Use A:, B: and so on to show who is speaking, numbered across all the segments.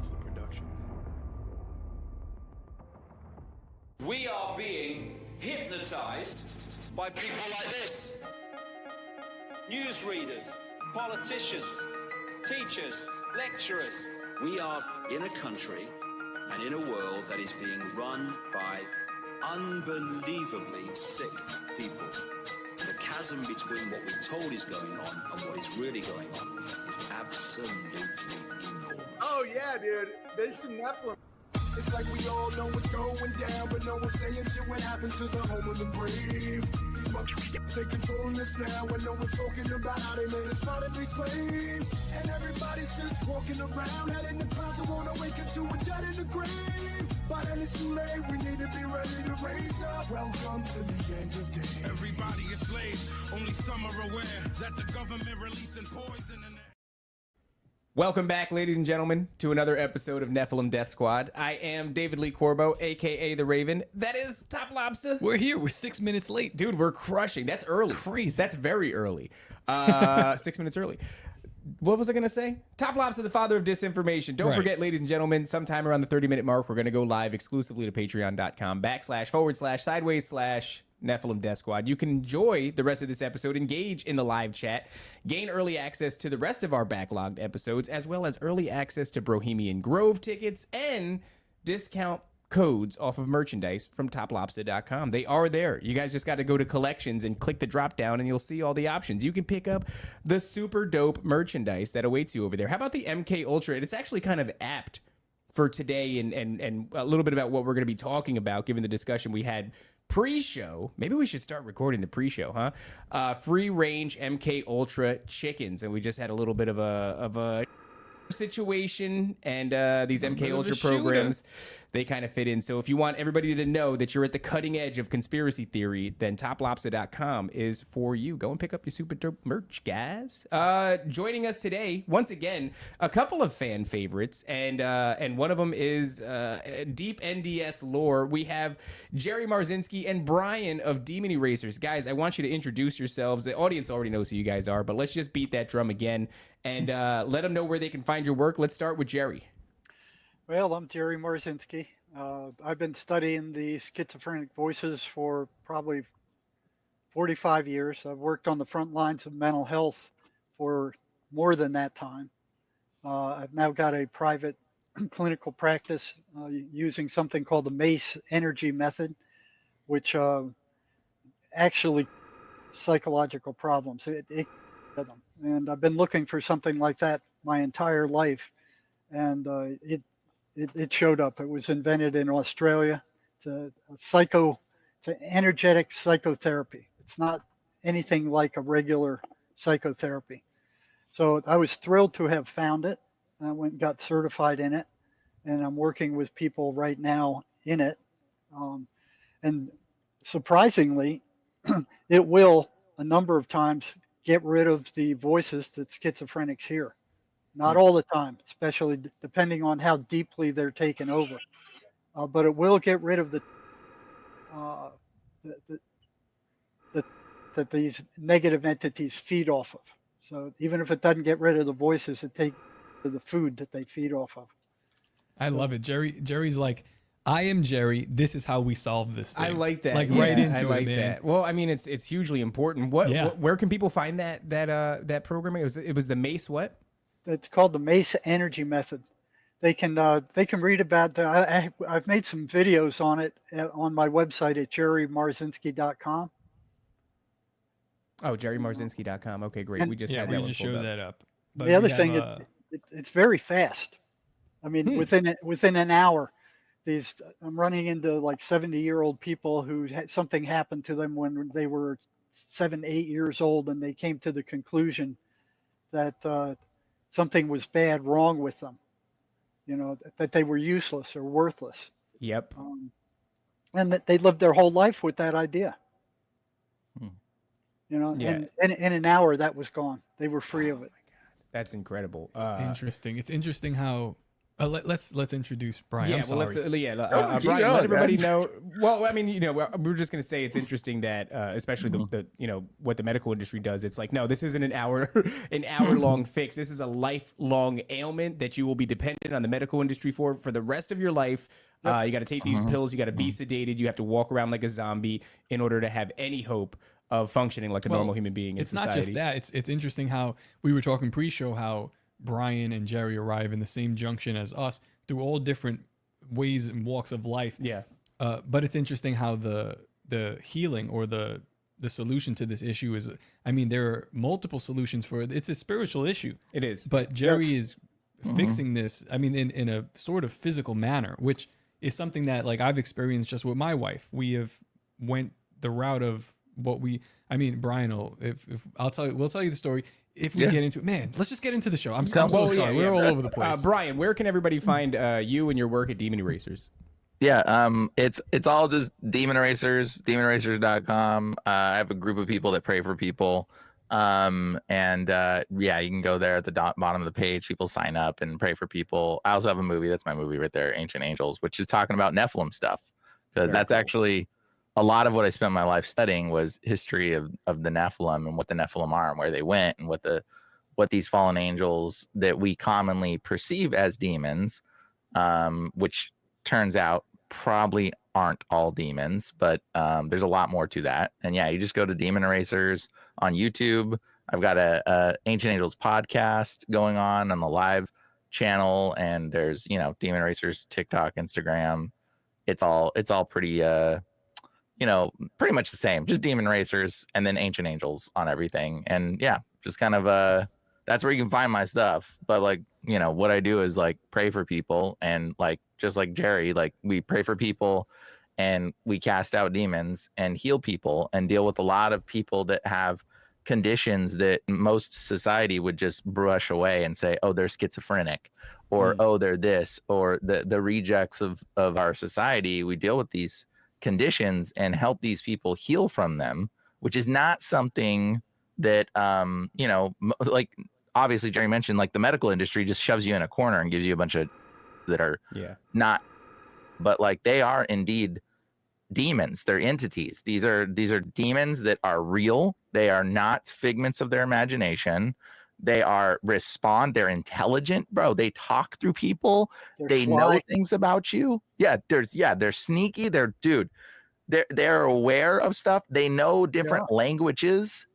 A: Lobster Productions.
B: We are being hypnotized by people like this. Newsreaders, politicians, teachers, lecturers. We are in a country and in a world that is being run by unbelievably sick people. The chasm between what we're told is going on and what is really going on is absolutely enormous.
C: Oh yeah, dude. There's some Nephilim.
D: It's like we all know what's going down, but no one's saying shit what happened to the home of the brave. These motherfuckers, they controlling us now, and no one's talking about how they made us fight to be slaves. And everybody's just walking around, head in the clouds, and won't awaken to a dead in the grave. But then it's too late, we need to be ready to raise up. Welcome to the end of days.
E: Everybody is slaves, only some are aware that the government releasing poison in there.
F: Welcome back, ladies and gentlemen, to another episode of Nephilim Death Squad. I am David Lee Corbo, a.k.a. The Raven. That is Top Lobster.
A: We're here. We're 6 minutes late.
F: Dude, we're crushing. That's early.
A: Crazy.
F: That's very early. 6 minutes early. What was I going to say? Top Lobster, the father of disinformation. Don't forget, ladies and gentlemen, sometime around the 30-minute mark, we're going to go live exclusively to patreon.com///Nephilim Death Squad. You can enjoy the rest of this episode, engage in the live chat, gain early access to the rest of our backlogged episodes, as well as early access to Bohemian Grove tickets and discount codes off of merchandise from toplobster.com. They are there. You guys just got to go to collections and click the drop down and you'll see all the options. You can pick up the super dope merchandise that awaits you over there. How about the MK Ultra? It's actually kind of apt for today and a little bit about what we're going to be talking about given the discussion we had pre-show. Maybe we should start recording the pre-show, huh? Free range MK Ultra chickens, and we just had a little bit of a situation, and these MK Ultra programs, they kind of fit in. So if you want everybody to know that you're at the cutting edge of conspiracy theory, then toplobster.com is for you. Go and pick up your super dope merch, guys. Joining us today, once again, a couple of fan favorites, and one of them is deep NDS lore. We have Jerry Marzinsky and Bryan of Demon Erasers. Guys, I want you to introduce yourselves. The audience already knows who you guys are, but let's just beat that drum again and let them know where they can find your work. Let's start with Jerry.
G: Well, I'm Jerry Marzinsky. I've been studying the schizophrenic voices for probably 45 years. I've worked on the front lines of mental health for more than that time. I've now got a private clinical practice using something called the MACE energy method, which actually psychological problems. And I've been looking for something like that my entire life, and it showed up. It was invented in Australia. It's an energetic psychotherapy. It's not anything like a regular psychotherapy. So I was thrilled to have found it. I went and got certified in it, and I'm working with people right now in it. And surprisingly, it will a number of times get rid of the voices that schizophrenics hear. Not all the time, especially depending on how deeply they're taken over. But it will get rid of that these negative entities feed off of. So even if it doesn't get rid of the voices, it takes the food that they feed off of.
A: I love it. Jerry's like, I am Jerry. This is how we solve this thing.
F: I like that.
A: Like right into
F: I like
A: it, man.
F: that. Well, I mean, it's hugely important. Where can people find that programming? It was the MACE what?
G: It's called the MACE energy method. They can read about that. I've made some videos on it on my website at jerrymarzinsky.com.
F: Oh, jerrymarzinsky.com. Okay, great. We just had that
A: we
F: one
A: just
F: pulled
A: showed
F: up.
A: that up. But
G: The other thing, it's very fast. I mean, within an hour, I'm running into like 70-year-old people who had something happened to them when they were 7, 8 years old, and they came to the conclusion that something was bad wrong with them, that they were useless or worthless.
F: Yep.
G: And that they lived their whole life with that idea. And in an hour that was gone. They were free of it.
F: That's incredible.
A: It's interesting. It's interesting how Let's introduce Brian.
F: Yeah,
A: I'm
F: well,
A: sorry.
F: Brian,
H: keep
F: let
H: going,
F: everybody
H: guys.
F: know. Well, I mean, we're just gonna say it's interesting that, especially the what the medical industry does. It's like, no, this isn't an hour long fix. This is a lifelong ailment that you will be dependent on the medical industry for the rest of your life. You got to take these pills. You got to be sedated. You have to walk around like a zombie in order to have any hope of functioning like a normal human being in
A: It's
F: society.
A: not just that. It's interesting how we were talking pre-show how Brian and Jerry arrive in the same junction as us through all different ways and walks of life.
F: Yeah.
A: But it's interesting how the healing or the solution to this issue is, I mean, there are multiple solutions for it. It's a spiritual issue.
F: It is.
A: But Jerry is fixing this, I mean, in a sort of physical manner, which is something that like I've experienced just with my wife. We have went the route of Brian will, if we'll tell you the story. If we get into it, man, let's just get into the show. I'm so sorry. We're all over the place.
F: Brian, where can everybody find you and your work at Demon Erasers?
H: Yeah, it's all just Demon Erasers, demonerasers.com. I have a group of people that pray for people. You can go there at the bottom of the page. People sign up and pray for people. I also have a movie. That's my movie right there, Ancient Angels, which is talking about Nephilim stuff, because that's actually a lot of what I spent my life studying was history of the Nephilim and what the Nephilim are and where they went and what these fallen angels that we commonly perceive as demons, which turns out probably aren't all demons, but there's a lot more to that. And yeah, you just go to Demon Erasers on YouTube. I've got a Ancient Angels podcast going on the live channel, and there's Demon Erasers TikTok, Instagram. It's all pretty pretty much the same, just Demon Racers and then Ancient Angels on everything. And yeah, just kind of that's where you can find my stuff. But like, what I do is like pray for people, and like just like Jerry, like we pray for people and we cast out demons and heal people and deal with a lot of people that have conditions that most society would just brush away and say, oh, they're schizophrenic, or oh, they're this, or the rejects of our society. We deal with these conditions and help these people heal from them, which is not something that like obviously Jerry mentioned, like the medical industry just shoves you in a corner and gives you a bunch of that are not, but like they are indeed demons. They're entities. These are demons that are real. They are not figments of their imagination. They're intelligent, bro. They talk through people. They know things about you. Yeah, they're sneaky. They're aware of stuff. They know different languages.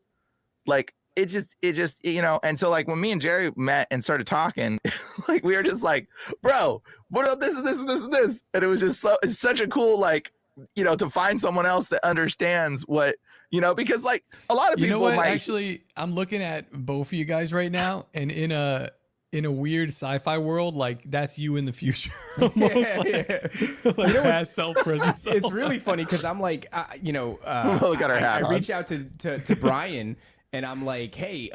H: Like it just and so like when me and Jerry met and started talking, like we were just like, bro, what about this and this and this and this? And it was just it's such a cool to find someone else that understands what because like a lot of people
A: actually I'm looking at both of you guys right now, and in a weird sci-fi world, like that's you in the future. Almost like self-present.
F: It's really funny because I'm like
H: I
F: reach out to Brian and I'm like, hey,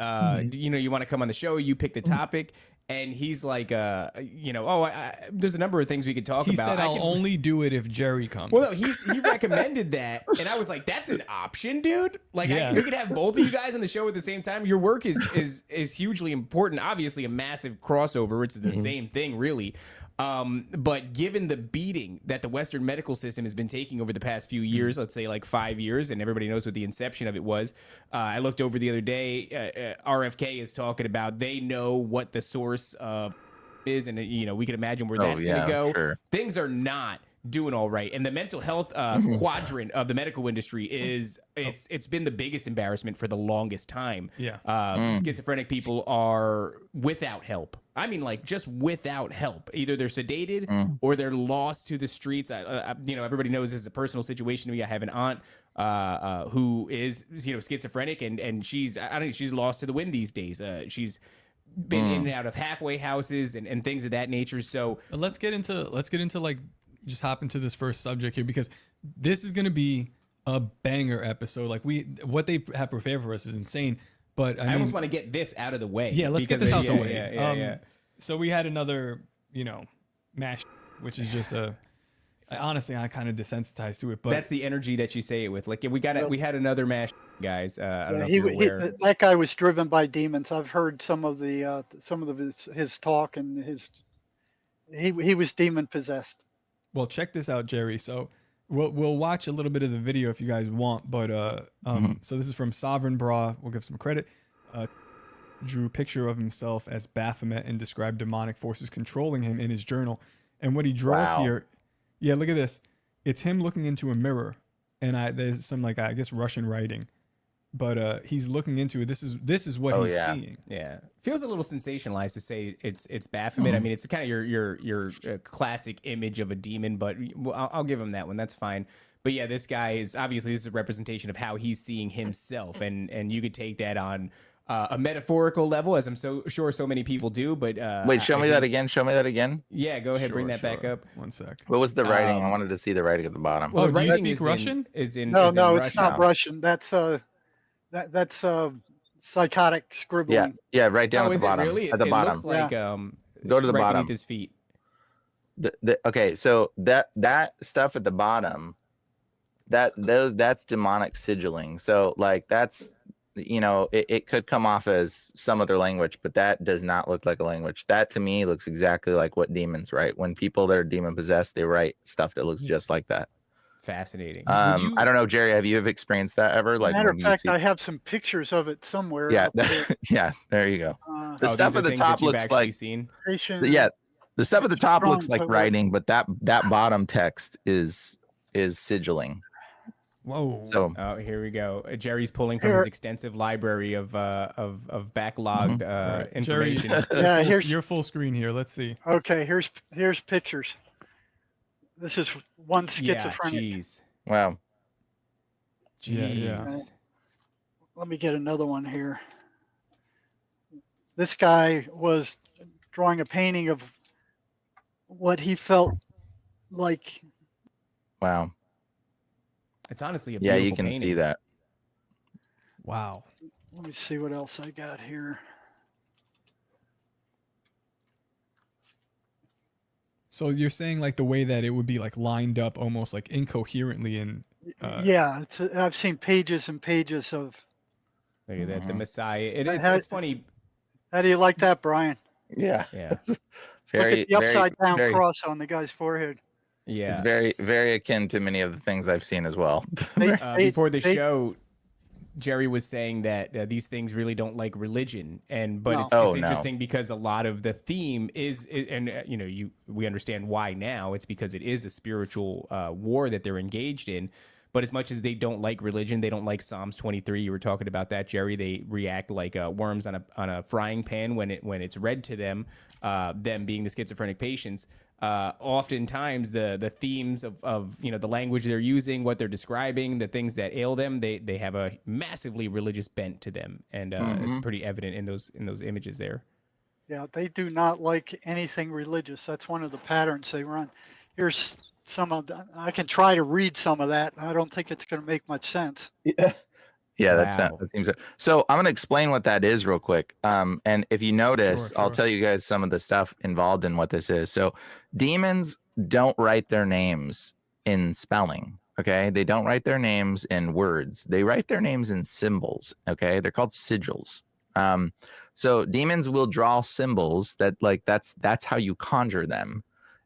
F: you want to come on the show? You pick the topic. And he's like, there's a number of things we could talk about.
A: He said, I'll only do it if Jerry comes.
F: Well, no, he recommended that. And I was like, that's an option, dude. Like, we could have both of you guys on the show at the same time. Your work is hugely important. Obviously, a massive crossover. It's the same thing, really. But given the beating that the Western medical system has been taking over the past few years, let's say like 5 years, and everybody knows what the inception of it was. I looked over the other day, RFK is talking about they know what the source of is, and we can imagine where that's going to go. Sure. Things are not doing all right, and the mental health quadrant of the medical industry it's been the biggest embarrassment for the longest time. Schizophrenic people are without help. I mean, like just without help. Either they're sedated or they're lost to the streets. Everybody knows this is a personal situation. I have an aunt who is schizophrenic, and she's lost to the wind these days. She's been in and out of halfway houses and things of that nature. So
A: let's get into like just hop into this first subject here, because this is going to be a banger episode. Like what they have prepared for us is insane. But I
F: almost want to get this out of the way.
A: Yeah, let's get this out the way.
F: Yeah.
A: So we had another, mash, which is just honestly, I kind of desensitized to it. But
F: that's the energy that you say it with. Like we had another mash, guys. I don't know if you're aware.
G: That guy was driven by demons. I've heard some of his talk, and he was demon possessed.
A: Well, check this out, Jerry. So we'll watch a little bit of the video if you guys want, but so this is from Sovereign Bra. We'll give some credit. Drew a picture of himself as Baphomet and described demonic forces controlling him in his journal. And what he draws here, yeah, look at this. It's him looking into a mirror, and there's some like I guess Russian writing, but he's looking into it. This is what he's seeing.
F: Yeah, feels a little sensationalized to say it's Baphomet. I mean, it's kind of your classic image of a demon, but I'll give him that one. That's fine. But yeah, this guy is obviously this is a representation of how he's seeing himself, and you could take that on a metaphorical level, as I'm so sure so many people do. But
H: wait, show me that again. Show me that again.
F: Yeah, go ahead, bring that back up.
A: 1 sec.
H: What was the writing? I wanted to see the writing at the bottom.
F: Well, the
A: do you
F: writing
A: speak Russian?
G: No,
F: is
G: it's not Russian. That's psychotic scribbling.
H: Yeah, right down at the bottom.
F: Really?
H: At the
F: it
H: bottom.
F: looks like
H: Go to the
F: right
H: bottom.
F: beneath his feet.
H: Okay, so that stuff at the bottom, that's demonic sigilling. So like that's it could come off as some other language, but that does not look like a language. That to me looks exactly like what demons write. When people that are demon possessed, they write stuff that looks just like that.
F: Fascinating.
H: I don't know, Jerry, have you ever experienced that ever? Like,
G: matter of fact, I have some pictures of it somewhere.
H: Yeah, yeah, there you go. The stuff at the top looks like
F: seen.
H: Yeah, the stuff at the top looks like writing, but that bottom text is sigilling.
A: Whoa.
H: So
F: here we go. Jerry's pulling from his extensive library of backlogged information.
A: Jerry,
G: yeah, here's
A: your full screen here. Let's see.
G: Okay, here's pictures. This is one schizophrenic.
F: Yeah, jeez.
H: Wow.
F: Jeez.
A: Yeah.
G: Let me get another one here. This guy was drawing a painting of what he felt like.
F: It's
H: Wow.
F: honestly a beautiful
H: you can
F: painting.
H: see that.
A: Wow.
G: Let me see what else I got here.
A: So you're saying like the way that it would be like lined up almost like incoherently and
G: yeah, I've seen pages and pages of.
F: Look at that, the Messiah. It's funny.
G: How do you like that, Brian?
H: Yeah.
F: Yeah.
H: Very,
G: Look at the upside down
H: very,
G: cross on the guy's forehead.
F: Yeah.
H: It's very, very akin to many of the things I've seen as well.
F: Before the show, Jerry was saying that these things really don't like religion, but it's interesting because a lot of the theme is, we understand why now. It's because it is a spiritual war that they're engaged in. But as much as they don't like religion, they don't like Psalms 23. You were talking about that, Jerry. They react like worms on a frying pan when it's read to them. Them being the schizophrenic patients. Oftentimes the themes of the language they're using, what they're describing, the things that ail them, they have a massively religious bent to them, and it's pretty evident in those images there.
G: Yeah, they do not like anything religious. That's one of the patterns they run. Here's some of the, I can try to read some of that. I don't think it's going to make much sense.
H: Yeah. Yeah,
F: Wow.
H: that seems so. I'm going to explain what that is real quick. And if you notice,
A: Sure.
H: I'll tell you guys some of the stuff involved in what this is. So demons don't write their names in spelling. Okay. They don't write their names in words. They write their names in symbols. Okay. They're called sigils. So demons will draw symbols that's how you conjure them.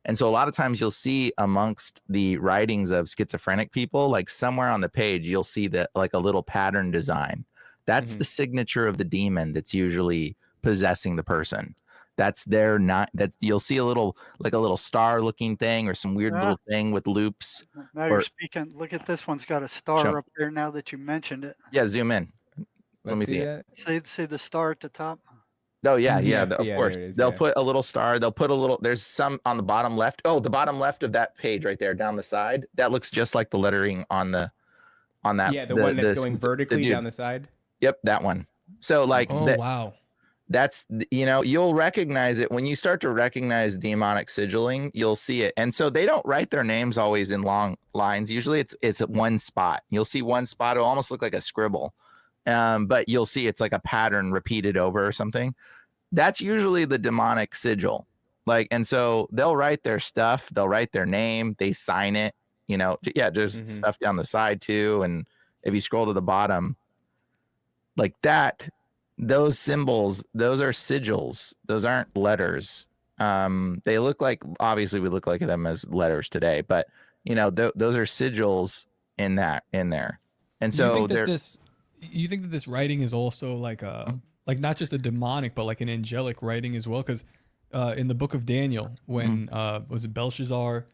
H: And so a lot of times you'll see amongst the writings of schizophrenic people, like somewhere on the page, you'll see that like a little pattern design. That's the signature of the demon that's usually possessing the person. You'll see a little star looking thing or some weird little thing with loops.
G: Now you're speaking. Look at this one's got a star up there now that you mentioned it.
H: Yeah, zoom in. Let me see it.
G: See the star at the top?
H: Oh, yeah, of course.
F: There it is,
H: They'll put a little star. They'll put a little, there's some on the bottom left. Oh, the bottom left of that page right there down the side. That looks just like the lettering on that.
F: Yeah, the one that's going vertically down the side.
H: Yep, that one. So like,
A: wow.
H: That's, you'll recognize it when you start to recognize demonic sigilling, you'll see it. And so they don't write their names always in long lines. Usually it's at one spot. You'll see one spot. It'll almost look like a scribble. But you'll see it's like a pattern repeated over or something. That's usually the demonic sigil. And so they'll write their stuff, they'll write their name, they sign it, there's stuff down the side too. And if you scroll to the bottom like that, those symbols, those are sigils. Those aren't letters. They look like, obviously we look like them as letters today, but you know, those are sigils in there. And
A: Do you
H: so
A: think that
H: they're,
A: this writing is also like like not just a demonic, but like an angelic writing as well? Because in the book of Daniel, when was it Belshazzar?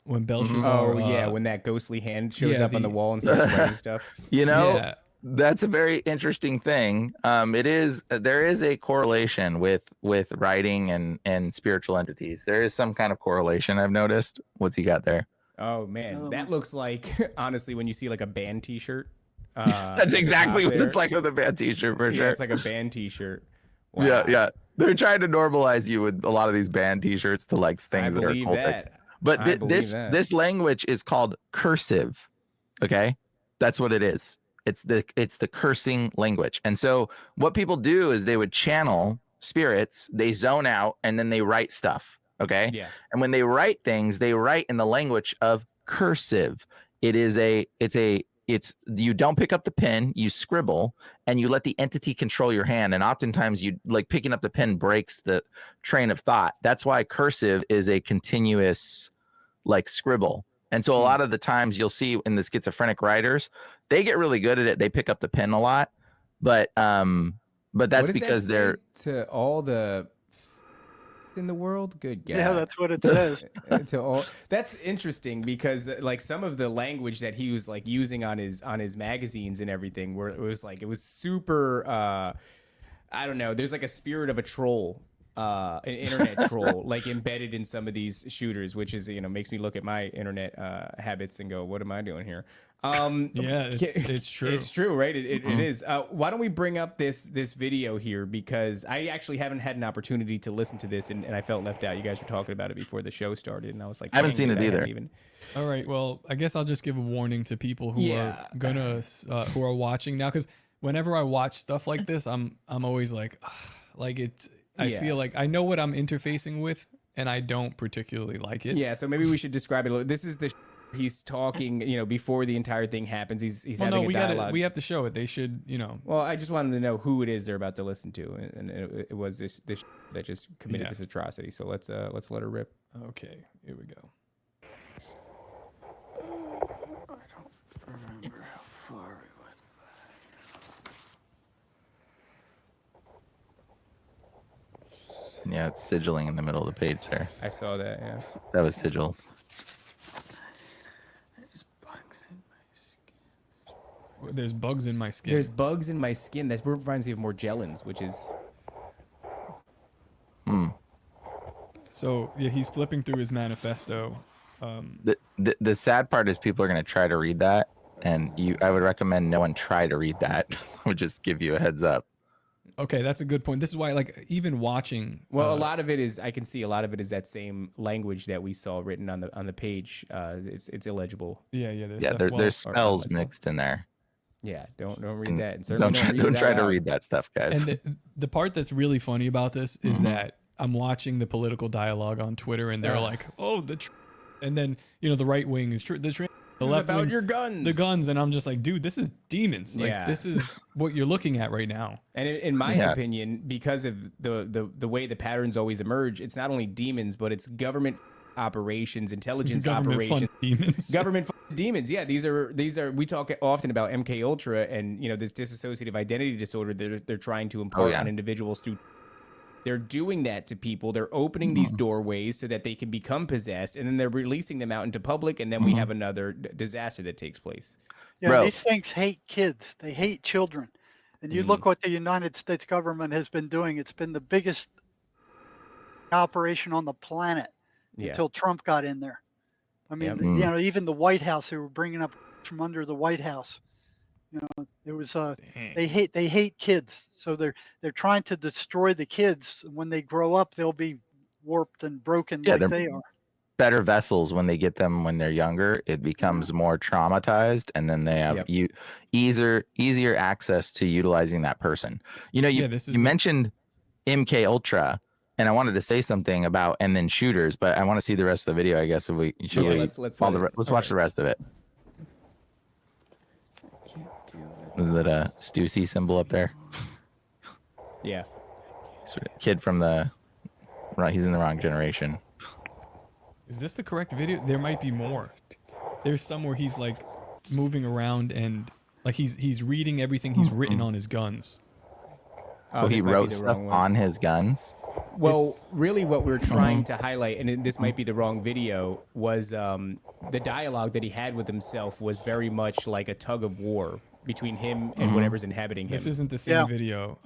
A: When Belshazzar,
F: Oh yeah, when that ghostly hand shows up on the wall and starts writing stuff.
H: you know,
A: Yeah.
H: that's a very interesting thing. There is a correlation with writing and spiritual entities. There is some kind of correlation I've noticed. What's he got there?
F: Oh man, that looks like, honestly, when you see like a band T-shirt.
H: That's exactly what it's like with a band T-shirt for sure.
F: It's like a band T-shirt. Wow.
H: Yeah. They're trying to normalize you with a lot of these band T-shirts to like things that are cultic. But this language is called cursive. Okay, that's what it is. It's the cursing language. And so what people do is they would channel spirits, they zone out, and then they write stuff. Okay.
F: Yeah.
H: And when they write things, they write in the language of cursive. It's you don't pick up the pen, you scribble, and you let the entity control your hand. And oftentimes you like picking up the pen breaks the train of thought. That's why cursive is a continuous like scribble. And so a lot of the times you'll see in the schizophrenic writers, they get really good at it. They pick up the pen a lot, but that's because they're
F: to all the in the world. Good God.
G: Yeah, that's what it says.
F: To all. That's interesting because like some of the language that he was like using on his magazines and everything, where it was super. I don't know. There's like a spirit of a troll. An internet troll like embedded in some of these shooters, which is, you know, makes me look at my internet habits and go, what am I doing here?
A: Yeah, it's true.
F: It's true, right? It is. Why don't we bring up this video here, because I actually haven't had an opportunity to listen to this, and I felt left out. You guys were talking about it before the show started, and I was like,
H: I haven't seen it either.
A: All right, well, I guess I'll just give a warning to people who are gonna who are watching now, because whenever I watch stuff like this, I'm always like it's. I feel like I know what I'm interfacing with, and I don't particularly like it.
F: Yeah, so maybe we should describe it a little. This is the he's talking, you know, before the entire thing happens. He's having a dialogue.
A: We have to show it. They should, you know.
F: Well, I just wanted to know who it is they're about to listen to, and it was this that just committed this atrocity. So let's let her rip.
A: Okay, here we go.
I: I don't remember how far we went.
H: Yeah, it's sigilling in the middle of the page there.
F: I saw that, yeah.
H: That was sigils.
A: There's bugs in my skin.
F: There's bugs in my skin. That reminds me of Morgellons, which is...
A: So, yeah, he's flipping through his manifesto.
H: The sad part is people are going to try to read that, and I would recommend no one try to read that. I would just give you a heads up.
A: Okay, that's a good point. This is why, like, even watching.
F: Well, a lot of it is, I can see a lot of it is that same language that we saw written on the page. It's illegible.
A: Yeah.
H: There's spells mixed in there.
F: Yeah, don't read that.
H: And don't try to read that stuff, guys.
A: And the part that's really funny about this is that I'm watching the political dialogue on Twitter, and they're like, "Oh, and then you know the right wing is true. The left
F: about
A: wing's
F: your guns.
A: The guns, and I'm just like, dude, this is demons. Like this is what you're looking at right now.
F: And in my opinion, because of the way the patterns always emerge, it's not only demons, but it's government operations, intelligence operations,
A: demons.
F: Government demons. Yeah, these are. We talk often about MK Ultra and, you know, this dissociative identity disorder they're trying to impart on individuals through. They're doing that to people. They're opening these doorways so that they can become possessed, and then they're releasing them out into public, and then we have another disaster that takes place.
G: Yeah, these things hate kids. They hate children. And you look what the United States government has been doing. It's been the biggest operation on the planet until Trump got in there. I mean, you know, even the White House, they were bringing up from under the White House. You know, it was they hate kids, so they're trying to destroy the kids. When they grow up, they'll be warped and broken like they are.
H: Better vessels when they get them when they're younger. It becomes more traumatized, and then they have easier access to utilizing that person. You know, you mentioned MK Ultra, and I wanted to say something about and then shooters, but I want to see the rest of the video. I guess if we should
F: let's
H: watch the rest of it. Is that a Stussy symbol up there?
F: Yeah.
H: Kid from the He's in the wrong generation.
A: Is this the correct video? There might be more. There's some where he's like moving around and like he's reading everything he's written on his guns.
H: Oh, he
F: this might be
H: wrote
F: the
H: stuff
F: wrong one.
H: on his guns.
F: Well, really, what we're trying to highlight, and this might be the wrong video, was the dialogue that he had with himself was very much like a tug of war between him and whatever's inhabiting him.
A: This isn't the same video.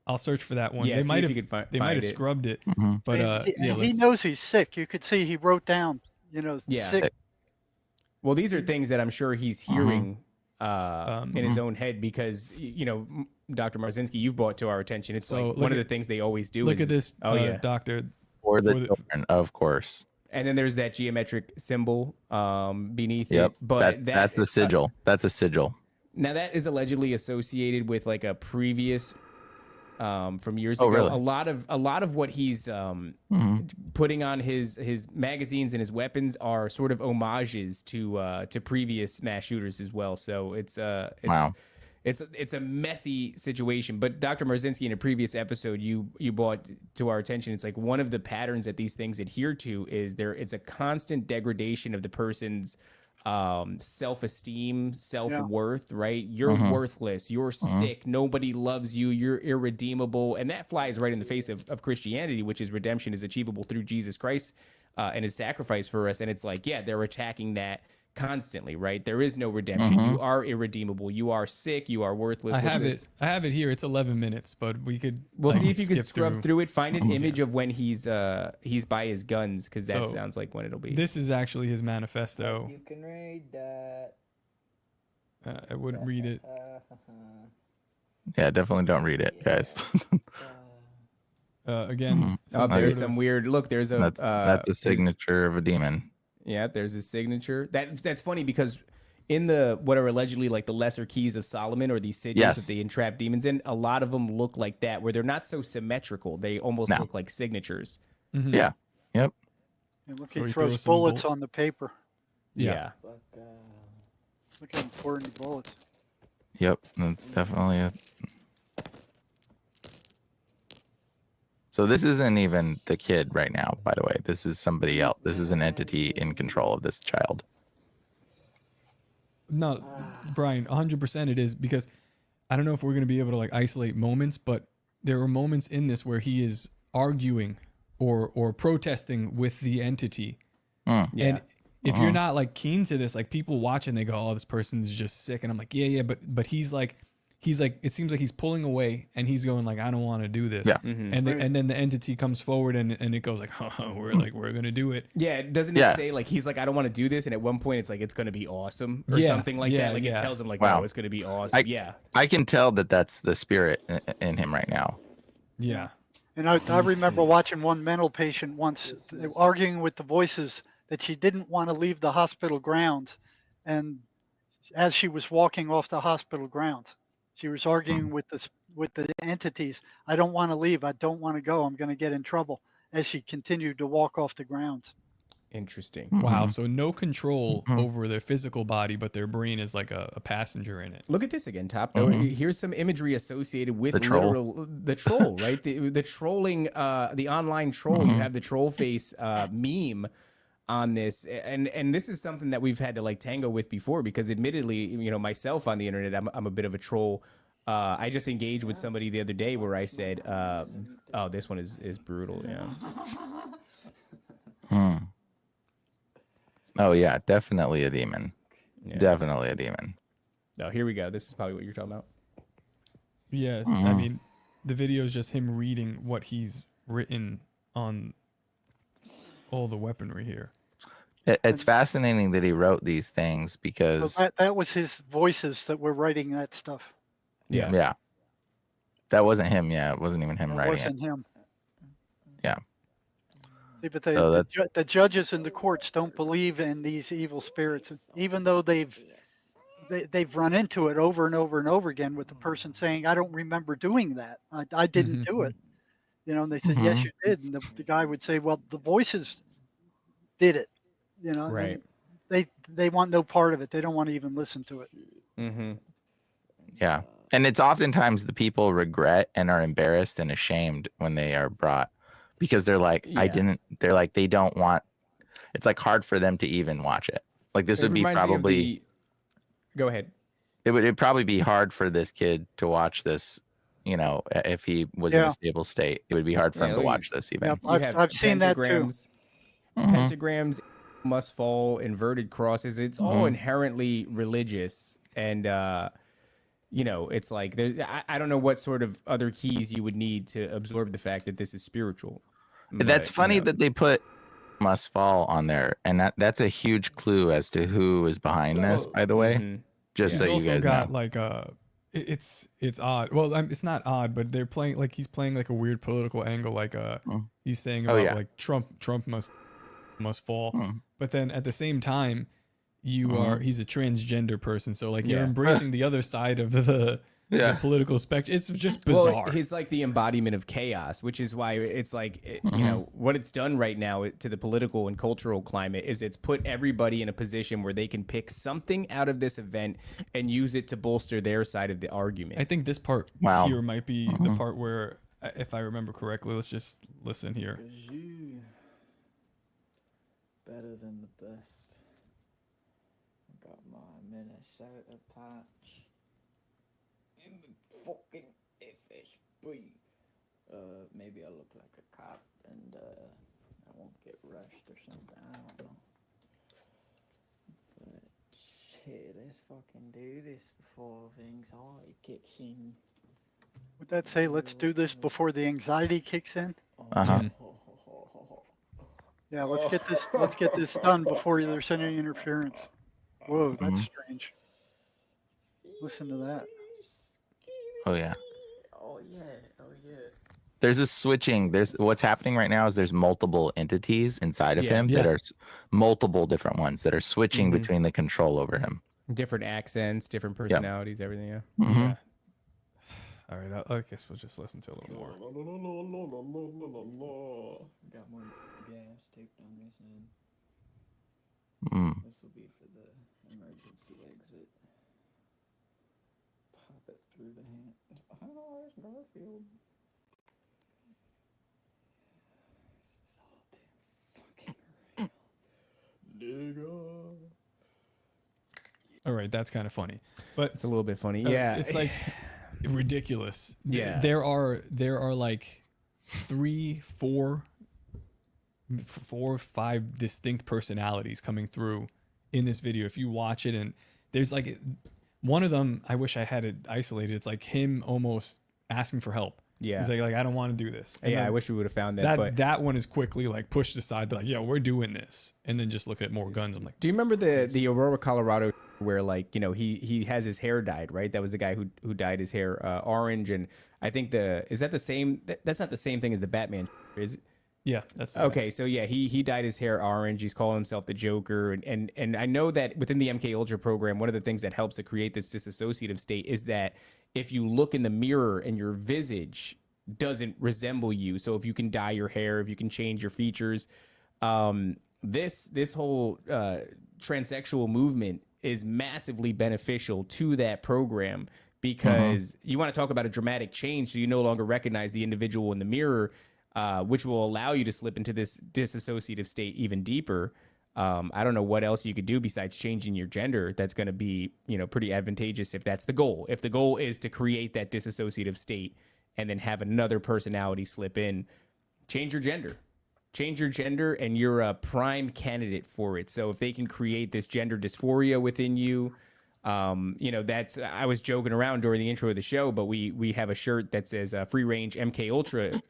A: I'll search for that one.
F: Yeah,
A: they
F: see
A: might
F: if
A: have
F: you could
A: they might have
F: find it.
A: scrubbed it, but
G: he knows he's sick. You could see he wrote down, sick.
F: Well, these are things that I'm sure he's hearing in his own head because, Dr. Marzinsky, you've brought to our attention. It's
A: So
F: like
A: look
F: one of
A: at-
F: the things they always do.
A: look
F: is,
A: at this, doctor.
H: For the
A: For the-
H: children, of course.
F: And then there's that geometric symbol beneath
H: Yep.
F: it. But
H: That's a sigil. That's a sigil.
F: Now that is allegedly associated with like a previous from years
H: Oh,
F: ago.
H: really?
F: A lot of what he's putting on his magazines and his weapons are sort of homages to previous mass shooters as well. So it's
H: Wow.
F: It's a messy situation. But Dr. Marzinsky, in a previous episode, you brought to our attention, it's like one of the patterns that these things adhere to is it's a constant degradation of the person's self-esteem, self-worth, right? You're worthless, you're sick, nobody loves you, you're irredeemable. And that flies right in the face of Christianity, which is redemption is achievable through Jesus Christ and his sacrifice for us. And it's like, yeah, they're attacking that constantly, right? There is no redemption. You are irredeemable. You are sick. You are worthless.
A: I have it here. It's 11 minutes, but
F: We'll
A: I
F: see if you could
A: skip
F: scrub through it. Find an image of when he's by his guns, because that
A: So,
F: sounds like when it'll be.
A: This is actually his manifesto.
J: You can read that.
A: I wouldn't read it.
H: Yeah, definitely don't read it, guys.
A: Again,
F: Oh, there's
A: sort
F: some
A: of-
F: weird. Look, there's a.
H: that's a signature of a demon.
F: Yeah, there's a signature. That's funny because in the what are allegedly like the lesser keys of Solomon or these sigils
H: Yes.
F: that they entrap demons in, a lot of them look like that, where they're not so symmetrical. They almost look like signatures.
H: Yeah. Yep.
G: And look,
A: So
G: he
A: he
G: throws
A: throws some
G: bullets on the paper.
A: Yeah.
G: Look at him pouring the bullets.
H: Yep. That's definitely it. So this isn't even the kid right now, by the way. This is somebody else. This is an entity in control of this child.
A: No, Brian, 100% it is, because I don't know if we're going to be able to like isolate moments, but there are moments in this where he is arguing or protesting with the entity. And if you're not like keen to this, like people watch and they go, "Oh, this person's just sick," and I'm like, "Yeah, but he's like, it seems like he's pulling away and he's going like, I don't want to do this."
H: Yeah.
A: And then the entity comes forward and it goes like, "Oh, we're gonna do it."
F: Yeah, doesn't it say like he's like, I don't want to do this, and at one point it's like it's gonna be awesome or something like that. Like it tells him like,
H: Wow.
F: "Oh, it's gonna be awesome."
H: I can tell that that's the spirit in him right now.
A: Yeah.
G: And I remember watching one mental patient once arguing with the voices that she didn't want to leave the hospital grounds. And as she was walking off the hospital grounds, she was arguing with the entities. "I don't want to leave. I don't want to go. I'm going to get in trouble," as she continued to walk off the grounds.
F: Interesting.
A: Wow. So no control over their physical body, but their brain is like a passenger in it.
F: Look at this again, Top. Though here's some imagery associated with
H: The troll.
F: the troll, right? The trolling, the online troll. You have the troll face meme on this, and this is something that we've had to like tango with before, because admittedly, myself on the internet, I'm a bit of a troll. I just engaged with somebody the other day where I said, "Oh, this one is brutal." Yeah.
H: Oh yeah, definitely a demon. Definitely a demon.
F: Oh, here we go. This is probably what you're talking about.
A: Yes. I mean, the video is just him reading what he's written on all the weaponry here.
H: It's fascinating that he wrote these things because
G: So that was his voices that were writing that stuff.
H: yeah, that wasn't him. Yeah, it wasn't even him
G: It
H: writing
G: wasn't him.
H: Yeah.
G: See, but
H: So
G: the judges in the courts don't believe in these evil spirits, even though they've run into it over and over and over again with the person saying, "I don't remember doing that. I didn't do it." And they said, "Yes, you did." And the guy would say, "Well, the voices did it."
F: Right.
G: And they want no part of it. They don't want to even listen to it.
H: Yeah. And it's oftentimes the people regret and are embarrassed and ashamed when they are brought because they're like,
F: Yeah.
H: they're like, they don't want, it's like hard for them to even watch it. Like this would be
F: reminds me of
H: probably,
F: Go ahead.
H: it'd probably be hard for this kid to watch this, you know, if he was in a stable state. It would be hard for him to watch this even.
G: Yep,
F: You have
G: I've seen that too.
F: Pentagrams, must fall, inverted crosses. It's all inherently religious, and you know, it's like I don't know what sort of other keys you would need to absorb the fact that this is spiritual.
H: That's
F: But,
H: funny
F: you know,
H: that they put must fall on there, and that's a huge clue as to who is behind this, by the way. Just
A: He's
H: so you
A: also
H: guys
A: got
H: know.
A: like it's odd. Well, it's not odd, but they're playing like he's playing like a weird political angle. Like he's saying about like Trump must fall, but then at the same time, he's a transgender person, so like you're embracing the other side of the political spectrum. It's just bizarre.
F: Well, he's like the embodiment of chaos, which is why it's like, you know, what it's done right now to the political and cultural climate is it's put everybody in a position where they can pick something out of this event and use it to bolster their side of the argument.
A: I think this part here might be the part where, if I remember correctly, let's just listen here.
J: Better than the best. I got my Minnesota patch. In the fucking FSB. Maybe I look like a cop and I won't get rushed or something. I don't know. But shit, let's fucking do this before the anxiety kicks in.
G: Would that say let's do this before the anxiety kicks in? Yeah, let's get this done before there's any interference. Whoa, that's strange. Listen to that.
H: Oh yeah.
J: Oh yeah.
H: There's this switching. There's what's happening right now is there's multiple entities inside of him that are multiple different ones that are switching between the control over him.
F: Different accents, different personalities, everything. Yeah.
A: Yeah. All right, I guess we'll just listen to a little more.
J: Got more gas taped on this end. This will be for the emergency exit. Pop it through the hand. Oh, there's Garfield. This is all too fucking real.
A: All right, that's kind of funny, but
F: it's a little bit funny. Yeah,
A: it's like ridiculous.
F: Yeah,
A: there are like 3, 4, 5 distinct personalities coming through in this video. If you watch it, and there's like one of them, I wish I had it isolated. It's like him almost asking for help.
F: Yeah,
A: he's like I don't want to do this. And
F: I wish we would have found that. But
A: that one is quickly like pushed aside. They're like, yeah, we're doing this, and then just look at more guns. I'm like,
F: do you remember the Aurora, Colorado, where like, you know, he has his hair dyed, right? That was the guy who dyed his hair orange, and I think is that the same? That's not the same thing as the Batman, is it?
A: Yeah, that's
F: okay. So yeah, he dyed his hair orange. He's calling himself the Joker, and I know that within the MK Ultra program, one of the things that helps to create this disassociative state is that if you look in the mirror and your visage doesn't resemble you, so if you can dye your hair, if you can change your features, this whole transsexual movement is massively beneficial to that program because you want to talk about a dramatic change, so you no longer recognize the individual in the mirror. Which will allow you to slip into this disassociative state even deeper. I don't know what else you could do besides changing your gender. That's going to be, you know, pretty advantageous if that's the goal. If the goal is to create that disassociative state and then have another personality slip in, change your gender. Change your gender, and you're a prime candidate for it. So if they can create this gender dysphoria within you, you know, I was joking around during the intro of the show, but we have a shirt that says free range MK Ultra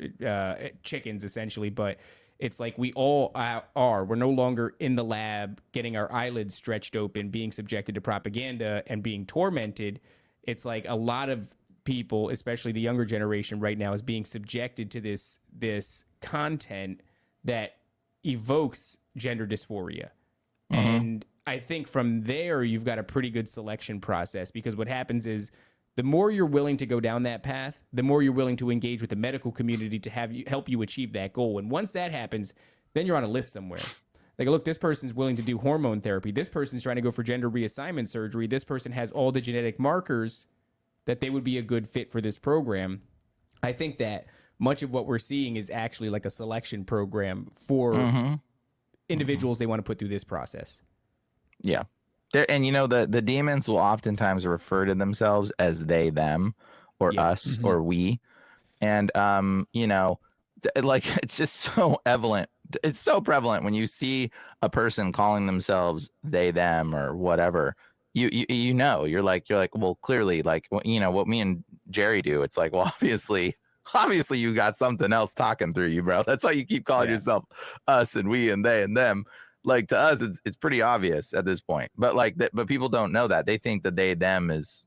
F: chickens, essentially. But it's like we all are. We're no longer in the lab getting our eyelids stretched open, being subjected to propaganda and being tormented. It's like a lot of people, especially the younger generation right now, is being subjected to this content that evokes gender dysphoria. And I think from there, you've got a pretty good selection process, because what happens is the more you're willing to go down that path, the more you're willing to engage with the medical community to help you achieve that goal. And once that happens, then you're on a list somewhere. Like, look, this person's willing to do hormone therapy. This person's trying to go for gender reassignment surgery. This person has all the genetic markers that they would be a good fit for this program. I think that much of what we're seeing is actually like a selection program for individuals they want to put through this process.
H: Yeah. And the demons will oftentimes refer to themselves as they, them, or us, or we. And like, it's just so evident. It's so prevalent when you see a person calling themselves they, them, or whatever. You're like, well, clearly, like, what me and Jerry do. It's like, well, obviously you got something else talking through you, bro. That's why you keep calling yourself us and we and they and them. Like, to us, it's pretty obvious at this point. But but people don't know that. They think that they, them is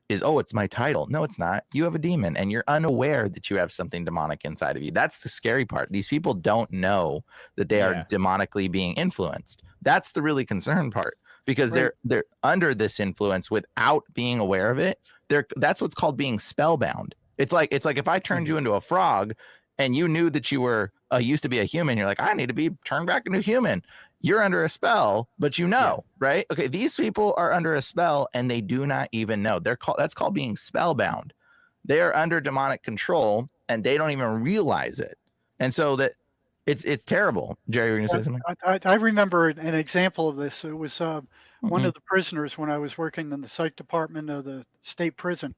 H: it's my title. No, it's not. You have a demon, and you're unaware that you have something demonic inside of you. That's the scary part. These people don't know that they are demonically being influenced. That's the really concerned part, because they're under this influence without being aware of it. That's what's called being spellbound. It's like if I turned you into a frog, and you knew that you were used to be a human, you're like, I need to be turned back into a human. You're under a spell, but right? Okay, these people are under a spell, and they do not even know. That's called being spellbound. They are under demonic control, and they don't even realize it. And so that it's terrible. Jerry, you're going to say something?
G: I remember an example of this. It was one of the prisoners when I was working in the psych department of the state prison.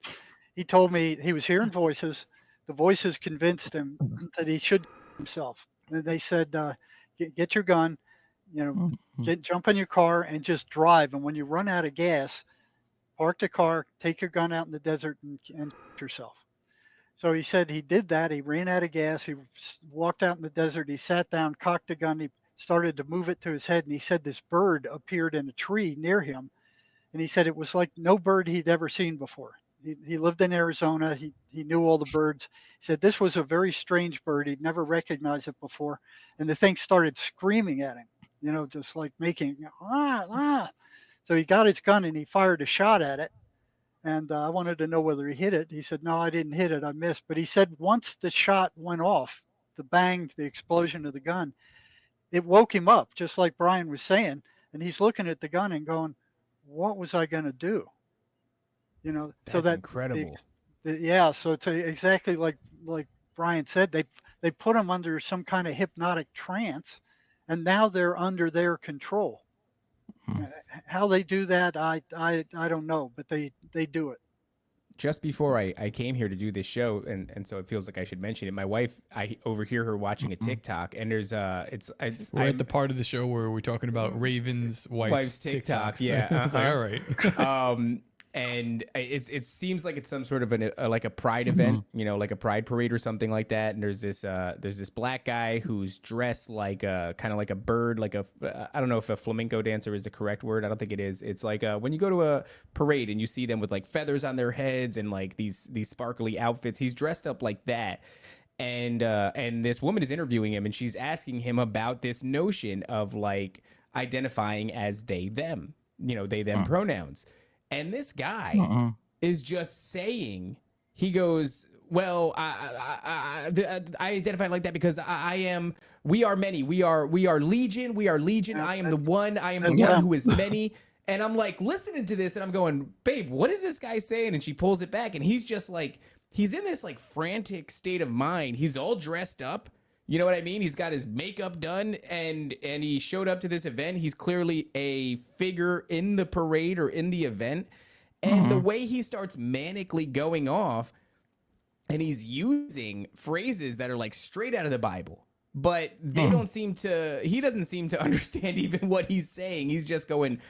G: He told me he was hearing voices. The voices convinced him that he should himself. And they said, get your gun, jump in your car and just drive. And when you run out of gas, park the car, take your gun out in the desert and shoot yourself. So he said he did that. He ran out of gas. He walked out in the desert. He sat down, cocked the gun. He started to move it to his head. And he said this bird appeared in a tree near him. And he said it was like no bird he'd ever seen before. He lived in Arizona. He knew all the birds. He said this was a very strange bird. He'd never recognized it before. And the thing started screaming at him, just like making, ah, ah. So he got his gun and he fired a shot at it. And I wanted to know whether he hit it. He said, no, I didn't hit it. I missed. But he said once the shot went off, the bang, the explosion of the gun, it woke him up, just like Bryan was saying. And he's looking at the gun and going, what was I going to do?
F: That's
G: so that
F: incredible.
G: So it's exactly like Bryan said, they put them under some kind of hypnotic trance, and now they're under their control. How they do that, I don't know, but they do it.
F: Just before I came here to do this show, and so it feels like I should mention it. My wife, I overhear her watching a TikTok, and there's
A: we're at the part of the show where we're talking about Raven's wife's TikToks.
F: Yeah,
A: It's like, all right.
F: And it seems like it's some sort of like a pride event, like a pride parade or something like that. And there's this black guy who's dressed like kind of like a bird, like I don't know if a flamenco dancer is the correct word. I don't think it is. It's like when you go to a parade and you see them with like feathers on their heads and like these sparkly outfits. He's dressed up like that. And this woman is interviewing him, and she's asking him about this notion of like identifying as they, them, they, them pronouns. And this guy is just saying, he goes, well, I identify like that because we are many. We are legion. We are legion. I am the one who is many. And I'm like listening to this and I'm going, babe, what is this guy saying? And she pulls it back and he's just like, he's in this like frantic state of mind. He's all dressed up. You know what I mean? He's got his makeup done and he showed up to this event. He's clearly a figure in the parade or in the event. And the way he starts manically going off, and he's using phrases that are like straight out of the Bible, but they don't seem to, he doesn't seem to understand even what he's saying. He's just going,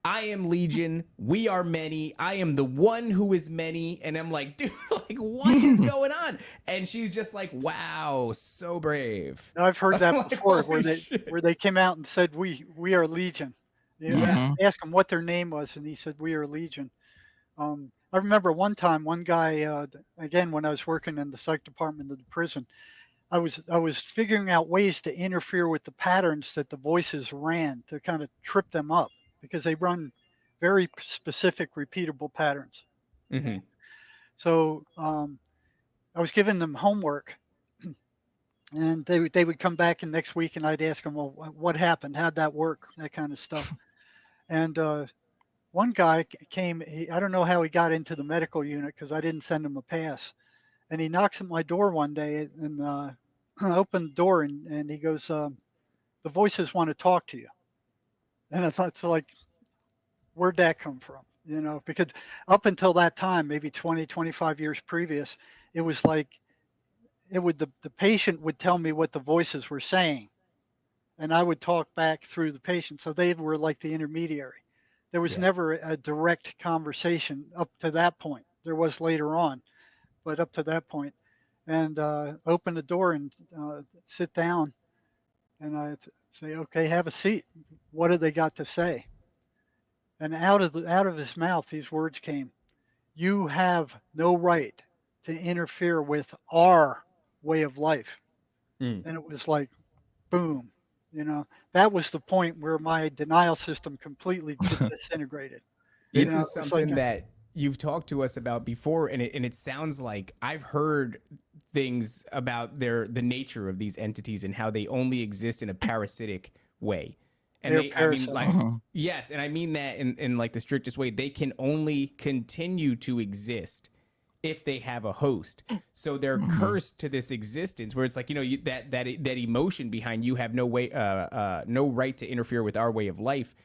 F: I am legion. We are many. I am the one who is many. And I'm like, dude, like, what is going on? And she's just like, wow, so brave.
G: Now, I've heard that before, where they came out and said, we are legion. Asked him what their name was, and he said, we are legion. I remember one time, one guy, again, when I was working in the psych department of the prison, I was figuring out ways to interfere with the patterns that the voices ran to kind of trip them up, because they run very specific, repeatable patterns. So I was giving them homework, and they would come back in next week, and I'd ask them, well, what happened? How'd that work? That kind of stuff. And one guy came, I don't know how he got into the medical unit because I didn't send him a pass. And he knocks at my door one day, and I open the door, and he goes, "The voices want to talk to you." And I thought, so like, where'd that come from? You know, because up until that time, maybe 20, 25 years previous, it was like the patient would tell me what the voices were saying, and I would talk back through the patient. So they were like the intermediary. There was
F: Yeah.
G: never a direct conversation up to that point. There was later on, but up to that point, and open the door and sit down, and I say, "Okay, have a seat. What do they got to say?" And out of his mouth, these words came: "You have no right to interfere with our way of life."
F: Mm.
G: And it was like, boom, that was the point where my denial system completely disintegrated.
F: This
G: It
F: is
G: was like,
F: something that you've talked to us about before, and it sounds like I've heard things about the nature of these entities and how they only exist in a parasitic way. And
G: they're
F: I mean, like,
G: parasites.
F: yes, and I mean that in like the strictest way. They can only continue to exist if they have a host. So they're cursed to this existence where it's like, that emotion behind you have no right to interfere with our way of life.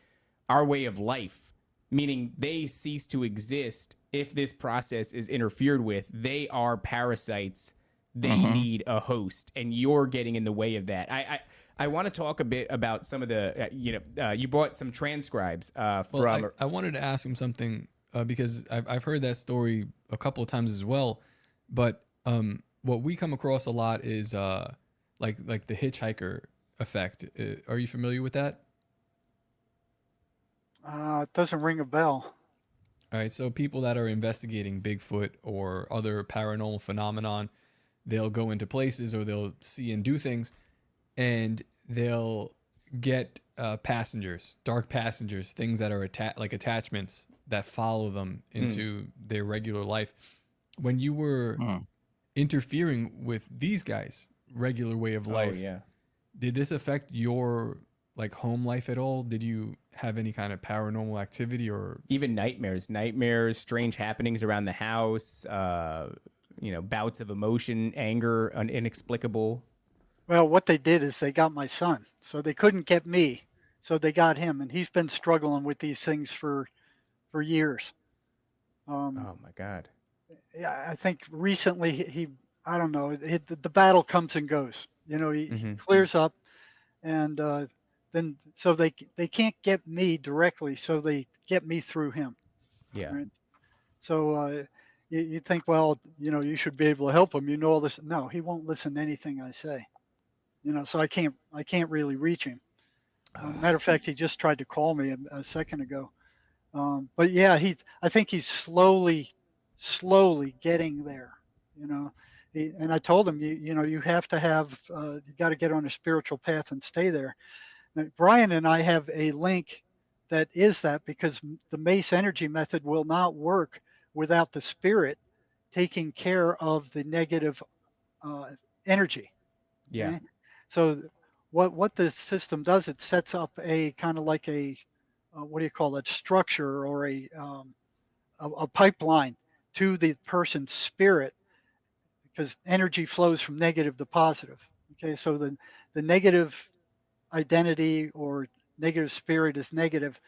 F: Our way of life, meaning they cease to exist if this process is interfered with. They are parasites. They need a host, and you're getting in the way of that. I want to talk a bit about some of the, you brought some transcribes
A: Well,
F: from.
A: I wanted to ask him something because I've heard that story a couple of times as well, but what we come across a lot is like the hitchhiker effect. Are you familiar with that?
G: It doesn't ring a bell.
A: All right, so people that are investigating Bigfoot or other paranormal phenomenon, they'll go into places or they'll see and do things, and they'll get passengers, dark passengers, things that are like attachments that follow them into their regular life. When you were interfering with these guys' regular way of life,
F: yeah.
A: did this affect your like home life at all? Did you have any kind of paranormal activity or
F: Even nightmares, strange happenings around the house, bouts of emotion, anger, inexplicable.
G: Well, what they did is they got my son, so they couldn't get me, so they got him, and he's been struggling with these things for years.
F: Oh my God.
G: Yeah, I think recently I don't know, the battle comes and goes. He clears up, and then so they can't get me directly, so they get me through him.
F: Yeah.
G: Right. So you think, well, you should be able to help him. You know all this. No, he won't listen to anything I say. So I can't really reach him. Matter of fact, he just tried to call me a second ago. But yeah, I think he's slowly getting there. And I told him, you have to have, you got to get on a spiritual path and stay there. Now, Bryan and I have a link that is that, because the Mace energy method will not work without the spirit taking care of the negative energy.
F: Yeah.
G: Okay? So what the system does, it sets up a kind of like a what do you call it, structure, or a pipeline to the person's spirit, because energy flows from negative to positive. Okay, so the negative identity or negative spirit is negative.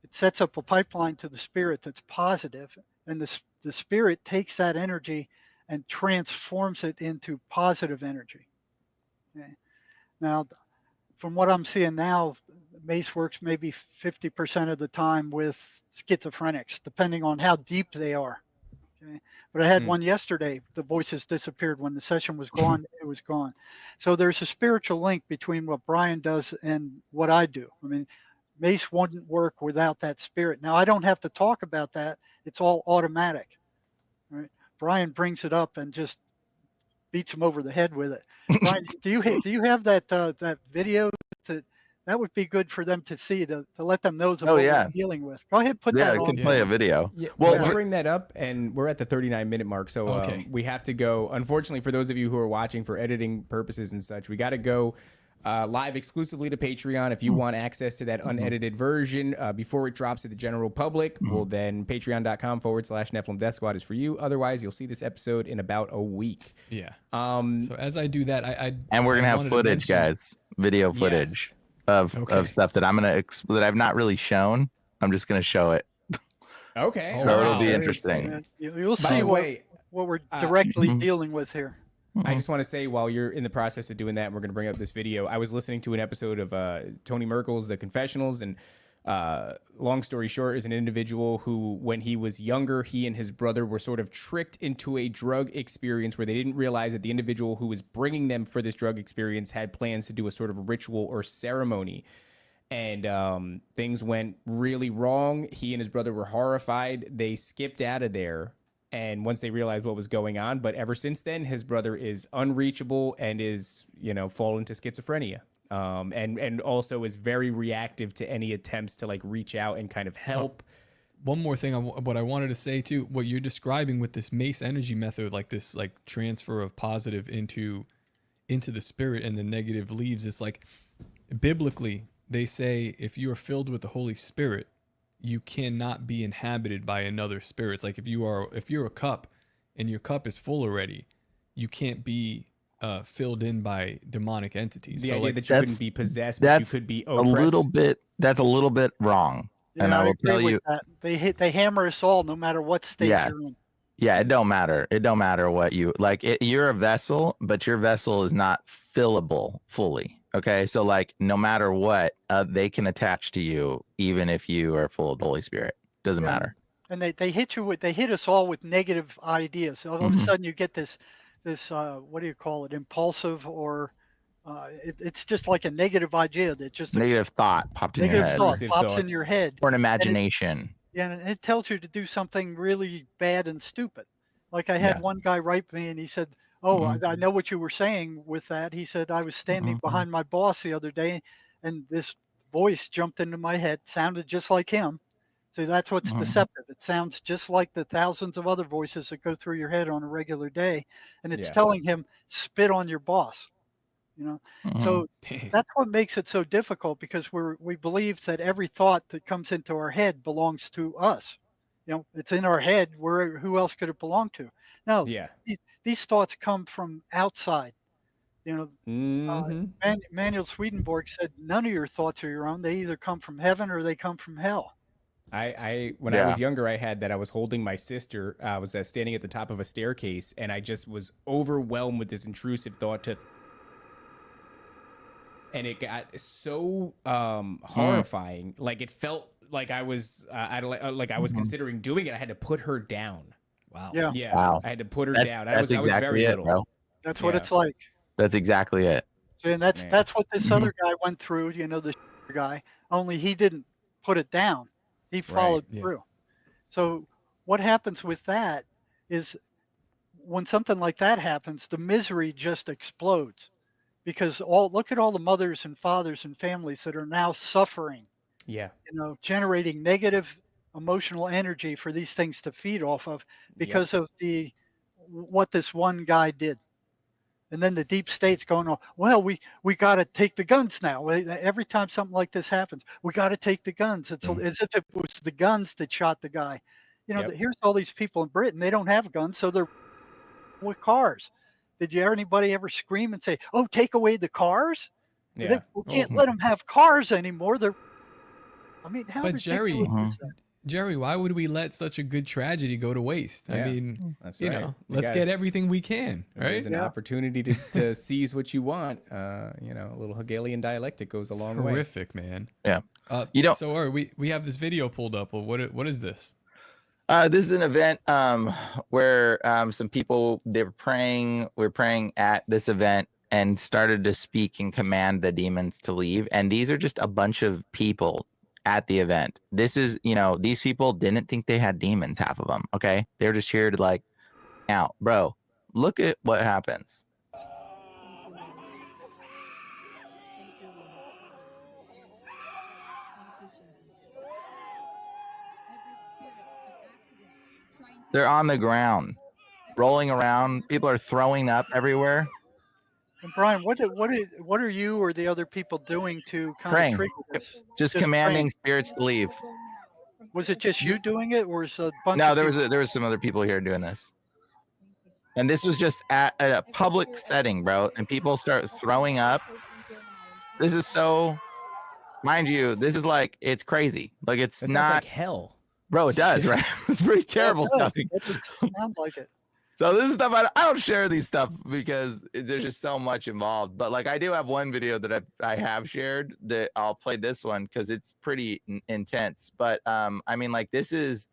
G: It sets up a pipeline to the spirit that's positive, and the spirit takes that energy and transforms it into positive energy. Okay? Now, from what I'm seeing now, Mace works maybe 50% of the time with schizophrenics, depending on how deep they are. Okay. But I had one yesterday. The voices disappeared when the session was gone. It was gone. So there's a spiritual link between what Bryan does and what I do. I mean, Mace wouldn't work without that spirit. Now I don't have to talk about that. It's all automatic. Right? Bryan brings it up and just beats him over the head with it. Bryan, do you have that video? That would be good for them to see, to let them know what we're dealing with. Go ahead, put that
H: I
G: on.
H: can play a video.
F: Yeah,
H: Well,
F: let's bring that up, and we're at the 39-minute mark, so
A: Okay.
F: we have to go. Unfortunately, for those of you who are watching for editing purposes and such, we got to go. live exclusively to Patreon. If you want access to that unedited version before it drops to the general public, well, then patreon.com/Nephilim Death Squad is for you. Otherwise, you'll see this episode in about a week.
A: Yeah. So as I do that,
H: and we're gonna have
A: wanted to
H: footage,
A: mention-
H: guys, video footage of stuff that that I've not really shown. I'm just gonna show it.
F: Okay.
H: So it'll be interesting.
G: You'll
F: By
G: see
F: the way,
G: what we're directly
H: Mhm.
G: dealing with here.
F: I just want to say, while you're in the process of doing that, and we're going to bring up this video, I was listening to an episode of Tony Merkel's The Confessionals, and long story short, is an individual who, when he was younger, he and his brother were sort of tricked into a drug experience where they didn't realize that the individual who was bringing them for this drug experience had plans to do a sort of ritual or ceremony. And things went really wrong. He and his brother were horrified. They skipped out of there. And once they realized what was going on, but ever since then, his brother is unreachable and is, fallen to schizophrenia. And also is very reactive to any attempts to like reach out and kind of help.
A: One more thing, what I wanted to say too, what you're describing with this mace energy method, like this, like transfer of positive into the spirit and the negative leaves. It's like biblically, they say if you are filled with the Holy Spirit, you cannot be inhabited by another spirit. It's like if you're a cup and your cup is full already, you can't be filled in by demonic entities.
F: The
A: so
F: idea
A: like,
F: that you couldn't be possessed, but you could be oppressed.
H: That's a little bit wrong.
G: Yeah,
H: and I will
G: agree
H: tell
G: with
H: you,
G: that. They hammer us all, no matter what stage you're in.
H: Yeah, it don't matter. It don't matter what you like. You're a vessel, but your vessel is not fillable fully. Okay, so like no matter what, they can attach to you even if you are full of the Holy Spirit. Doesn't matter.
G: And they hit us all with negative ideas. All of a sudden, you get this what do you call it? Impulsive, or it's just like a negative idea that just
H: Negative thought popped in your head.
G: thought pops in your head,
H: or an imagination.
G: and it tells you to do something really bad and stupid. Like I had one guy write me, and he said, "Oh, I know what you were saying with that." He said, "I was standing behind my boss the other day, and this voice jumped into my head, sounded just like him." So that's what's deceptive. It sounds just like the thousands of other voices that go through your head on a regular day, and it's telling him, "Spit on your boss." So that's what makes it so difficult, because we believe that every thought that comes into our head belongs to us. It's in our head. Who else could it belong to? No, these thoughts come from outside. Manuel Swedenborg said, none of your thoughts are your own. They either come from heaven or they come from hell.
F: When I was younger, I had that. I was holding my sister. I was standing at the top of a staircase, and I just was overwhelmed with this intrusive thought and it got so horrifying. Like it felt like I was considering doing it. I had to put her down.
A: Wow.
G: Yeah.
H: Wow.
F: I had to put her down. I was
H: exactly
F: very
H: it,
F: little.
H: bro.
G: That's what it's like.
H: That's exactly it.
G: And that's what this other guy went through. The guy. Only he didn't put it down. He followed through. So what happens with that is, when something like that happens, the misery just explodes, because look at all the mothers and fathers and families that are now suffering.
F: Yeah.
G: Generating negative emotional energy for these things to feed off of, because of what this one guy did. And then the deep state's going, "Oh, well, we got to take the guns now." Every time something like this happens, we got to take the guns. It's as if it was the guns that shot the guy. Here's all these people in Britain. They don't have guns, so they're with cars. Did anybody ever scream and say, "Oh, take away the cars"?
F: Yeah.
G: We can't let them have cars anymore. How
A: But
G: ridiculous is that?
A: Jerry, why would we let such a good tragedy go to waste?
F: Yeah,
A: I mean,
F: that's right.
A: Let's get everything we can, right?
F: There's an opportunity to seize what you want. A little Hegelian dialectic goes a long way.
A: Horrific, man.
H: Yeah.
A: So we have this video pulled up. Well, what is this?
H: This is an event where some people, we're praying at this event and started to speak and command the demons to leave. And these are just a bunch of people at the event. This is, these people didn't think they had demons, half of them. Okay. They're just here to like, out, bro, look at what happens. They're on the ground, rolling around. People are throwing up everywhere.
G: And Brian, what are you or the other people doing to kind
H: Praying.
G: of trigger this?
H: Just
G: Just
H: commanding
G: praying.
H: spirits to leave.
G: Was it just you doing it, or was a bunch
H: No,
G: of people?
H: there was some other people here doing this. And this was just at a public setting, bro. And people start throwing up. This is so, mind you, this is like, it's crazy. Like, it's
F: That
H: not
F: sounds like hell.
H: Bro, it does, right? It's pretty terrible stuff.
G: It doesn't sound like it.
H: So this is stuff I don't share these stuff because there's just so much involved. But like I do have one video that I have shared that I'll play this one because it's pretty intense. But I mean, like this is,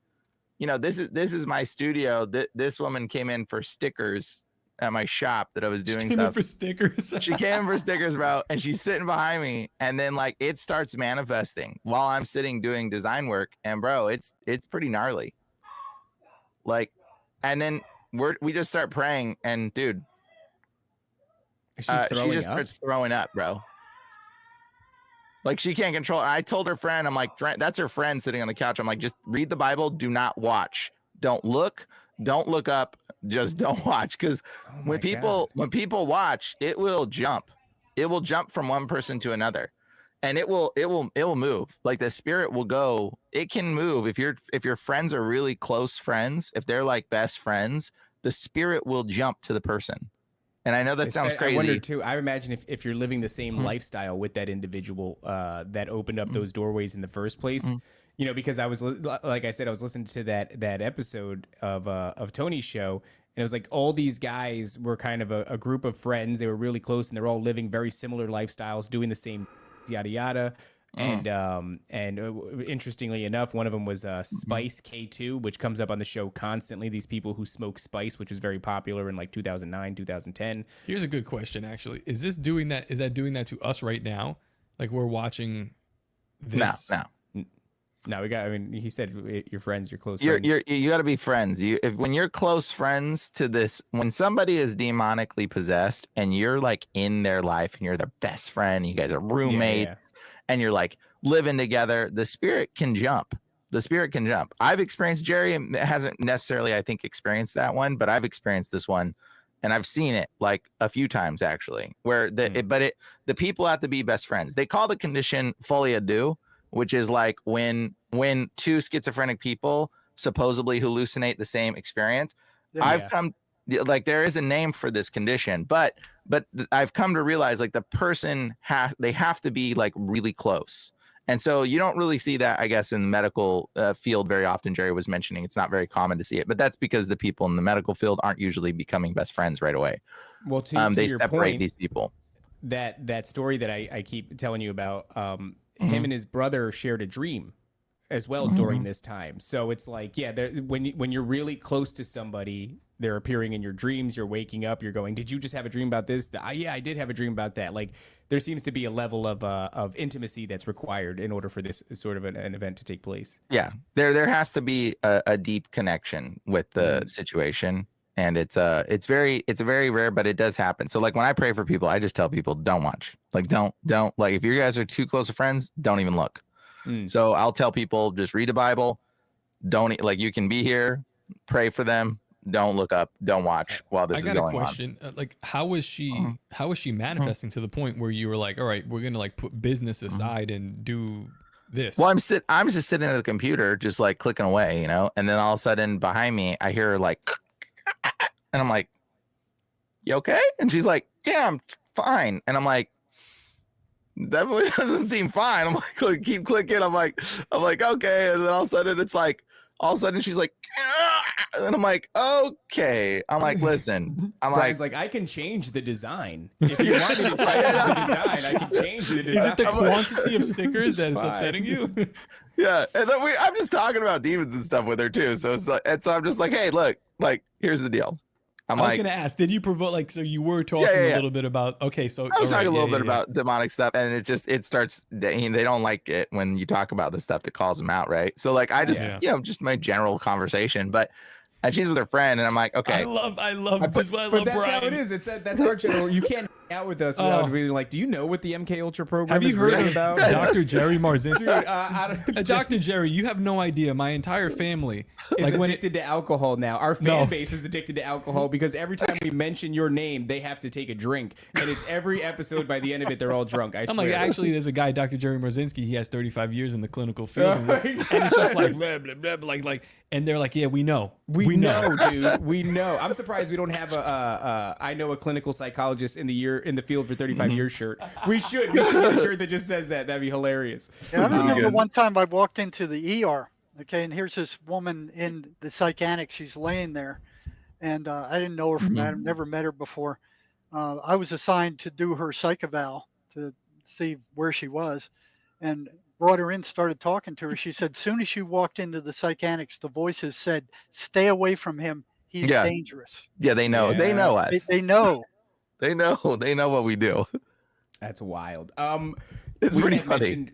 H: you know, this is my studio. This woman came in for stickers at my shop that I was doing
A: She came in for stickers.
H: She came in for stickers, bro, and she's sitting behind me, and then like it starts manifesting while I'm sitting doing design work, and bro, it's pretty gnarly. Like, and then we just start praying, and dude,
F: She
H: just starts throwing up, bro. Like she can't control it. I told her friend, I'm like, that's her friend sitting on the couch. I'm like, just read the Bible, do not watch, don't look up, just don't watch. Because when people watch, it will jump from one person to another, and it will move. Like the spirit will go, it can move. If your friends are really close friends, if they're like best friends, the spirit will jump to the person. And I know that sounds crazy.
F: I wonder too. I imagine if you're living the same lifestyle with that individual that opened up those doorways in the first place, you know, because I was like I said, I was listening to that episode of Tony's show, and it was like all these guys were kind of a group of friends. They were really close, and they're all living very similar lifestyles, doing the same yada yada. And interestingly enough, one of them was Spice K2, which comes up on the show constantly. These people who smoke spice, which was very popular in like 2009, 2010.
A: Here's a good question, actually. Is that doing that to us right now? Like we're watching this?
F: No, I mean, he said your friends, your close
H: friends.
F: friends.
H: You got to be friends. When you're close friends to this, when somebody is demonically possessed and you're like in their life and you're their best friend, you guys are roommates. Yeah. And you're like living together, the spirit can jump. I've experienced, Jerry hasn't necessarily, I think, experienced that one, but I've experienced this one, and I've seen it like a few times actually, where the people have to be best friends. They call the condition folie à deux, which is like when two schizophrenic people supposedly hallucinate the same experience. Like there is a name for this condition, but I've come to realize like the person they have to be like really close. And so you don't really see that, I guess, in the medical field very often. Jerry was mentioning it's not very common to see it, but that's because the people in the medical field aren't usually becoming best friends right away.
F: Well, to
H: they
F: your
H: separate
F: point,
H: these people.
F: That story that I keep telling you about, him and his brother shared a dream as well during this time. So it's like, yeah, when you're really close to somebody, they're appearing in your dreams, you're waking up, you're going, did you just have a dream about this? Yeah, I did have a dream about that. Like there seems to be a level of intimacy that's required in order for this sort of an event to take place.
H: Yeah, there has to be a deep connection with the situation. And it's very rare, but it does happen. So like when I pray for people, I just tell people, don't watch. Like don't like, if you guys are too close of friends, don't even look. So I'll tell people, just read the Bible. Don't, like, you can be here, pray for them. Don't look up. Don't watch while this is going on. I got a question.
A: Like, how is she manifesting to the point where you were like, all right, we're going to like put business aside and do this?
H: Well, I'm just sitting at the computer, just like clicking away, you know? And then all of a sudden behind me, I hear her like, and I'm like, you okay? And she's like, yeah, I'm fine. And I'm like, definitely doesn't seem fine. I'm like, keep clicking. I'm like, okay. And then all of a sudden it's like, she's like, and I'm like, okay. I'm like, listen.
F: Brian's like, I can change the design. If you want me to change the design, I can change the design.
A: Is it the quantity of stickers that is upsetting you?
H: Yeah. And then I'm just talking about demons and stuff with her too. So it's like, and so I'm just like, hey, look, like, here's the deal.
A: I was going to ask, did you provoke, like, so you were talking a little bit about, okay, so
H: I was talking a little bit about demonic stuff, and it starts, they don't like it when you talk about the stuff that calls them out, right? So like, I just, just my general conversation, and she's with her friend, and I'm like, okay.
A: I love this, but I love
F: that's
A: Bryan.
F: how it is. That's our general, you can't out with us without being like, do you know what the MK Ultra program
A: Have you
F: is
A: heard
F: really
A: of
F: about?
A: Dr. Jerry Marzinsky?
F: Dude,
A: Dr. Jerry, you have no idea. My entire family
F: is addicted to alcohol now. Our fan base is addicted to alcohol because every time we mention your name, they have to take a drink. And it's every episode, by the end of it, they're all drunk. I
A: I'm
F: swear.
A: like, actually, there's a guy, Dr. Jerry Marzinsky. He has 35 years in the clinical field. And it's just like, blah, blah, blah, like, and they're like, yeah, we know.
F: We know, dude. We know. I'm surprised we don't have I know a clinical psychologist in the field for 35 years shirt. We should get a shirt that just says that. That'd be hilarious.
G: Yeah, I remember one time I walked into the ER, okay, and here's this woman in the psychiatric. She's laying there, and I didn't know her from Adam, never met her before. I was assigned to do her psych eval to see where she was, and brought her in, started talking to her. She said, soon as she walked into the psychiatrics, the voices said, stay away from him. He's dangerous.
H: Yeah, they know.
F: Yeah.
H: They know us.
G: They know.
H: They know what we do.
F: That's wild.
H: It's
F: we
H: pretty
F: had
H: funny.
F: mentioned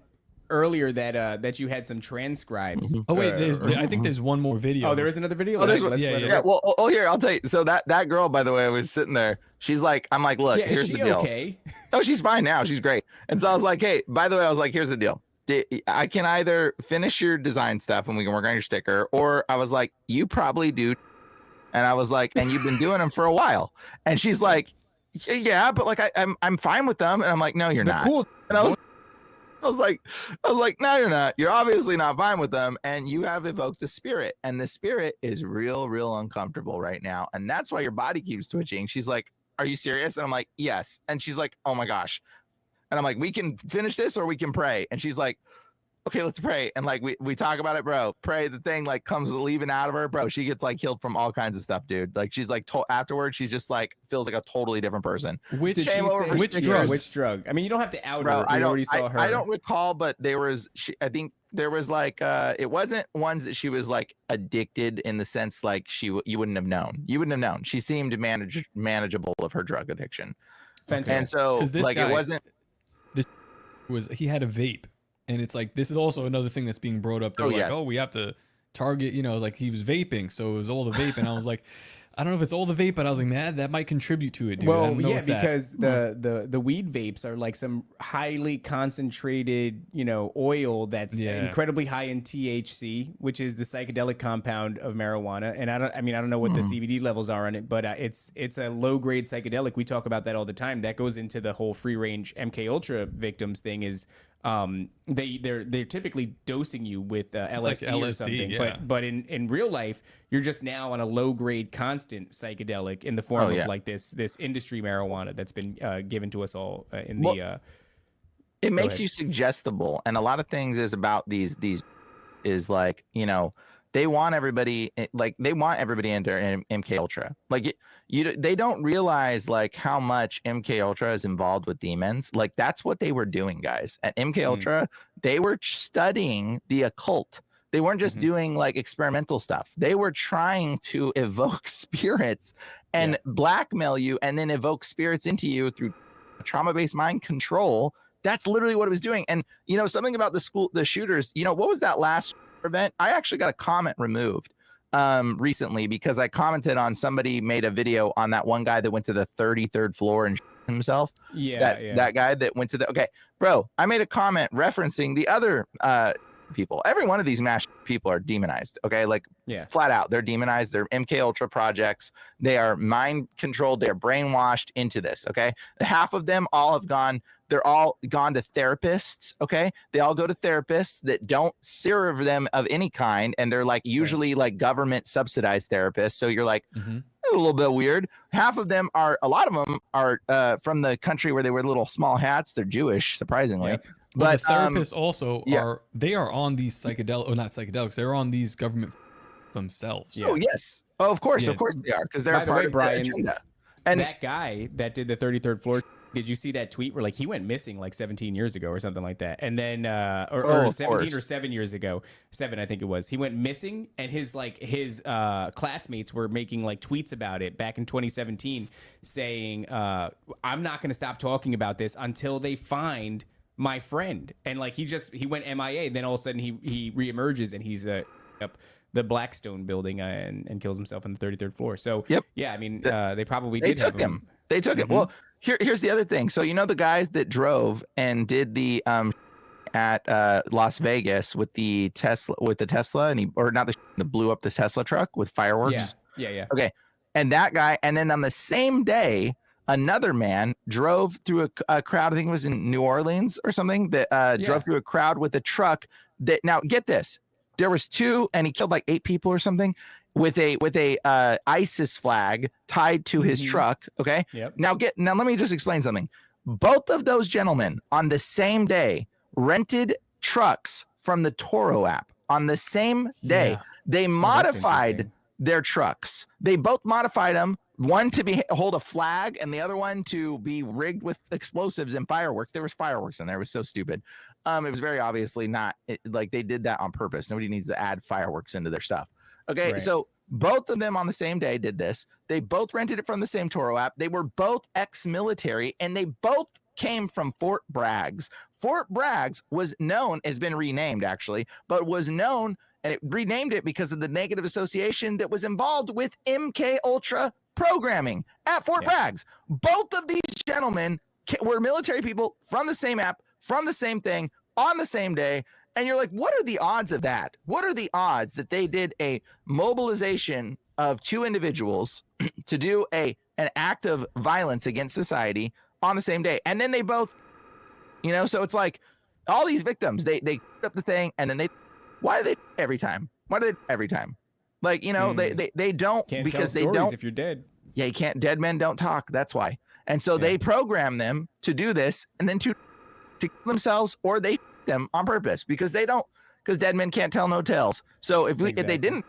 F: earlier that you had some transcribes.
A: Oh wait, I think there's one more video.
F: Oh, there is another video.
H: Oh, there's
F: Let's
H: one.
F: let her
H: Yeah.
F: rip.
H: Well, here I'll tell you. So that girl, by the way, was sitting there. She's like, I'm like, look,
F: Yeah,
H: here's
F: is she
H: the deal.
F: okay?
H: Oh, she's fine now. She's great. And so I was like, hey, by the way, I was like, here's the deal. I can either finish your design stuff and we can work on your sticker, or I was like, you probably do. And I was like, and you've been doing them for a while. And she's like, yeah, but like I'm fine with them. And I'm like, no, you're not.
F: Cool.
H: And I was like, no, you're not. You're obviously not fine with them, and you have evoked a spirit, and the spirit is real uncomfortable right now, and that's why your body keeps twitching. She's like, are you serious? And I'm like, yes. And she's like, oh my gosh. And I'm like, we can finish this or we can pray. And she's like, okay, let's pray. And like we talk about it, bro. Pray. The thing like comes leaving out of her, bro. She gets like healed from all kinds of stuff, dude. Like she's like afterwards, she's just like feels like a totally different person.
A: Which
F: Did she say
A: which drugs?
F: Which drug? I mean, you don't have to out
H: Bro,
F: her. We already saw her.
H: I don't recall, but there was I think there was like it wasn't ones that she was like addicted in the sense like you wouldn't have known. You wouldn't have known. She seemed manageable of her drug addiction.
F: Fantastic.
H: And so like
A: guy,
H: it wasn't
A: he had a vape, and it's like this is also another thing that's being brought up. They're like,
H: yes.
A: oh, we have to target, like he was vaping, so it was all the vape, and I was like, I don't know if it's all the vape, but I was like, man, that might contribute to it, dude. I
F: Well,
A: don't know
F: yeah,
A: what's that.
F: because the weed vapes are like some highly concentrated, oil that's incredibly high in THC, which is the psychedelic compound of marijuana. And I don't know what the CBD levels are on it, but it's a low grade psychedelic. We talk about that all the time. That goes into the whole free range MK Ultra victims thing. Is they're typically dosing you with LSD,
A: like
F: or
A: LSD,
F: something,
A: yeah.
F: but in real life you're just now on a low grade constant psychedelic in the form of like this industry marijuana that's been given to us all
H: it makes you suggestible, and a lot of things is about these is like they want everybody into MK Ultra. Like they don't realize like how much MK Ultra is involved with demons. Like that's what they were doing, guys. At MK Ultra, they were studying the occult. They weren't just doing like experimental stuff. They were trying to evoke spirits and blackmail you, and then evoke spirits into you through trauma-based mind control. That's literally what it was doing. And something about the shooters. What was that last event? I actually got a comment removed recently because I commented on somebody made a video on that one guy that went to the 33rd floor and himself. That guy that went to bro, I made a comment referencing the other people. Every one of these mass people are demonized. Okay, like flat out, they're demonized. They're MK Ultra projects. They are mind controlled. They're brainwashed into this. Okay, half of them all have gone. They're all gone to therapists. Okay, they all go to therapists that don't serve them of any kind, and they're like usually like government subsidized therapists. So you're like a little bit weird. A lot of them are from the country where they wear little small hats. They're Jewish, surprisingly.
A: But the therapists also are on these not psychedelics. They're on these government themselves.
H: Oh yes. Oh, of course they are, because they're part of
F: Brian,
H: the agenda. And
F: that guy that did the 33rd floor. Did you see that tweet where like he went missing like 17 years ago or something like that? And then or 17 or 7 years ago, 7 I think it was. He went missing, and his classmates were making like tweets about it back in 2017, saying I'm not going to stop talking about this until they find my friend. And like he went MIA. Then all of a sudden he reemerges, and he's up the Blackstone building and kills himself on the 33rd floor. So yeah, I mean they probably did
H: took him. They took it. Well, Here's the other thing. So you know the guys that drove and did the at Las Vegas with the Tesla, and that blew up the Tesla truck with fireworks.
F: Yeah.
H: Okay, and that guy, and then on the same day, another man drove through a crowd. I think it was in New Orleans or something. That drove through a crowd with a truck. That now get this, there was 2, and he killed like 8 people or something with a ISIS flag tied to his truck. Okay.
F: Yep.
H: Now let me just explain something. Both of those gentlemen on the same day rented trucks from the Toro app on the same day. They modified their trucks. They both modified them. One to hold a flag and the other one to be rigged with explosives and fireworks. There was fireworks in there. It was so stupid. It was very obviously not like they did that on purpose. Nobody needs to add fireworks into their stuff. Okay,
F: Right.
H: So both of them on the same day did this. They both rented it from the same Toro app. They were both ex-military, and they both came from Fort Braggs. Fort Braggs was known, has been renamed actually, but was known, and it renamed it because of the negative association that was involved with MK Ultra programming at Fort Braggs. Both of these gentlemen were military people from the same app, from the same thing, on the same day. And you're like, what are the odds of that? What are the odds that they did a mobilization of 2 individuals to do an act of violence against society on the same day? And then they both, so it's like all these victims, they put up the thing, and then why do they every time? Why do they every time? Like, they don't,
F: Can't
H: because
F: tell
H: they
F: stories
H: don't.
F: if you're dead.
H: Yeah, you can't. Dead men don't talk. That's why. And so they program them to do this, and then to kill themselves, or they them on purpose because dead men can't tell no tales. So if they didn't,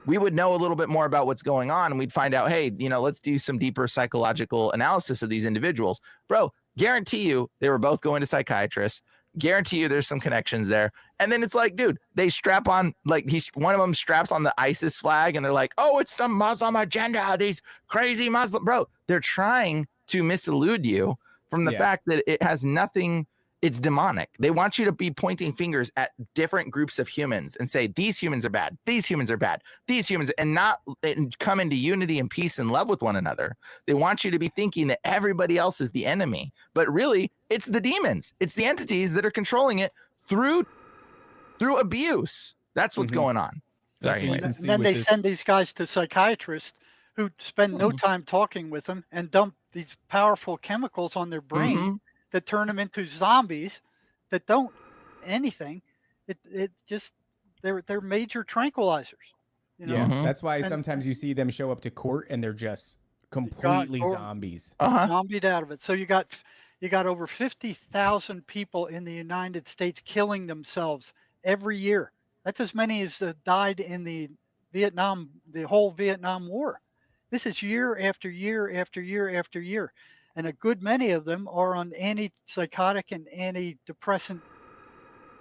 H: we would know a little bit more about what's going on, and we'd find out, hey, let's do some deeper psychological analysis of these individuals. Bro, guarantee you they were both going to psychiatrists. Guarantee you there's some connections there. And then it's like, dude, they strap on, like one of them straps on the ISIS flag, and they're like, oh, it's the Muslim agenda, these crazy Muslim. Bro, they're trying to misallude you from the fact that it has nothing. It's demonic. They want you to be pointing fingers at different groups of humans and say, these humans are bad. These humans are bad. These humans, and come into unity and peace and love with one another. They want you to be thinking that everybody else is the enemy, but really it's the demons. It's the entities that are controlling it through abuse. That's what's going on. Sorry.
A: Anyway.
G: And then they send these guys to psychiatrists who spend no time talking with them and dump these powerful chemicals on their brain that turn them into zombies that don't anything. It just they're major tranquilizers.
F: That's why sometimes you see them show up to court and they're just completely zombies.
G: Zombied out of it. So you got over 50,000 people in the United States killing themselves every year. That's as many as died in the whole Vietnam War. This is year after year after year after year. And a good many of them are on antipsychotic and antidepressant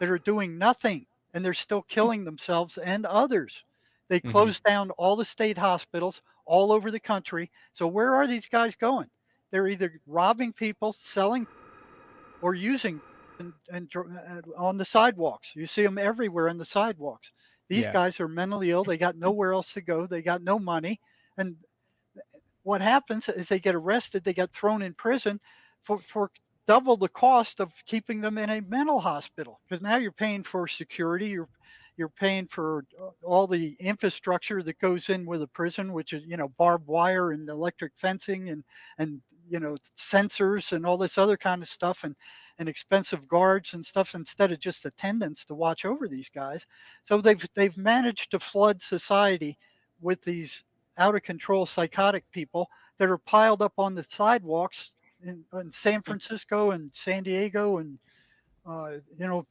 G: that are doing nothing, and they're still killing themselves and others. They closed down all the state hospitals all over the country. So where are these guys going? They're either robbing people, selling, or using and on the sidewalks. You see them everywhere on the sidewalks. These guys are mentally ill. They got nowhere else to go. They got no money. And what happens is they get arrested. They get thrown in prison for double the cost of keeping them in a mental hospital, because now you're paying for security. You're paying for all the infrastructure that goes in with a prison, which is, barbed wire and electric fencing and sensors and all this other kind of stuff, and expensive guards and stuff, instead of just attendants to watch over these guys. So they've managed to flood society with these out of control psychotic people that are piled up on the sidewalks in San Francisco and San Diego and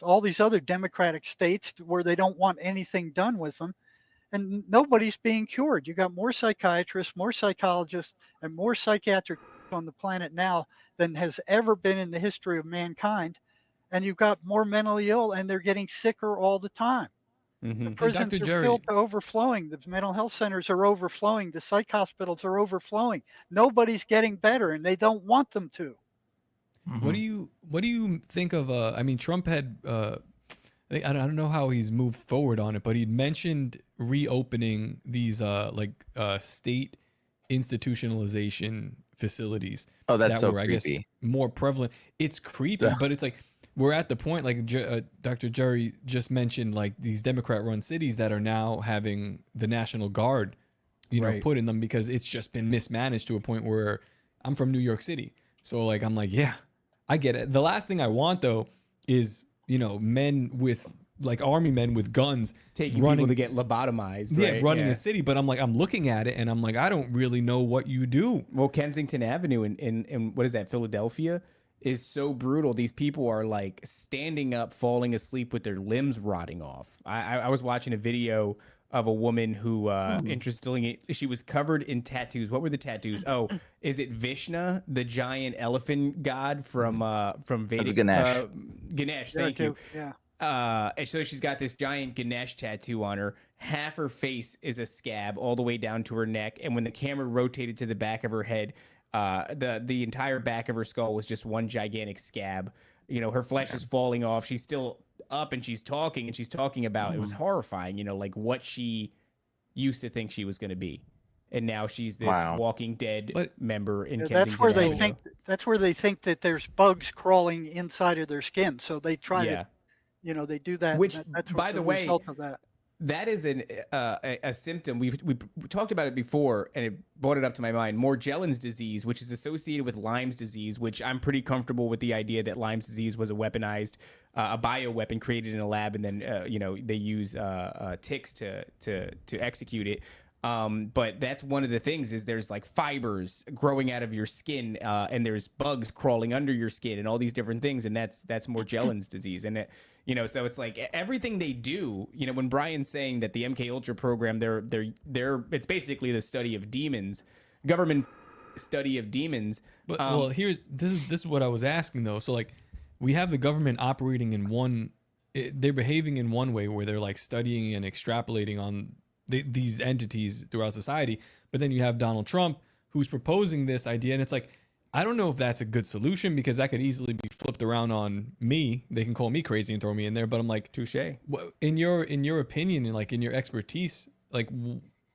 G: all these other democratic states where they don't want anything done with them, and nobody's being cured. You got more psychiatrists, more psychologists, and more psychiatric on the planet now than has ever been in the history of mankind, and you've got more mentally ill, and they're getting sicker all the time. The prisons
A: Dr.
G: are
A: Jerry.
G: filled to overflowing. The mental health centers are overflowing. The psych hospitals are overflowing. Nobody's getting better, and they don't want them to.
A: What do you think of? I mean, Trump had. I don't know how he's moved forward on it, but he'd mentioned reopening these state institutionalization facilities
H: Oh, that's
A: that
H: so
A: were, I guess,
H: creepy.
A: more prevalent. It's creepy, but it's like we're at the point, like Dr. Jerry just mentioned, like these Democrat-run cities that are now having the National Guard,
F: Right.
A: put in them because it's just been mismanaged to a point where I'm from New York City. So like, I'm like, yeah, I get it. The last thing I want though is, men with like army men with guns
F: Taking
A: running,
F: people to get lobotomized,
A: yeah,
F: right?
A: running a city. But I'm like, I'm looking at it and I'm like, I don't really know what you do.
F: Well, Kensington Avenue in what is that, Philadelphia, is so brutal. These people are like standing up, falling asleep with their limbs rotting off. I was watching a video of a woman who, interestingly, she was covered in tattoos. What were the tattoos? Oh, is it Vishnu, the giant elephant god from Vedic?
H: Ganesh.
F: Ganesh, thank you.
G: Yeah.
F: And so she's got this giant Ganesh tattoo on her. Half her face is a scab all the way down to her neck. And when the camera rotated to the back of her head, the entire back of her skull was just one gigantic scab. Her flesh is falling off. She's still up and she's talking about, it was horrifying, like what she used to think she was going to be. And now she's this Walking Dead member in Kensington.
G: That's where they think that there's bugs crawling inside of their skin. So they try to, they do that.
F: Which,
G: that's
F: by the way,
G: result of that.
F: That is a symptom. We talked about it before, and it brought it up to my mind. Morgellons disease, which is associated with Lyme's disease, which I'm pretty comfortable with the idea that Lyme's disease was a weaponized, a bioweapon created in a lab, and then they use ticks to execute it. But that's one of the things is there's like fibers growing out of your skin, and there's bugs crawling under your skin and all these different things. And that's Morgellons disease. And so it's like everything they do, when Bryan's saying that the MK Ultra program, it's basically the study of demons, government study of demons.
A: But this is what I was asking though. So like we have the government operating in they're behaving in one way where they're like studying and extrapolating on these entities throughout society. But then you have Donald Trump who's proposing this idea. And it's like, I don't know if that's a good solution because that could easily be flipped around on me. They can call me crazy and throw me in there. But I'm like,
F: touche.
A: In your opinion and like in your expertise, like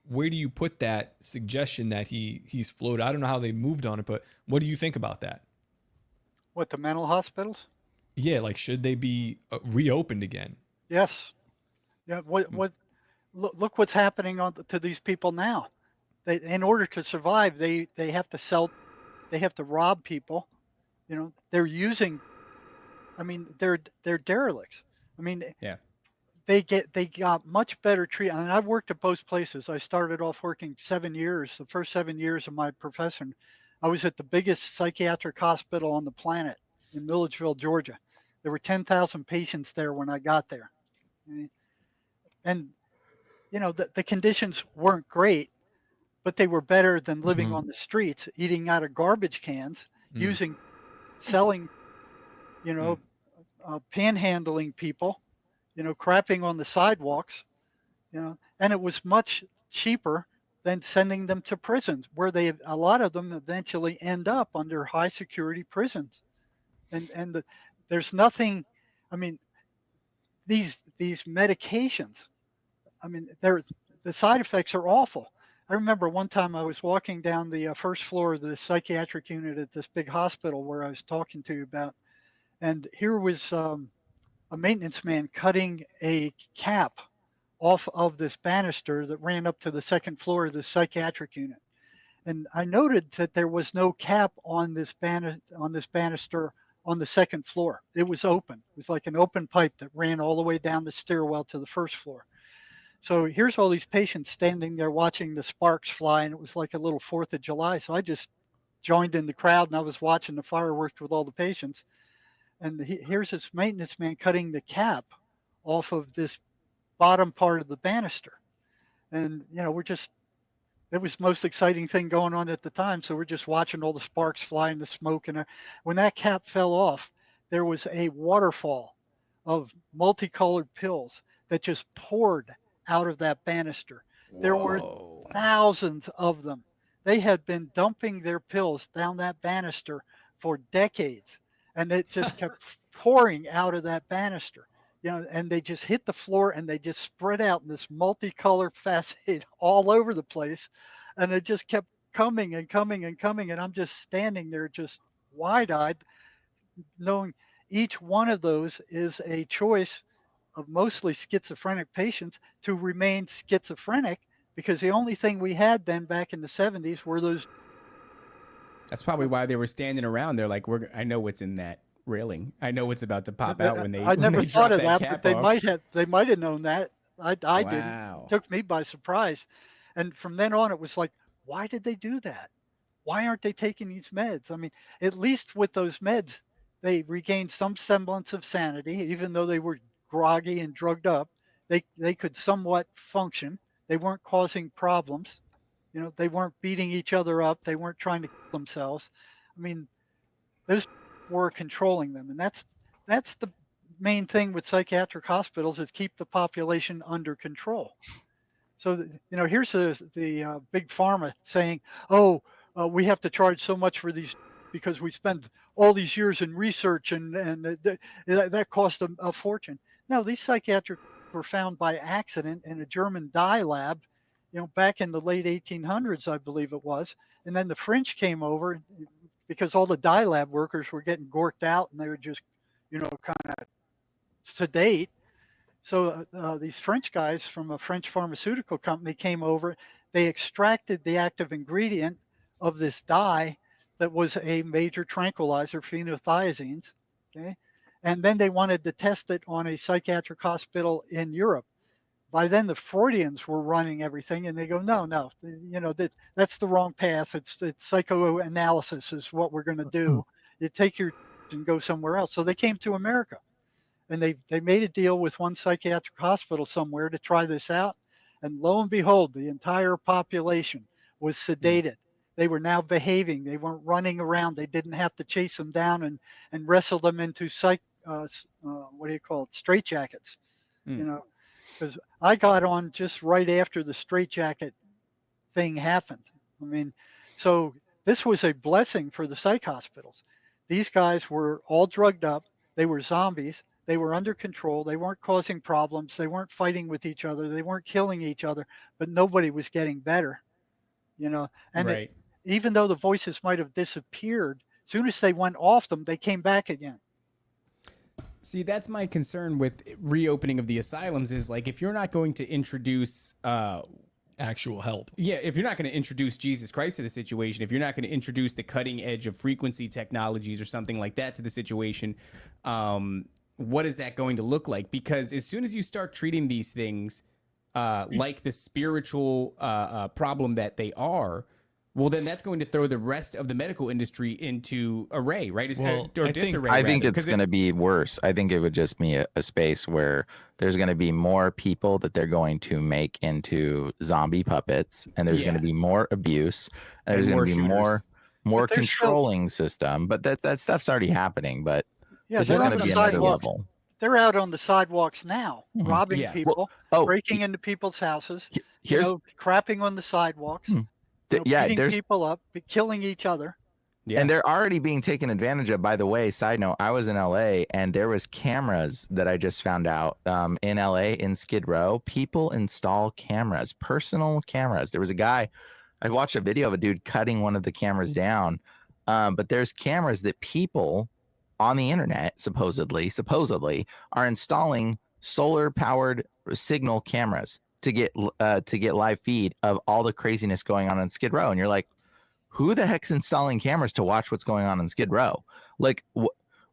A: where do you put that suggestion that he's floated? I don't know how they moved on it, but what do you think about that?
G: What, the mental hospitals?
A: Yeah, like should they be reopened again?
G: Yes. Yeah. Look what's happening to these people now. In order to survive, they have to sell, they have to rob people. They're using. I mean, they're derelicts. I mean,
F: yeah.
G: They got much better treatment. And I've worked at both places. I started off working 7 years. The first 7 years of my profession, I was at the biggest psychiatric hospital on the planet in Milledgeville, Georgia. There were 10,000 patients there when I got there, and the conditions weren't great, but they were better than living on the streets, eating out of garbage cans, selling, panhandling people, crapping on the sidewalks, and it was much cheaper than sending them to prisons where a lot of them eventually end up under high security prisons. And there's nothing, I mean, these medications, I mean, the side effects are awful. I remember one time I was walking down the first floor of the psychiatric unit at this big hospital where I was talking to you about, and here was a maintenance man cutting a cap off of this banister that ran up to the second floor of the psychiatric unit. And I noted that there was no cap on this banister on the second floor. It was open. It was like an open pipe that ran all the way down the stairwell to the first floor. So here's all these patients standing there watching the sparks fly, and it was like a little 4th of July. So I just joined in the crowd, and I was watching the fireworks with all the patients. And here's this maintenance man cutting the cap off of this bottom part of the banister. And, it was the most exciting thing going on at the time. So we're just watching all the sparks fly and the smoke. And when that cap fell off, there was a waterfall of multicolored pills that just poured out of that banister. There were thousands of them. They had been dumping their pills down that banister for decades, and it just kept pouring out of that banister. And they just hit the floor and they just spread out in this multicolored facade all over the place, and it just kept coming and coming and coming, and I'm just standing there, just wide-eyed, knowing each one of those is a choice of mostly schizophrenic patients to remain schizophrenic, because the only thing we had then back in the 70s were those.
F: That's probably why they were standing around. They're like, I know what's in that railing. I know what's about to pop out when they
G: I never
F: drop
G: thought of that,
F: cap
G: but they
F: off.
G: might have known that. I didn't.
F: Wow.
G: It took me by surprise. And from then on, it was like, why did they do that? Why aren't they taking these meds? I mean, at least with those meds, they regained some semblance of sanity, even though they were groggy and drugged up. They could somewhat function. They weren't causing problems. You know, they weren't beating each other up. They weren't trying to kill themselves. I mean, those were controlling them, and that's the main thing with psychiatric hospitals, is keep the population under control. So, you know, here's the big pharma saying, "Oh, we have to charge so much for these because we spend all these years in research, and that cost a fortune." No, these psychiatric were found by accident in a German dye lab, you know, back in the late 1800s, I believe it was. And then the French came over because all the dye lab workers were getting gorked out, and they were just, you know, kind of sedate. So these French guys from a French pharmaceutical company came over. They extracted the active ingredient of this dye that was a major tranquilizer, phenothiazines. Okay, and then they wanted to test it on a psychiatric hospital in Europe. By then, the Freudians were running everything, and they go, no, you know, that's the wrong path. It's psychoanalysis is what we're going to do. You take your and go somewhere else. So they came to America, and they made a deal with one psychiatric hospital somewhere to try this out. And lo and behold, the entire population was sedated. They were now behaving. They weren't running around. They didn't have to chase them down and wrestle them into what do you call it, straitjackets, you know, because I got on just right after the straitjacket thing happened. I mean, so this was a blessing for the psych hospitals. These guys were all drugged up. They were zombies. They were under control. They weren't causing problems. They weren't fighting with each other. They weren't killing each other, but nobody was getting better, you know. And
F: Right.
G: even though the voices might have disappeared, as soon as they went off them, they came back again.
F: See, that's my concern with reopening of the asylums, is like, if you're not going to introduce
A: actual help.
F: Yeah, if you're not going to introduce Jesus Christ to the situation, if you're not going to introduce the cutting edge of frequency technologies or something like that to the situation, what is that going to look like? Because as soon as you start treating these things like the spiritual problem that they are, well, then that's going to throw the rest of the medical industry into array, right?
A: Well,
F: Disarray.
H: I think it's going to be worse. I think it would just be a space where there's going to be more people that they're going to make into zombie puppets, and there's going to be more abuse, and there's going to be more controlling system. But that stuff's already happening. But
G: yeah,
H: there's going to be another level.
G: They're out on the sidewalks now, robbing people, breaking into people's houses, crapping on the sidewalks. Beating people up, killing each other.
H: Yeah. And they're already being taken advantage of. By the way, side note, I was in LA, and there was cameras that I just found out in LA in Skid Row. People install cameras, personal cameras. There was a guy, I watched a video of a dude cutting one of the cameras down. But there's cameras that people on the internet supposedly are installing solar powered signal cameras to get live feed of all the craziness going on in Skid Row. And you're like, who the heck's installing cameras to watch what's going on in Skid Row? Like,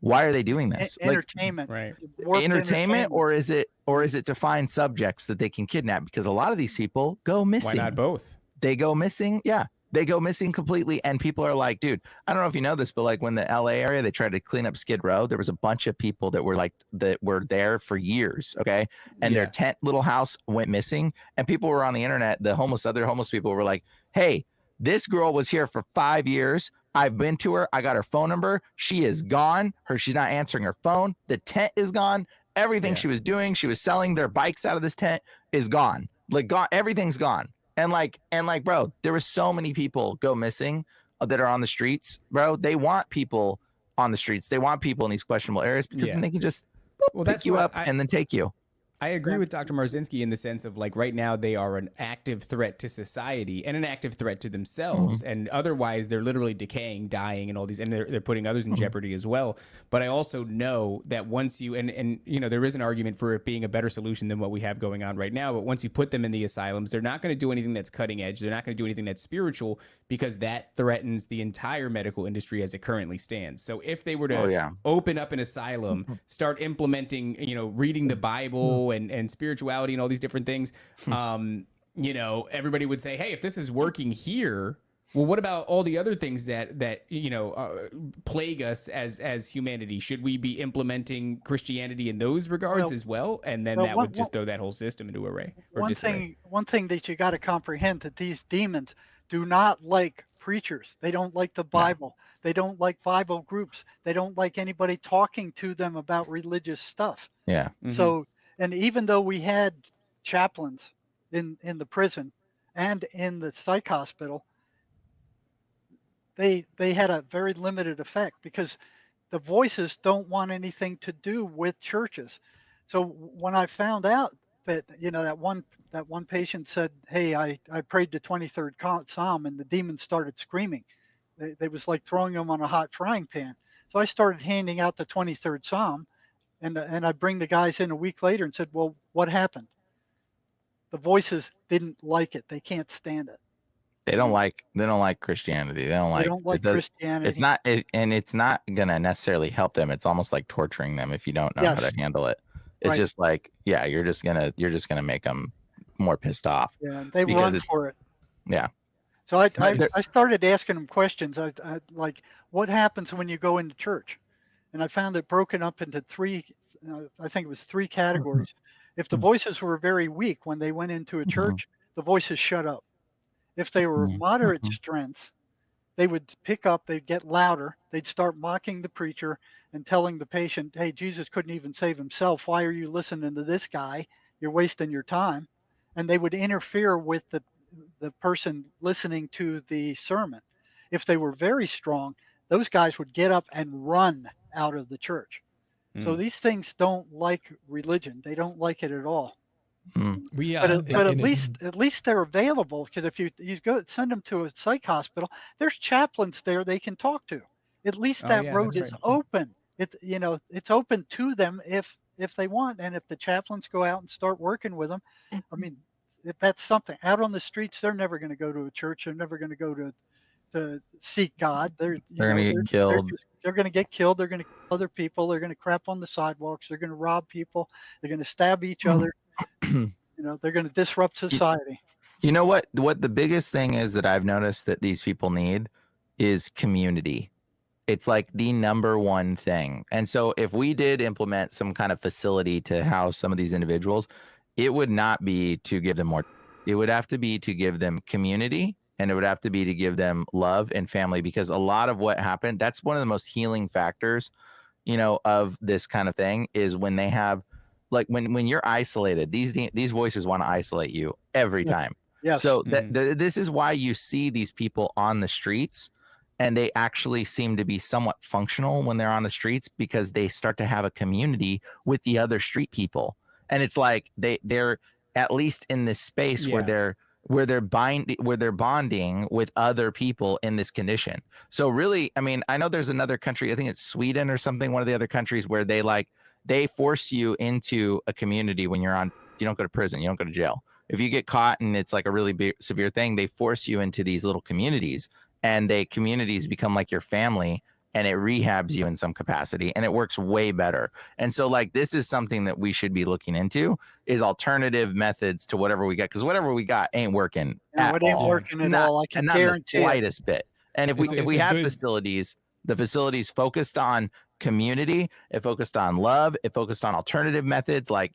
H: why are they doing this?
G: Entertainment,
F: right?
H: Entertainment, or is it to find subjects that they can kidnap? Because a lot of these people go missing.
F: Why not both?
H: They go missing. Yeah. They go missing completely, and people are like, dude, I don't know if you know this, but like when the LA area, they tried to clean up Skid Row, there was a bunch of people that were there for years, okay? And their tent little house went missing, and people were on the internet, other homeless people were like, hey, this girl was here for 5 years. I've been to her. I got her phone number. She is gone. She's not answering her phone. The tent is gone. Everything she was doing, she was selling their bikes out of this tent, is gone. Like, gone. Everything's gone. And like, bro, there were so many people go missing that are on the streets, bro. They want people on the streets. They want people in these questionable areas because then they can just pick you up and then take you.
F: I agree with Dr. Marzinsky in the sense of like right now they are an active threat to society and an active threat to themselves. And otherwise they're literally decaying, dying, and all these, and they're putting others in jeopardy as well. But I also know that once you, and you know, there is an argument for it being a better solution than what we have going on right now. But once you put them in the asylums, they're not going to do anything that's cutting edge. They're not going to do anything that's spiritual because that threatens the entire medical industry as it currently stands. So if they were to open up an asylum, start implementing, you know, reading the Bible and spirituality and all these different things, you know, everybody would say, hey, if this is working here, well, what about all the other things that you know plague us as humanity? Should we be implementing Christianity in those regards as well? And then that would just throw that whole system into array or disarray.
G: One thing that you got to comprehend, that these demons do not like preachers. They don't like the Bible. They don't like Bible groups. They don't like anybody talking to them about religious stuff.
H: Yeah.
G: So, and even though we had chaplains in the prison and in the psych hospital, they had a very limited effect because the voices don't want anything to do with churches. So when I found out that, you know, that one patient said, hey, I prayed the 23rd Psalm and the demons started screaming. They was like throwing them on a hot frying pan. So I started handing out the 23rd Psalm, and I bring the guys in a week later and said, well, what happened? The voices didn't like it. They can't stand it.
H: They don't like Christianity. They don't like
G: Christianity.
H: It's not gonna necessarily help them. It's almost like torturing them if you don't know how to handle it. It's just like, you're just gonna make them more pissed off.
G: Yeah, they run for it.
H: Yeah.
G: So I started asking them questions. I like, what happens when you go into church? And I found it broken up into three, I think it was three categories. If the voices were very weak when they went into a church, the voices shut up. If they were moderate strength, they would pick up, they'd get louder, they'd start mocking the preacher and telling the patient, hey, Jesus couldn't even save himself. Why are you listening to this guy? You're wasting your time. And they would interfere with the person listening to the sermon. If they were very strong, those guys would get up and run out of the church. So these things don't like religion. They don't like it at all. But at least they're available, because if you go send them to a psych hospital, there's chaplains there they can talk to. At least that road is open. It's open to them if they want, and if the chaplains go out and start working with them, I mean, that's something. Out on the streets, they're never going to go to a church. They're never going to go to seek God. They're
H: going to get killed.
G: They're going to get killed. They're going to kill other people. They're going to crap on the sidewalks. They're going to rob people. They're going to stab each other. They're going to disrupt society.
H: You know what the biggest thing is that I've noticed that these people need is community. It's like the number one thing. And so if we did implement some kind of facility to house some of these individuals, it would not be to give them more. It would have to be to give them community, and it would have to be to give them love and family, because a lot of what happened, that's one of the most healing factors, of this kind of thing, is when they have, like when you're isolated, these voices want to isolate you every time.
G: Yes.
H: So this is why you see these people on the streets, and they actually seem to be somewhat functional when they're on the streets, because they start to have a community with the other street people. And it's like they're at least in this space where they're bonding with other people in this condition. So really, I mean, I know there's another country, I think it's Sweden or something, one of the other countries, where they force you into a community when you don't go to prison, you don't go to jail. If you get caught and it's like a really severe thing, they force you into these little communities, and communities become like your family, and it rehabs you in some capacity, and it works way better. And so this is something that we should be looking into, is alternative methods to whatever we got, because whatever we got ain't working at all.
G: Working at all. I can guarantee
H: the slightest bit. And if we have facilities, the facilities focused on community, it focused on love, it focused on alternative methods like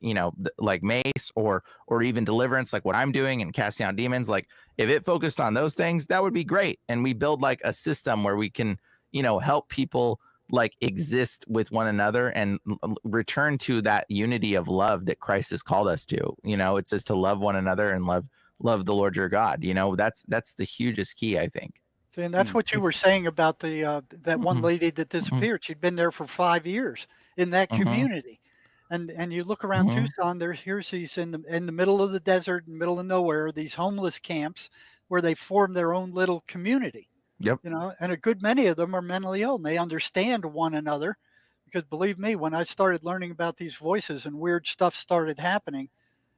H: mace or even deliverance, like what I'm doing, and casting out demons, if it focused on those things, that would be great. And we build a system where we can help people exist with one another and return to that unity of love that Christ has called us to. It says to love one another and love the Lord your God. That's the hugest key, I think.
G: See, and that's what you were saying about that one lady that disappeared. She'd been there for 5 years in that community. And you look around Tucson, here's these in the middle of the desert, in the middle of nowhere, these homeless camps where they form their own little community.
H: Yep.
G: And a good many of them are mentally ill, and they understand one another. Because believe me, when I started learning about these voices and weird stuff started happening,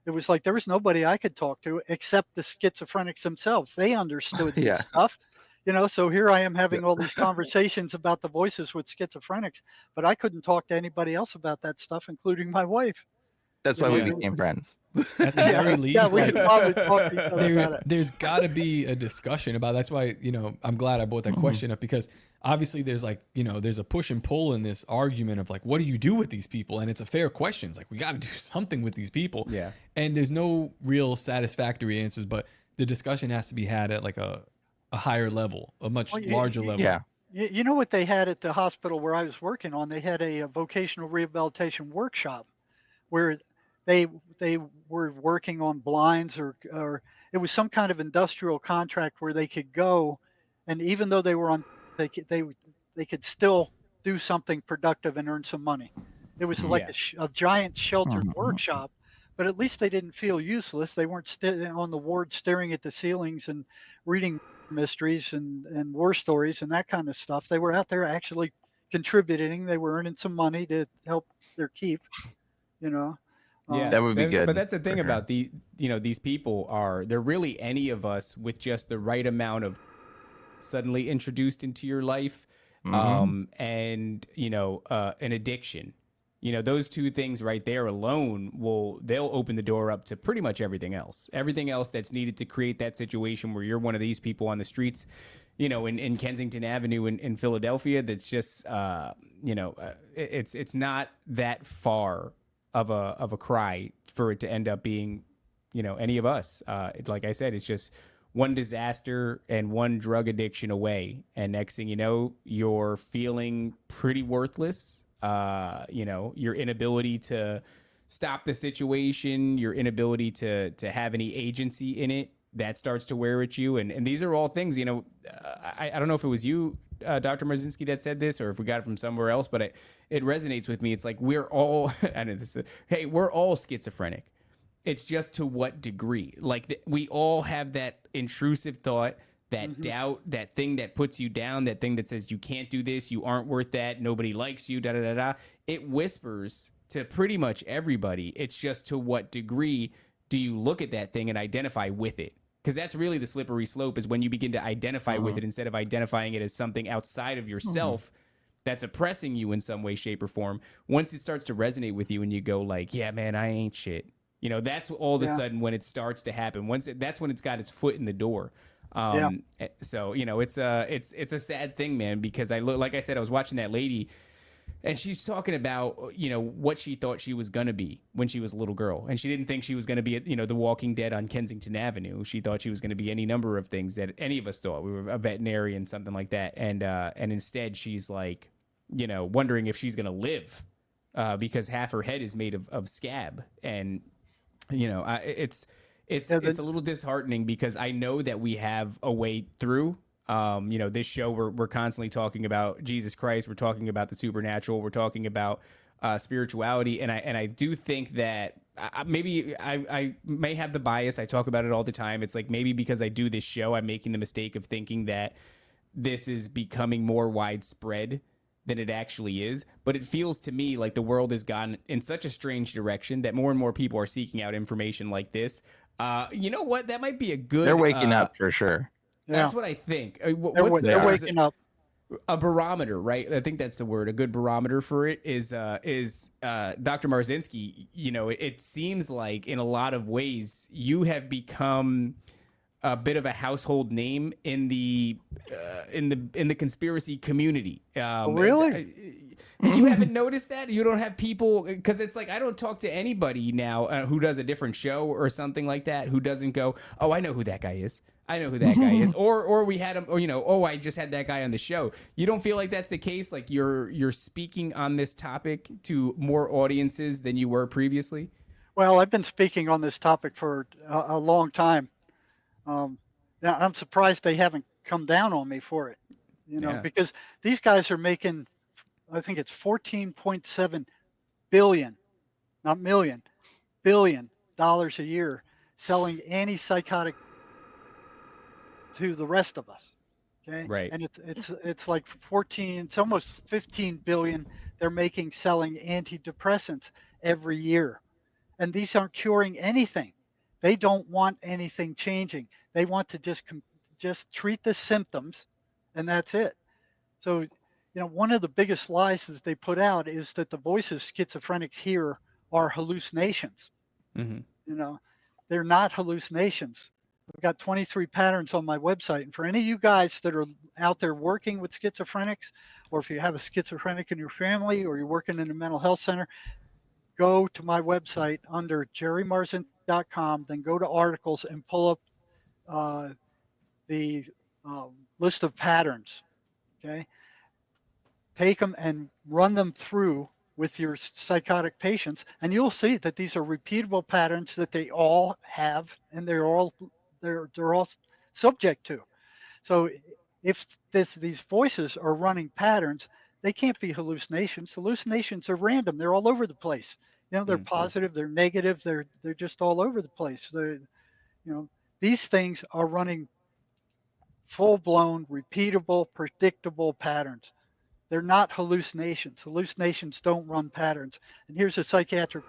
G: it was like there was nobody I could talk to except the schizophrenics themselves. They understood this
H: Yeah.
G: stuff. So here I am having all these conversations about the voices with schizophrenics, but I couldn't talk to anybody else about that stuff, including my wife.
H: That's why we became friends.
A: At the very least,
G: Yeah, we
A: like,
G: could probably talk to each other about it.
A: there's got to be a discussion about. That's why I'm glad I brought that question up, because obviously there's there's a push and pull in this argument of like, what do you do with these people? And it's a fair question. It's like, we got to do something with these people.
F: Yeah.
A: And there's no real satisfactory answers, but the discussion has to be had at like a higher level, a much larger level.
H: Yeah.
G: You know what they had at the hospital where I was working on? They had a vocational rehabilitation workshop where they were working on blinds, or it was some kind of industrial contract where they could go, and even though they were on, they could still do something productive and earn some money. It was like a giant sheltered workshop, but at least they didn't feel useless. They weren't on the ward staring at the ceilings and reading mysteries and war stories and that kind of stuff. They were out there actually contributing. They were earning some money to help their keep.
F: Yeah,
H: that would be good.
F: But that's the thing about these people they're really any of us with just the right amount of suddenly introduced into your life, and an addiction. Those two things right there alone they'll open the door up to pretty much everything else that's needed to create that situation where you're one of these people on the streets, in Kensington Avenue in Philadelphia. That's just, it's not that far of a cry for it to end up being, any of us. Like I said, it's just one disaster and one drug addiction away. And next thing you know, you're feeling pretty worthless. Your inability to stop the situation, your inability to have any agency in it, that starts to wear at you. And these are all things, I don't know if it was you, Dr. Marzinsky, that said this, or if we got it from somewhere else, but it resonates with me. It's like, we're all, we're all schizophrenic. It's just to what degree. Like, we all have that intrusive thought, that doubt, that thing that puts you down, that thing that says you can't do this, you aren't worth that, nobody likes you, da-da-da-da. It whispers to pretty much everybody. It's just to what degree do you look at that thing and identify with it? Because that's really the slippery slope, is when you begin to identify with it instead of identifying it as something outside of yourself that's oppressing you in some way, shape, or form. Once it starts to resonate with you and you go like, yeah, man, I ain't shit. That's all of a sudden when it starts to happen. That's when it's got its foot in the door. So it's a sad thing, man, because like I said, I was watching that lady, and she's talking about what she thought she was gonna be when she was a little girl, and she didn't think she was gonna be the Walking Dead on Kensington Avenue. She thought she was gonna be any number of things that any of us thought. We were a veterinarian, something like that, and instead she's like wondering if she's gonna live, because half her head is made of scab, and it's a little disheartening, because I know that we have a way through. This show, we're constantly talking about Jesus Christ. We're talking about the supernatural. We're talking about spirituality. And I do think that maybe I may have the bias. I talk about it all the time. It's like, maybe because I do this show, I'm making the mistake of thinking that this is becoming more widespread than it actually is. But it feels to me like the world has gone in such a strange direction that more and more people are seeking out information like this. You know what? That might be a good...
H: They're waking up for sure.
G: Yeah.
H: That's what I think.
G: They're waking up.
F: A barometer, right? I think that's the word. A good barometer for it is Dr. Marzinsky. It seems like in a lot of ways you have become a bit of a household name in the conspiracy community.
G: Really?
F: You haven't noticed that? You don't have people, because it's like, I don't talk to anybody now who does a different show or something like that, who doesn't go, oh, I know who that guy is. I know who that guy is. Or we had him, or, oh, I just had that guy on the show. You don't feel like that's the case? Like you're speaking on this topic to more audiences than you were previously?
G: Well, I've been speaking on this topic for a long time. I'm surprised they haven't come down on me for it, because these guys are making, I think it's 14.7 billion not million, $1 billion a year selling antipsychotic to the rest of us. Okay.
F: Right.
G: And it's like 14, it's almost 15 billion they're making selling antidepressants every year. And these aren't curing anything. They don't want anything changing. They want to just treat the symptoms, and that's it. So, one of the biggest lies that they put out is that the voices schizophrenics hear are hallucinations.
F: Mm-hmm.
G: They're not hallucinations. I've got 23 patterns on my website. And for any of you guys that are out there working with schizophrenics, or if you have a schizophrenic in your family, or you're working in a mental health center, go to my website under jerrymarzin.com, then go to articles and pull up the list of patterns. Okay. Take them and run them through with your psychotic patients, and you'll see that these are repeatable patterns that they all have, and they're all subject to. So if these voices are running patterns, they can't be hallucinations. Hallucinations are random. They're all over the place. They're positive, they're negative, they're just all over the place. These things are running full-blown, repeatable, predictable patterns. They're not hallucinations. Hallucinations don't run patterns. And here's a psychiatric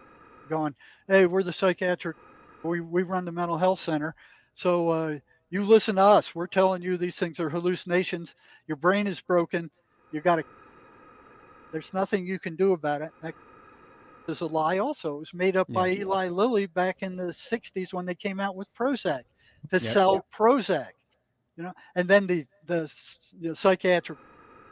G: going, hey, we're the psychiatric, we run the mental health center. So you listen to us. We're telling you these things are hallucinations. Your brain is broken. There's nothing you can do about it. That is a lie also. It was made up by Eli Lilly back in the 60s when they came out with Prozac to sell Prozac, and then the psychiatric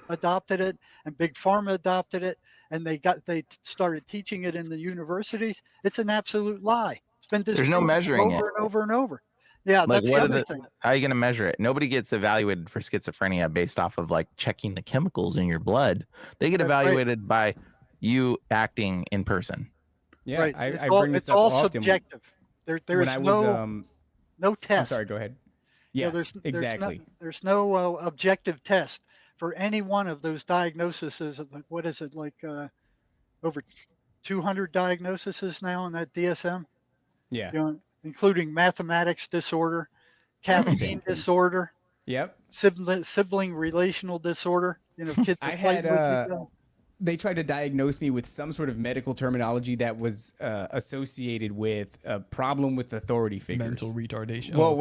G: adopted it, and big pharma adopted it, and they started teaching it in the universities. It's an absolute lie. It's been
H: There's no measuring
G: over
H: it
G: and over and over. Yeah,
H: like
G: that's the other thing.
H: How are you going to measure it? Nobody gets evaluated for schizophrenia based off of like checking the chemicals in your blood. They get evaluated by you acting in person.
F: Yeah,
G: right.
F: I bring this up
G: all
F: often.
G: Subjective. There is no test.
F: I'm sorry, go ahead. Yeah, exactly.
G: There's no objective test for any one of those diagnoses. What is it, like over 200 diagnoses now in that DSM?
F: Yeah.
G: Including mathematics disorder, caffeine disorder.
F: Yep.
G: Sibling relational disorder. Kids.
F: I had they tried to diagnose me with some sort of medical terminology that was associated with a problem with authority figures.
A: Mental retardation.
F: Well,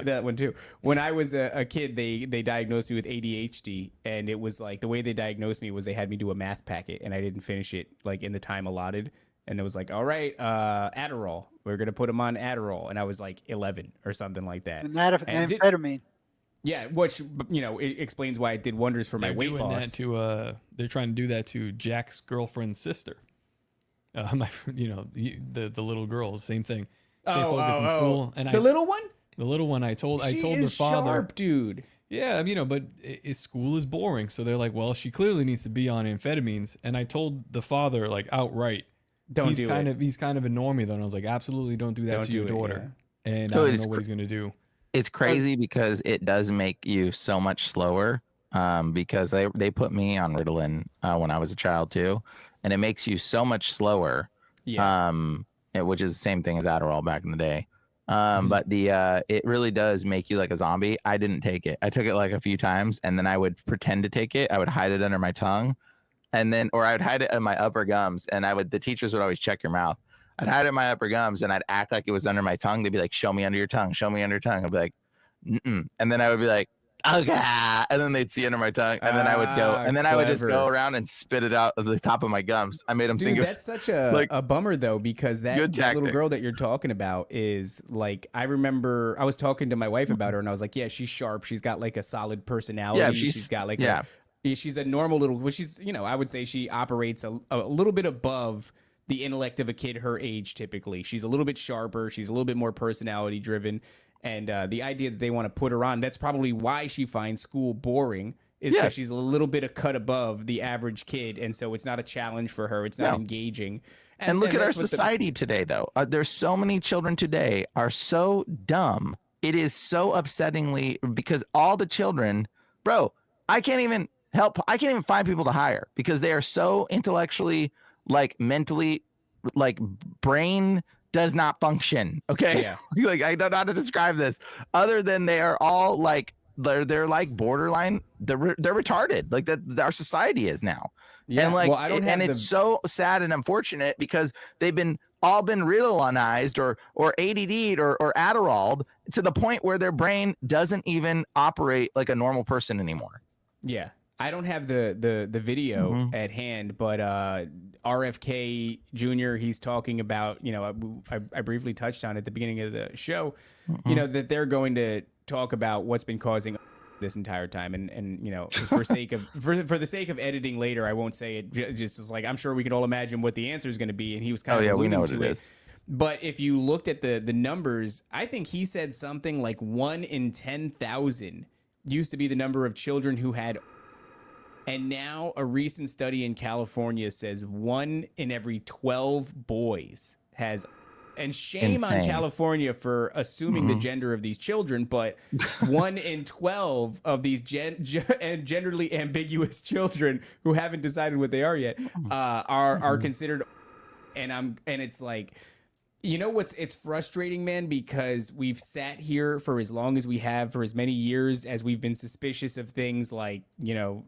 F: that one too. When I was a kid, they diagnosed me with ADHD, and it was like the way they diagnosed me was they had me do a math packet, and I didn't finish it like in the time allotted. And it was like, all right, Adderall. We're going to put him on Adderall. And I was like 11 or something like that.
G: And amphetamine.
F: Yeah, which, it explains why it did wonders for my weight loss.
A: They're trying to do that to Jack's girlfriend's sister. The little girls, same thing. They focus in school. And
F: the little one?
A: The little one, I told
F: the father. Sharp, dude.
A: Yeah, but school is boring. So they're like, well, she clearly needs to be on amphetamines. And I told the father, like, outright, he's kind of a normie though, and I was like, absolutely don't do that to your daughter. Yeah. And I don't know what he's gonna do.
H: It's crazy because it does make you so much slower. Because they put me on Ritalin when I was a child too, and it makes you so much slower. Yeah. Which is the same thing as Adderall back in the day. But it really does make you like a zombie. I didn't take it. I took it like a few times, and then I would pretend to take it. I would hide it under my tongue. Or I would hide it in my upper gums, and the teachers would always check your mouth. I'd hide it in my upper gums, and I'd act like it was under my tongue. They'd be like, show me under your tongue, show me under your tongue. I'd be like, mm-mm. And then I would be like, okay. And then they'd see under my tongue, and then I would go, and then I would just go around and spit it out of the top of my gums. I made them think.
F: Dude, that's such a bummer though, because that little girl that you're talking about is like, I remember I was talking to my wife about her, and I was like, yeah, she's sharp. She's got like a solid personality.
H: Yeah,
F: she's got like she's a normal little, well, she's, I would say she operates a little bit above the intellect of a kid her age typically. She's a little bit sharper. She's a little bit more personality driven. And the idea that they want to put her on, that's probably why she finds school boring, is because she's a little bit of cut above the average kid. And so it's not a challenge for her. It's not engaging.
H: And look at our society today, though. There's so many children today are so dumb. It is so upsettingly, because all the children, bro, I can't even find people to hire because they are so intellectually, like mentally like brain does not function. Okay.
F: Yeah.
H: Like I don't know how to describe this other than they are all like they're like borderline. They're retarded. Like that our society is now.
F: Yeah.
H: And like,
F: well, I don't have
H: it's so sad and unfortunate because they've been Ritalonized or ADD'd or Adderalled to the point where their brain doesn't even operate like a normal person anymore.
F: Yeah. I don't have the video at hand, but RFK Jr. he's talking about, I briefly touched on at the beginning of the show, that they're going to talk about what's been causing this entire time, and for the sake of editing later, I won't say it. Just as like I'm sure we can all imagine what the answer is going to be, and he was kind of
H: we know what
F: to
H: it is.
F: But if you looked at the numbers, I think he said something like 1 in 10,000 used to be the number of children who had. And now a recent study in California says 1 in every 12 boys has. And shame on California for assuming the gender of these children, but 1 in 12 of these genderly ambiguous children who haven't decided what they are yet are considered. And it's like, it's frustrating, man, because we've sat here for as long as we have, for as many years as we've been suspicious of things like, I don't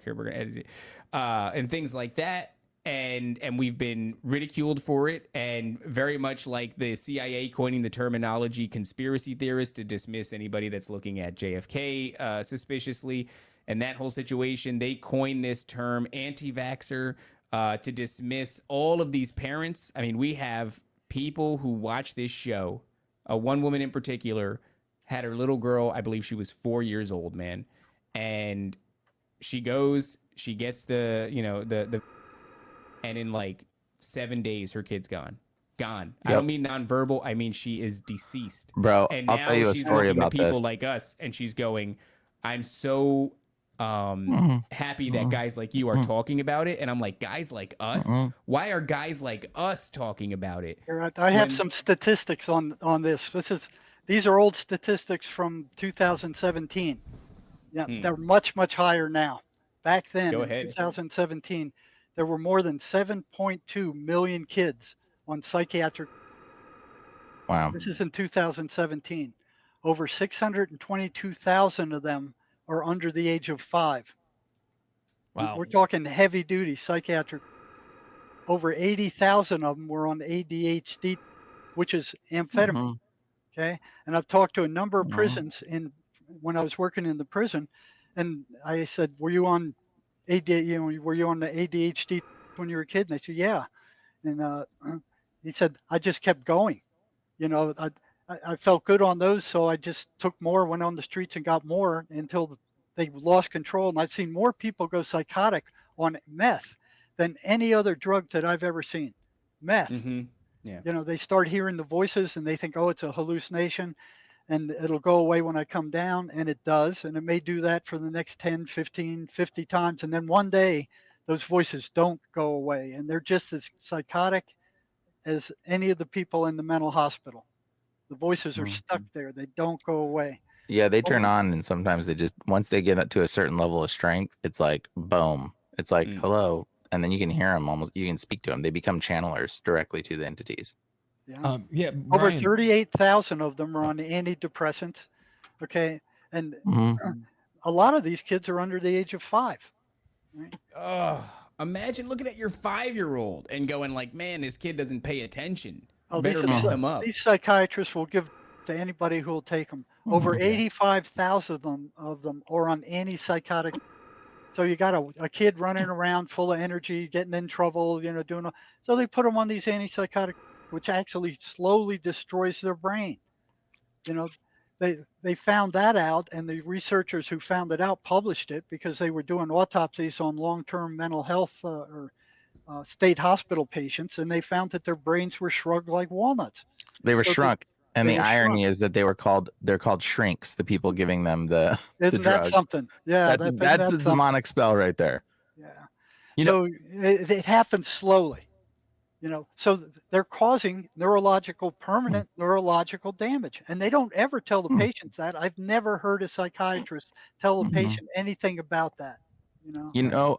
F: care. We're going to edit it. And things like that. And we've been ridiculed for it. And very much like the CIA coining the terminology conspiracy theorist to dismiss anybody that's looking at JFK suspiciously. And that whole situation, they coined this term anti-vaxxer to dismiss all of these parents. I mean, we have people who watch this show. One woman in particular had her little girl, I believe she was 4 years old, man. And she gets the and in like 7 days, her kid's gone. Yep. I don't mean nonverbal. I mean, she is deceased.
H: Bro,
F: and
H: I'll tell you a story about
F: people
H: this.
F: like us, and she's going, I'm so happy that guys like you are talking about it. And I'm like, guys like us? Why are guys like us talking about it?
G: I have some statistics on this. These are old statistics from 2017. Yeah, they're much, much higher now. Back then, in 2017, there were more than 7.2 million kids on psychiatric.
H: Wow.
G: This is in 2017. Over 622,000 of them are under the age of 5.
F: Wow.
G: We're talking heavy duty psychiatric. Over 80,000 of them were on ADHD, which is amphetamine. Okay. And I've talked to a number of prisons when I was working in the prison, and I said, were you on the ADHD when you were a kid? And they said, yeah. And he said, I just kept going. I felt good on those, so I just took more, went on the streets and got more until they lost control. And I've seen more people go psychotic on meth than any other drug that I've ever seen. Meth.
F: Yeah.
G: They start hearing the voices and they think, oh, it's a hallucination and it'll go away when I come down. And it does. And it may do that for the next 10, 15, 50 times. And then one day those voices don't go away. And they're just as psychotic as any of the people in the mental hospital. The voices are stuck there. They don't go away.
H: Yeah, they turn on, and sometimes they just, once they get up to a certain level of strength, it's like, boom. It's like, hello. And then you can hear them almost, you can speak to them. They become channelers directly to the entities.
G: Yeah. Over 38,000 of them are on antidepressants. Okay. And a lot of these kids are under the age of 5. Right?
F: Imagine looking at your 5-year-old and going like, man, this kid doesn't pay attention.
G: Oh,
F: better look them up.
G: These psychiatrists will give to anybody who will take them. Over 85,000 of them are on antipsychotic. So you got a kid running around full of energy, getting in trouble, doing. So they put them on these antipsychotic, which actually slowly destroys their brain. They found that out, and the researchers who found it out published it because they were doing autopsies on long-term mental health or state hospital patients, and they found that their brains were shrugged like walnuts.
H: They were shrunk. And the irony is that they're called shrinks, the people giving them the
G: Isn't
H: drug.
G: that something? Yeah.
H: That's a demonic spell right there.
G: Yeah. So it happens slowly, so they're causing permanent neurological damage. And they don't ever tell the patients that. I've never heard a psychiatrist tell a patient anything about that.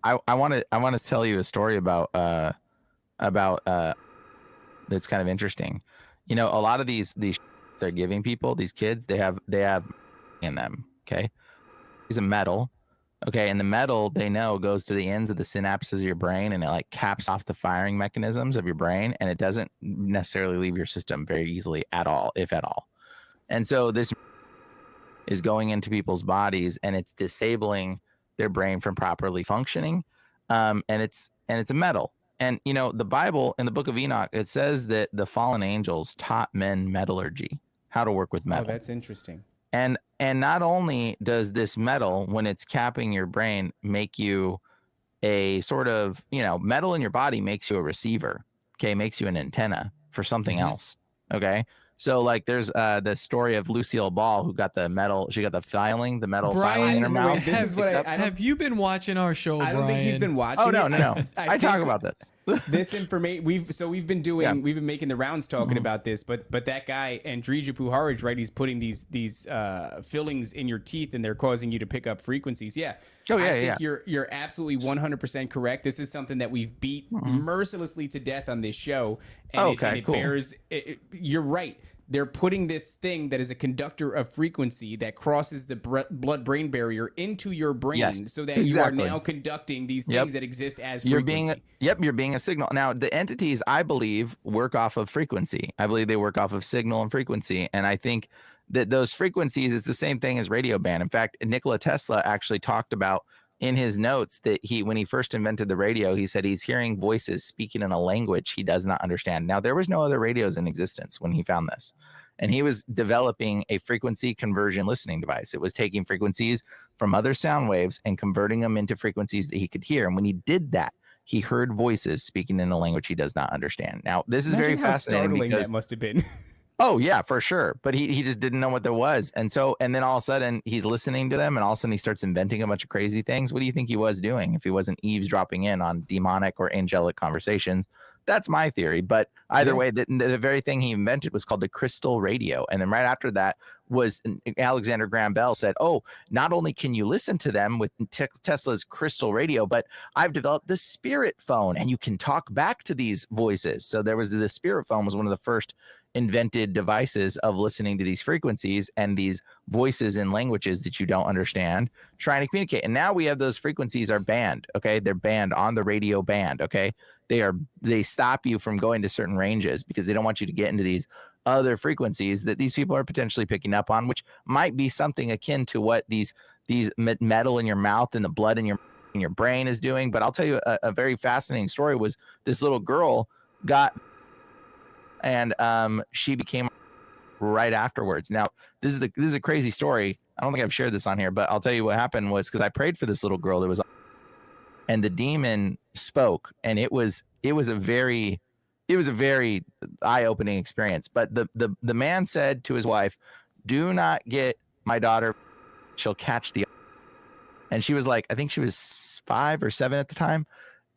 H: I want to tell you a story about that's kind of interesting. A lot of these they're giving people, these kids, they have in them. Okay, it's a metal. Okay, and the metal, they know, goes to the ends of the synapses of your brain, and it like caps off the firing mechanisms of your brain, and it doesn't necessarily leave your system very easily at all, if at all. And so this is going into people's bodies, and it's disabling their brain from properly functioning. And it's a metal. And the Bible in the book of Enoch, it says that the fallen angels taught men metallurgy, how to work with metal.
F: Oh, that's interesting.
H: And not only does this metal, when it's capping your brain, make you a sort of, metal in your body makes you a receiver, okay, makes you an antenna for something else, okay? So like there's the story of Lucille Ball, who got the metal, she got the filing in her mouth.
F: This is what
A: have you been watching our show,
F: I don't think he's been watching.
H: Oh, no. I talk about this.
F: This information we've been doing, we've been making the rounds talking about this, but that guy Andrija Puharaj, right? He's putting these fillings in your teeth, and they're causing you to pick up frequencies. Yeah.
H: Oh yeah,
F: I think you're absolutely 100% correct. This is something that we've beat mercilessly to death on this show. And it bears. You're right. They're putting this thing that is a conductor of frequency that crosses the blood-brain barrier into your brain, so that you are now conducting these things that exist as frequency.
H: You're being a signal. Now, the entities, I believe, work off of frequency. I believe they work off of signal and frequency. And I think that those frequencies is the same thing as radio band. In fact, Nikola Tesla actually talked about in his notes that when he first invented the radio, he said he's hearing voices speaking in a language he does not understand. Now, there was no other radios in existence when he found this, and he was developing a frequency conversion listening device. It was taking frequencies from other sound waves and converting them into frequencies that he could hear. And when he did that, he heard voices speaking in a language he does not understand. Now, this is very fascinating.
F: Startling that must have been.
H: Oh yeah, for sure. But he just didn't know what there was. And then all of a sudden he's listening to them, and all of a sudden he starts inventing a bunch of crazy things. What do you think he was doing if he wasn't eavesdropping in on demonic or angelic conversations? That's my theory. But either way, the very thing he invented was called the crystal radio. And then right after that was Alexander Graham Bell said, oh, not only can you listen to them with Tesla's crystal radio, but I've developed the spirit phone, and you can talk back to these voices. So there was the spirit phone was one of the first invented devices of listening to these frequencies and these voices in languages that you don't understand, trying to communicate. And now we have those frequencies are banned. Okay. They're banned on the radio band. Okay. They stop you from going to certain ranges because they don't want you to get into these other frequencies that these people are potentially picking up on, which might be something akin to what these metal in your mouth and the blood in your brain is doing. But I'll tell you a very fascinating story was this little girl and she became right afterwards. Now, this is a crazy story. I don't think I've shared this on here, but I'll tell you what happened was because I prayed for this little girl and the demon spoke, and it was a very eye-opening experience. But the man said to his wife, "Do not get my daughter; she'll catch the." And she was like, I think she was 5 or 7 at the time,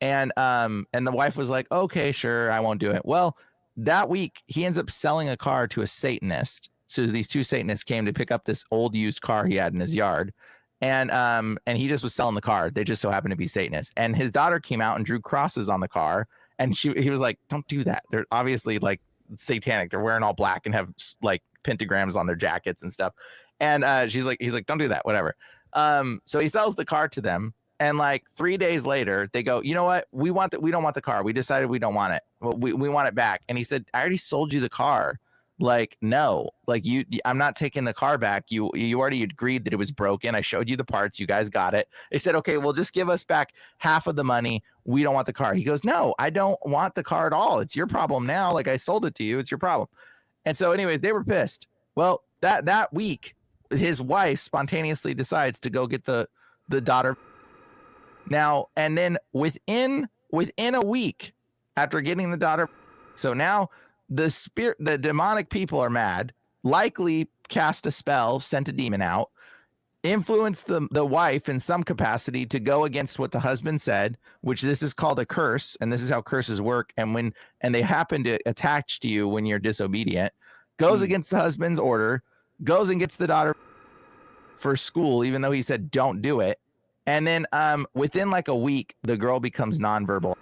H: and the wife was like, "Okay, sure, I won't do it." Well, that week, he ends up selling a car to a Satanist. So these two Satanists came to pick up this old used car he had in his yard. And he just was selling the car. They just so happened to be Satanists. And his daughter came out and drew crosses on the car. And he was like, don't do that. They're obviously like satanic. They're wearing all black and have like pentagrams on their jackets and stuff. And he's like, don't do that, whatever. So he sells the car to them. And like 3 days later, they go, you know what? We don't want the car. We decided we don't want it. We want it back. And he said, I already sold you the car. Like, no, like I'm not taking the car back. You already agreed that it was broken. I showed you the parts. You guys got it. They said, okay, well, just give us back half of the money. We don't want the car. He goes, no, I don't want the car at all. It's your problem now. Like I sold it to you. It's your problem. And so anyways, they were pissed. Well, that week, his wife spontaneously decides to go get the daughter. Now, and then within a week after getting the daughter, so now the demonic people are mad, likely cast a spell, sent a demon out, influenced the wife in some capacity to go against what the husband said, which this is called a curse, and this is how curses work. And they happen to attach to you when you're disobedient, goes against the husband's order, goes and gets the daughter for school, even though he said don't do it. And then within like a week, the girl becomes nonverbal.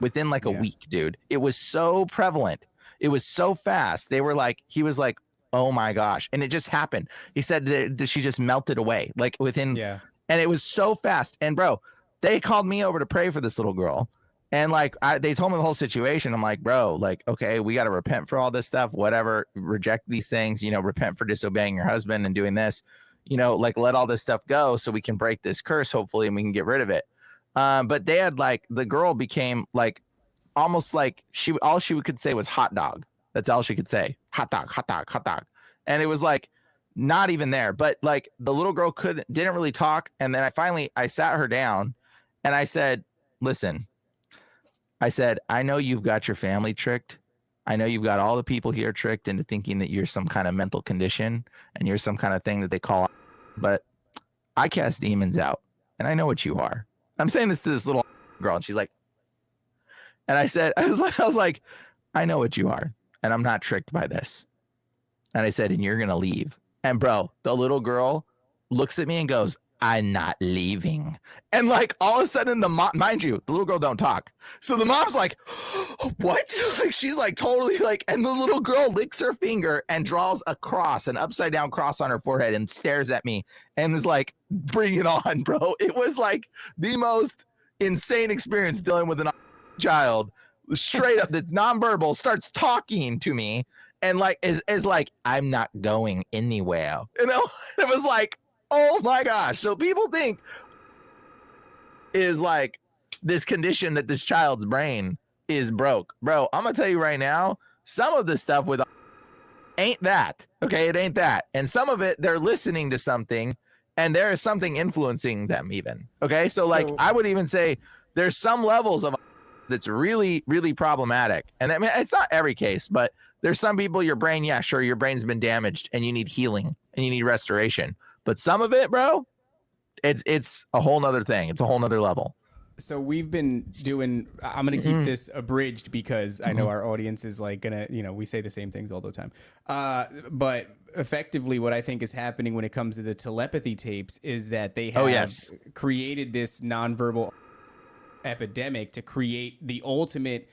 H: Within like a week, dude. It was so prevalent. It was so fast. He was like, oh my gosh. And it just happened. He said that she just melted away like within.
F: Yeah.
H: And it was so fast. And bro, they called me over to pray for this little girl. And like, they told me the whole situation. I'm like, bro, like, okay, we got to repent for all this stuff, whatever, reject these things, repent for disobeying your husband and doing this, like let all this stuff go so we can break this curse, hopefully, and we can get rid of it. But they had like, the girl became like, almost like all she could say was hot dog. That's all she could say. Hot dog, hot dog, hot dog. And it was like, not even there, but like the little girl didn't really talk. And then I sat her down and I said, listen, I said, I know you've got your family tricked. I know you've got all the people here tricked into thinking that you're some kind of mental condition and you're some kind of thing that they call, but I cast demons out and I know what you are. I'm saying this to this little girl and she's like, and I said, I was like, I know what you are and I'm not tricked by this. And I said, and you're going to leave. And bro, the little girl looks at me and goes, I'm not leaving. And like all of a sudden the mom, mind you, the little girl don't talk. So the mom's like, what? Like she's like totally like, and the little girl licks her finger and draws a cross, an upside down cross on her forehead and stares at me and is like, bring it on, bro. It was like the most insane experience dealing with a child straight up that's nonverbal, starts talking to me and like is like, I'm not going anywhere. It was like, oh my gosh. So people think is like this condition that this child's brain is broke. Bro, I'm going to tell you right now, some of the stuff with ain't that. Okay, it ain't that. And some of it, they're listening to something and there is something influencing them even. Okay, so like I would even say there's some levels of that's really, really problematic. And I mean, it's not every case, but there's some people, your brain, yeah, sure, your brain's been damaged and you need healing and you need restoration. But some of it, bro, it's a whole nother thing. It's a whole nother level.
F: So we've been doing, I'm going to keep this abridged because I know our audience is like going to, we say the same things all the time. But effectively what I think is happening when it comes to the telepathy tapes is that they have created this nonverbal epidemic to create the ultimate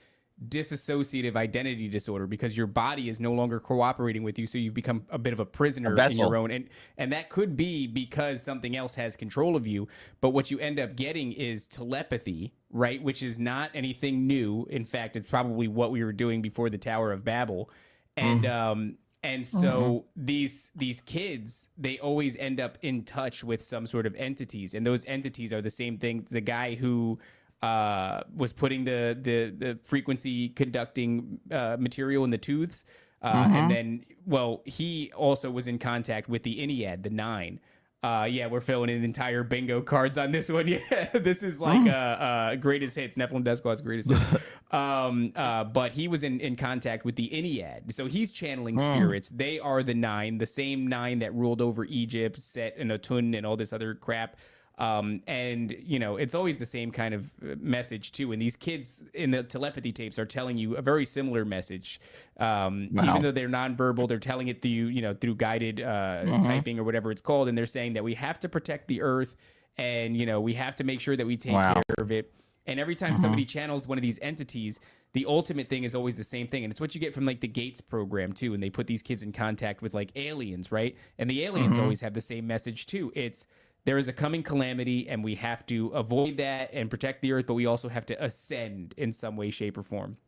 F: dissociative identity disorder because your body is no longer cooperating with you, so you've become a bit of a prisoner in your own, and that could be because something else has control of you. But what you end up getting is telepathy, right, which is not anything new. In fact, it's probably what we were doing before the Tower of Babel. And so these kids, they always end up in touch with some sort of entities, and those entities are the same thing. The guy who was putting the frequency conducting material in the tooths. And then, well, he also was in contact with the Ennead, the 9. Yeah, we're filling in entire bingo cards on this one. Yeah, this is like greatest hits, Nephilim Death Squad's greatest hits. But he was in contact with the Ennead. So he's channeling spirits. They are the 9, the same 9 that ruled over Egypt, Set and Atun and all this other crap. And it's always the same kind of message too. And these kids in the telepathy tapes are telling you a very similar message. Even though they're nonverbal, they're telling it through, through guided typing or whatever it's called. And they're saying that we have to protect the earth and, we have to make sure that we take care of it. And every time somebody channels one of these entities, the ultimate thing is always the same thing. And it's what you get from like the Gates program too. And they put these kids in contact with like aliens, right? And the aliens always have the same message too. It's, there is a coming calamity and we have to avoid that and protect the earth, but we also have to ascend in some way, shape, or form.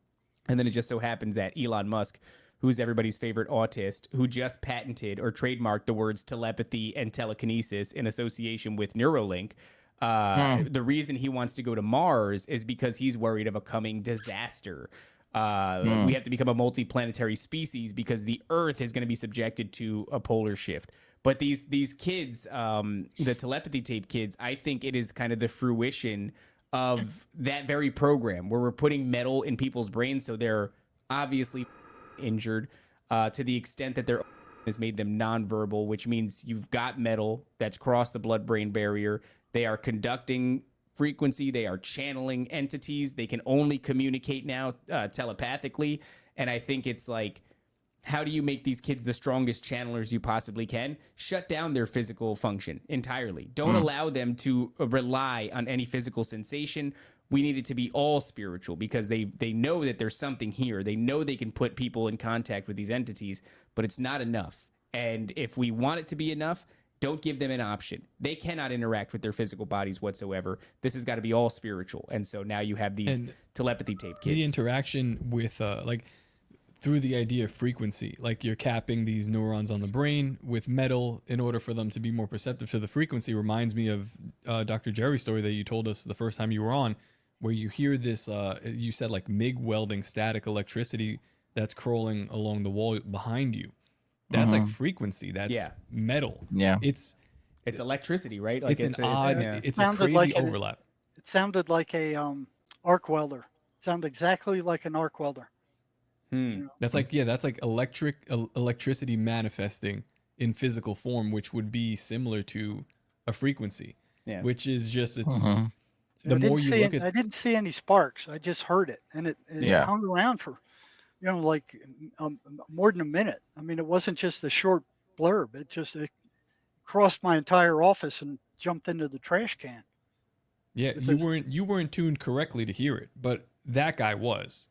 F: And then it just so happens that Elon Musk, who's everybody's favorite autist, who just patented or trademarked the words telepathy and telekinesis in association with Neuralink, the reason he wants to go to Mars is because he's worried of a coming disaster. We have to become a multi-planetary species because the Earth is going to be subjected to a polar shift. But these kids, the telepathy tape kids, I think it is kind of the fruition of that very program where we're putting metal in people's brains so they're obviously injured to the extent that their has made them nonverbal, which means you've got metal that's crossed the blood-brain barrier. They are conducting frequency. They are channeling entities. They can only communicate now telepathically. And I think it's like how do you make these kids the strongest channelers you possibly can? Shut down their physical function entirely. Don't allow them to rely on any physical sensation. We need it to be all spiritual because they know that there's something here. They know they can put people in contact with these entities, but it's not enough. And if we want it to be enough, don't give them an option. They cannot interact with their physical bodies whatsoever. This has got to be all spiritual. And so now you have these telepathy tape kids.
A: The interaction with like through the idea of frequency, like you're capping these neurons on the brain with metal in order for them to be more perceptive to the frequency, reminds me of Dr. Jerry's story that you told us the first time you were on, where you hear this, you said like MIG welding static electricity that's crawling along the wall behind you. That's like frequency. That's metal.
H: Yeah.
F: It's electricity, right? Like
A: it's an odd, it's a crazy
G: like
A: overlap.
G: It sounded like a arc welder. It sounded exactly like an arc welder. You know?
A: That's like, that's like electricity manifesting in physical form, which would be similar to a frequency, which is just, it's the more you look at.
G: I didn't see any sparks. I just heard it, and it hung around for, like more than a minute. I mean, it wasn't just a short blurb. It crossed my entire office and jumped into the trash can.
A: Yeah, you weren't tuned correctly to hear it, but that guy was.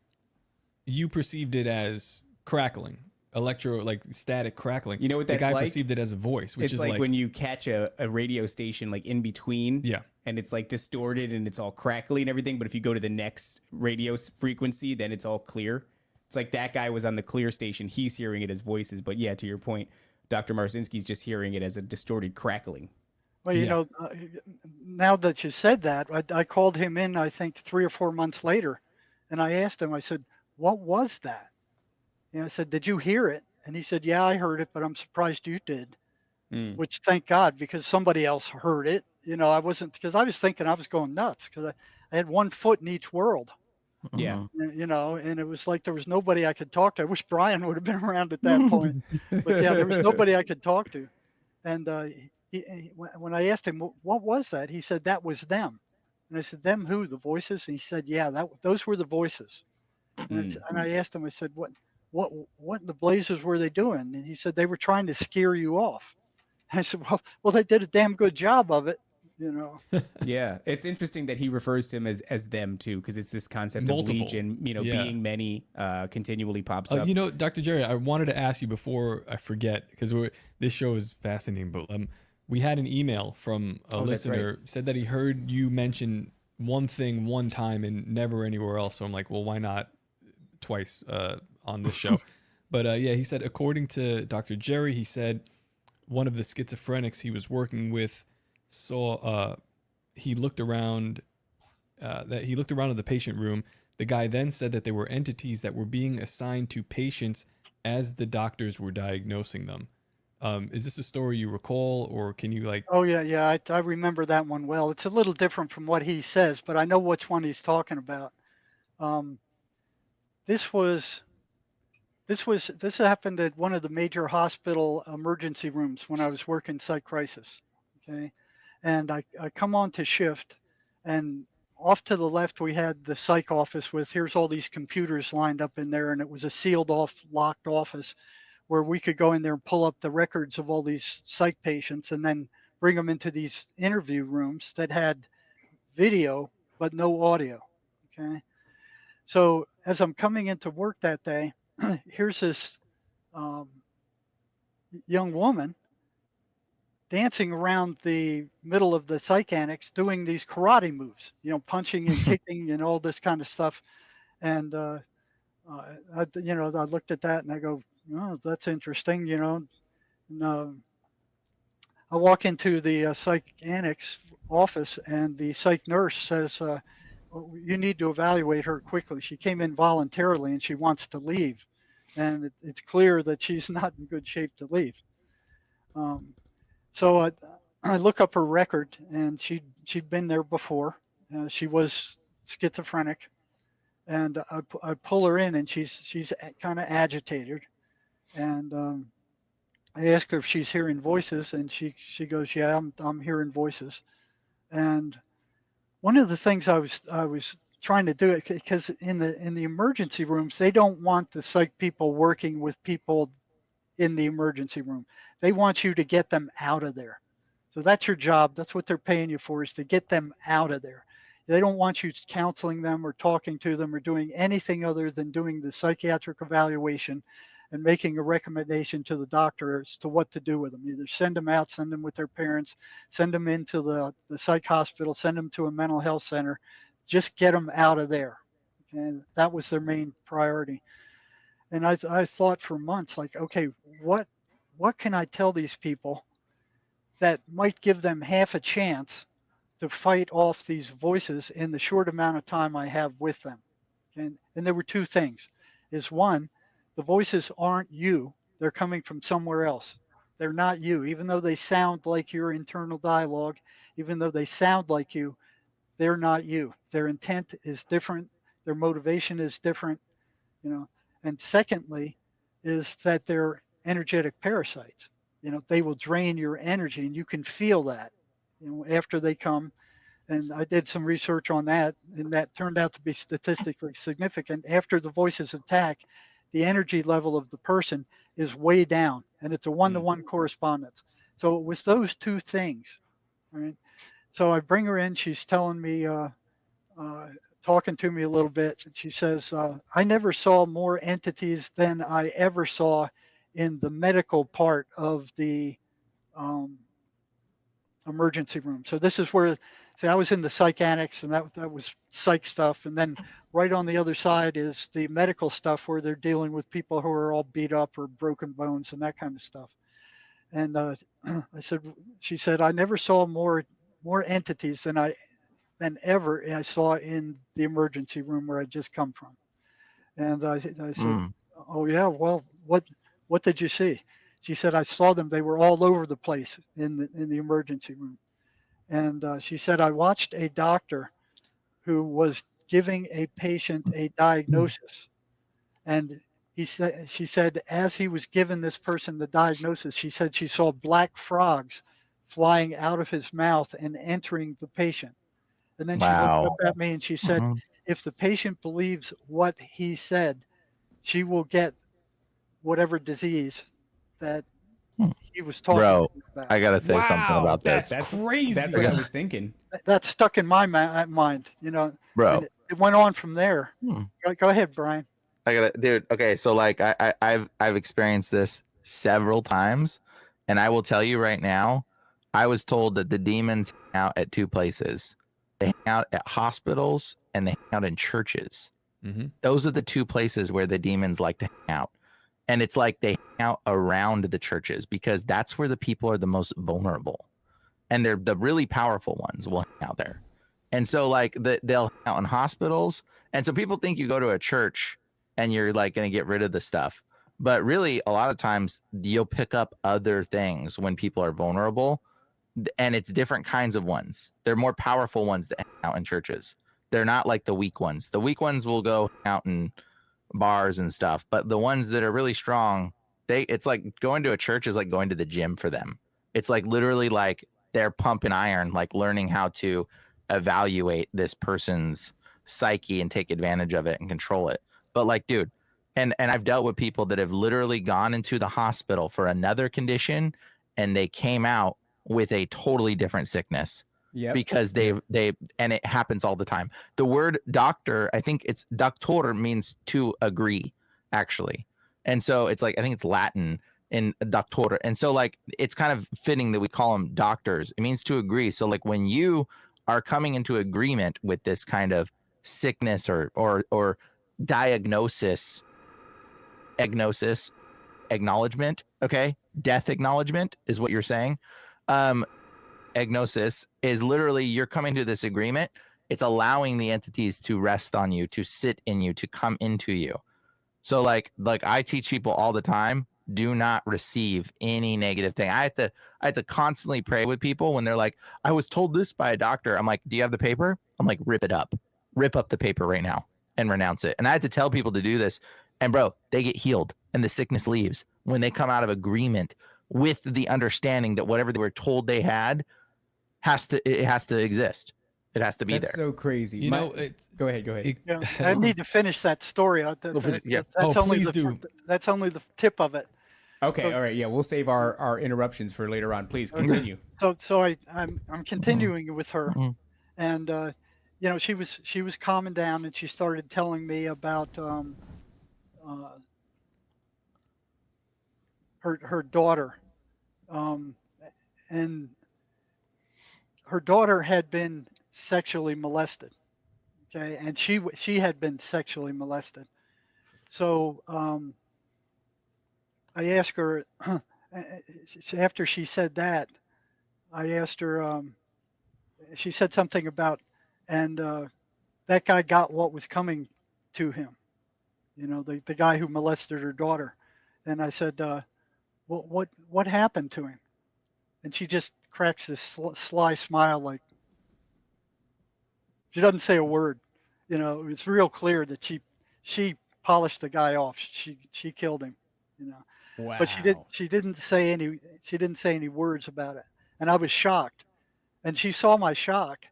A: You perceived it as crackling, like static crackling.
F: You know what that's
A: like? The guy
F: like?
A: perceived it as a voice, which
F: it's
A: is
F: like when you catch a radio station like in between.
A: Yeah.
F: And it's like distorted and it's all crackly and everything. But if you go to the next radio frequency, then it's all clear. It's like that guy was on the clear station. He's hearing it as voices. But yeah, to your point, Dr. Marzinsky's just hearing it as a distorted crackling.
G: Well, you know, now that you said that, I called him in, I think 3 or 4 months later, and I asked him, I said, what was that? And I said, did you hear it? And he said, yeah, I heard it, but I'm surprised you did. Which, thank God, because somebody else heard it. I wasn't, because I was thinking I was going nuts because I had 1 foot in each world.
F: Yeah.
G: And it was like there was nobody I could talk to. I wish Bryan would have been around at that point. But yeah, there was nobody I could talk to. And when I asked him, what was that? He said, that was them. And I said, them who? The voices? And he said, yeah, those were the voices. And I asked him, I said, what in the blazes were they doing? And he said, they were trying to scare you off. And I said, well, they did a damn good job of it.
F: Yeah, it's interesting that he refers to him as them too, because it's this concept of legion, being many, continually pops up.
A: Dr. Jerry, I wanted to ask you before I forget, because this show is fascinating, but we had an email from a listener, said that he heard you mention one thing one time and never anywhere else. So I'm like, well, why not twice on this show? But he said, according to Dr. Jerry, he said one of the schizophrenics he was working with saw he looked around in the patient room. The guy then said that there were entities that were being assigned to patients as the doctors were diagnosing them. Is this a story you recall, or can you like?
G: Oh yeah, I remember that one well. It's a little different from what he says, but I know which one he's talking about. This happened at one of the major hospital emergency rooms when I was working psych crisis. Okay. And I come on to shift, and off to the left, we had the psych office with, here's all these computers lined up in there. And it was a sealed off, locked office where we could go in there and pull up the records of all these psych patients and then bring them into these interview rooms that had video, but no audio. Okay. So as I'm coming into work that day, here's this young woman dancing around the middle of the psych annex doing these karate moves, punching and kicking and all this kind of stuff. And, I looked at that and I go, oh, that's interesting, And, I walk into the psych annex office and the psych nurse says, you need to evaluate her quickly. She came in voluntarily and she wants to leave. And it's clear that she's not in good shape to leave. So I look up her record, and she'd been there before. She was schizophrenic, and I pull her in, and she's kind of agitated, and I ask her if she's hearing voices, and she goes, yeah, I'm hearing voices. And one of the things I was trying to do it because in the emergency rooms, they don't want the psych people working with people in the emergency room. They want you to get them out of there. So that's your job. That's what they're paying you for, is to get them out of there. They don't want you counseling them or talking to them or doing anything other than doing the psychiatric evaluation and making a recommendation to the doctor as to what to do with them. Either send them out, send them with their parents, send them into the psych hospital, send them to a mental health center. Just get them out of there. And that was their main priority. And I thought for months, like, okay, what can I tell these people that might give them half a chance to fight off these voices in the short amount of time I have with them? And there were two things. Is one, the voices aren't you. They're coming from somewhere else. They're not you. Even though they sound like your internal dialogue, even though they sound like you, they're not you. Their intent is different. Their motivation is different, you know. And secondly, is that they're energetic parasites. You know, they will drain your energy, and you can feel that, you know, after they come. And I did some research on that, and that turned out to be statistically significant. After the voices attack, the energy level of the person is way down, and it's a one-to-one correspondence. So it was those two things, right? So I bring her in. She's telling me, talking to me a little bit. And she says, I never saw more entities than I ever saw in the medical part of the emergency room. So this is where, see, I was in the psychiatrics, and that was psych stuff. And then right on the other side is the medical stuff, where they're dealing with people who are all beat up or broken bones and that kind of stuff. And she said, I never saw more entities than ever I saw in the emergency room where I just come from. And I said, oh yeah, well, what did you see? She said, I saw them. They were all over the place in the emergency room. And she said, I watched a doctor who was giving a patient a diagnosis. And she said, as he was giving this person the diagnosis, she said she saw black frogs flying out of his mouth and entering the patient. And then she looked up at me and she said, if the patient believes what he said, she will get whatever disease that he was talking
H: Bro,
G: about.
H: I gotta say something about this.
F: That's crazy. That's what I was thinking.
G: That stuck in my mind, you know.
H: Bro.
G: And it went on from there. Go ahead, Brian.
H: I gotta, dude. Okay, so like I've experienced this several times, and I will tell you right now, I was told that the demons hang out at two places. They hang out at hospitals and they hang out in churches. Those are the two places where the demons like to hang out. And it's like they hang out around the churches because that's where the people are the most vulnerable. And they're the really powerful ones will hang out there. And so like they'll hang out in hospitals. And so people think you go to a church and you're like going to get rid of the stuff. But really, a lot of times you'll pick up other things when people are vulnerable. And it's different kinds of ones. They're more powerful ones that hang out in churches. They're not like the weak ones. The weak ones will go out in bars and stuff. But the ones that are really strong, it's like going to a church is like going to the gym for them. It's like literally like they're pumping iron, like learning how to evaluate this person's psyche and take advantage of it and control it. But like, dude, and I've dealt with people that have literally gone into the hospital for another condition and they came out with a totally different sickness.
F: Yep.
H: Because they and it happens all the time. The word doctor, I think it's doctor means to agree, actually. And so it's like, I think it's Latin in doctor. And so like, it's kind of fitting that we call them doctors. It means to agree. So like when you are coming into agreement with this kind of sickness or diagnosis, acknowledgement, okay? Death acknowledgement is what you're saying. Agnosis is literally you're coming to this agreement. It's allowing the entities to rest on you, to sit in you, to come into you. So like I teach people all the time, do not receive any negative thing. I have to constantly pray with people when they're like, I was told this by a doctor. I'm like, do you have the paper? I'm like, rip it up. Rip up the paper right now and renounce it. And I had to tell people to do this. And bro, they get healed and the sickness leaves when they come out of agreement with the understanding that whatever they were told they had has to exist. It has to be
F: That's
H: there.
F: so crazy.
A: You know,
F: Go ahead.
G: Yeah, I need to finish that story.
H: Yeah.
A: Oh, please do.
G: That's only the tip of it.
F: Okay,
G: So-
F: all right. Yeah, we'll save our interruptions for later on. Please
G: Okay.
F: continue.
G: So I'm continuing with her,
H: Mhm.
G: and you know, she was calming down, and she started telling me about her daughter, um, and her daughter had been sexually molested. Okay, and she had been sexually molested. So I asked her after she said that. I asked her. She said something about, and that guy got what was coming to him. You know, the guy who molested her daughter. And I said, what happened to him? And she just cracks this sly smile, like she doesn't say a word. You know, it's real clear that she polished the guy off. She killed him. You know,
F: Wow.
G: but she didn't say any words about it. And I was shocked. And she saw my shock.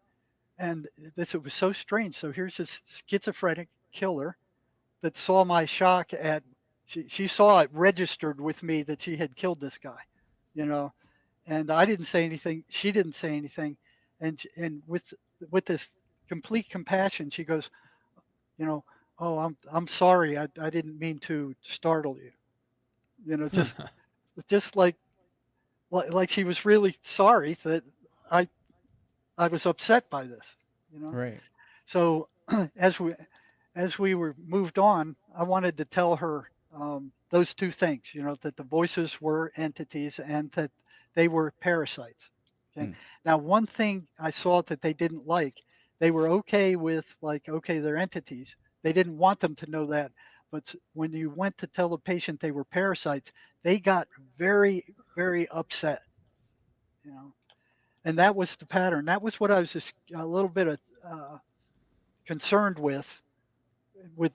G: And it was so strange. So here's this schizophrenic killer that saw my shock at, she saw it registered with me that she had killed this guy, you know, and I didn't say anything. She didn't say anything. And with this complete compassion, she goes, you know, oh, I'm sorry. I didn't mean to startle you, you know, just like she was really sorry that I, I was upset by this, you know?
F: Right.
G: So as we were moved on, I wanted to tell her those two things, you know, that the voices were entities and that they were parasites. Okay.
F: Hmm.
G: Now, one thing I saw that they didn't like, they were okay with, like, okay, they're entities. They didn't want them to know that. But when you went to tell the patient they were parasites, they got very, very upset, you know. And that was the pattern. That was what I was just a little bit of concerned with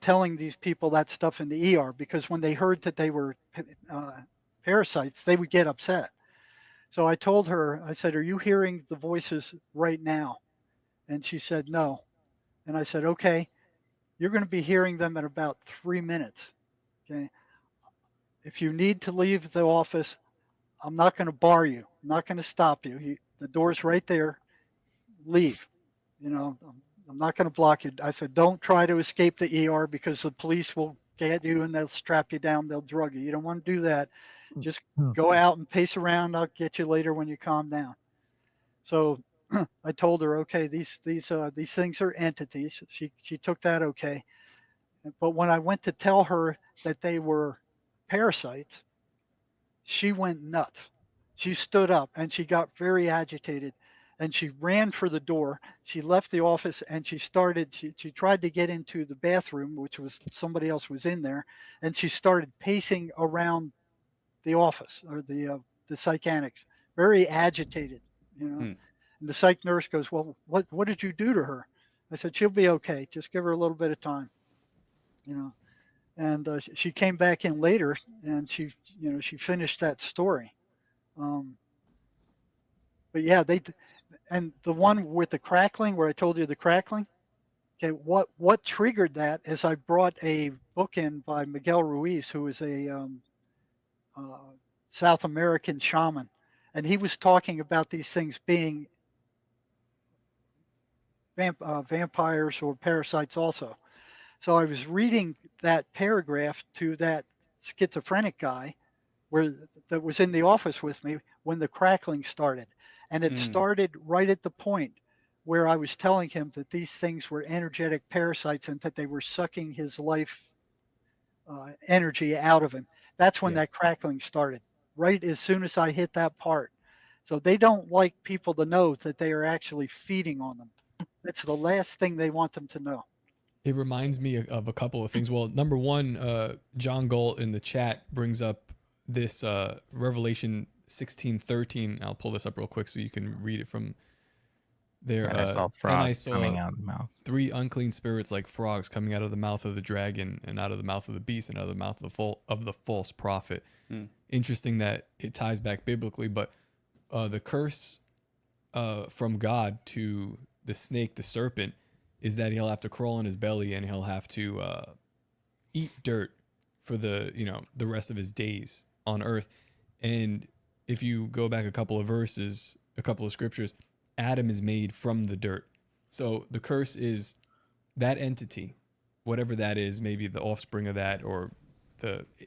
G: telling these people that stuff in the ER, because when they heard that they were uh, parasites, they would get upset. So I told her, I said, "Are you hearing the voices right now?" And she said, "No." And I said, "Okay, you're going to be hearing them in about 3 minutes. Okay. If you need to leave the office, I'm not going to bar you. I'm not going to stop you. The door's right there. Leave. You know, I'm not going to block you." I said, "Don't try to escape the ER because the police will get you and they'll strap you down. They'll drug you. You don't want to do that. Just go out and pace around. I'll get you later when you calm down." So I told her, "Okay, these things are entities." She took that okay. But when I went to tell her that they were parasites, she went nuts. She stood up and she got very agitated and she ran for the door. She left the office and she tried to get into the bathroom, which was somebody else was in there, and she started pacing around the office or the psych annex, very agitated, you know.
F: Hmm.
G: And the psych nurse goes, "Well, what did you do to her?" I said, "She'll be okay. Just give her a little bit of time, you know." And she came back in later and she finished that story. Um, but yeah, and the one with the crackling, where I told you the crackling. Okay, what triggered that is I brought a book in by Miguel Ruiz, who is a uh, South American shaman, and he was talking about these things being vampires or parasites also. So I was reading that paragraph to that schizophrenic guy that was in the office with me when the crackling started. And it started right at the point where I was telling him that these things were energetic parasites and that they were sucking his life energy out of him. That's when
F: Yeah.
G: that crackling started, right as soon as I hit that part. So they don't like people to know that they are actually feeding on them. That's the last thing they want them to know.
A: It reminds me of a couple of things. Well, number one, John Galt in the chat brings up this Revelation 16:13. I'll pull this up real quick so you can read it from there.
H: And I saw
A: And I
H: frogs
A: saw
H: coming out of the mouth.
A: 3 unclean spirits like frogs coming out of the mouth of the dragon and out of the mouth of the beast and out of the mouth of the false prophet. Interesting that it ties back biblically, but the curse from God to the snake, the serpent, is that he'll have to crawl on his belly and he'll have to eat dirt for the rest of his days on earth. And if you go back a couple of verses, a couple of scriptures, Adam is made from the dirt. So the curse is that entity, whatever that is, maybe the offspring of that or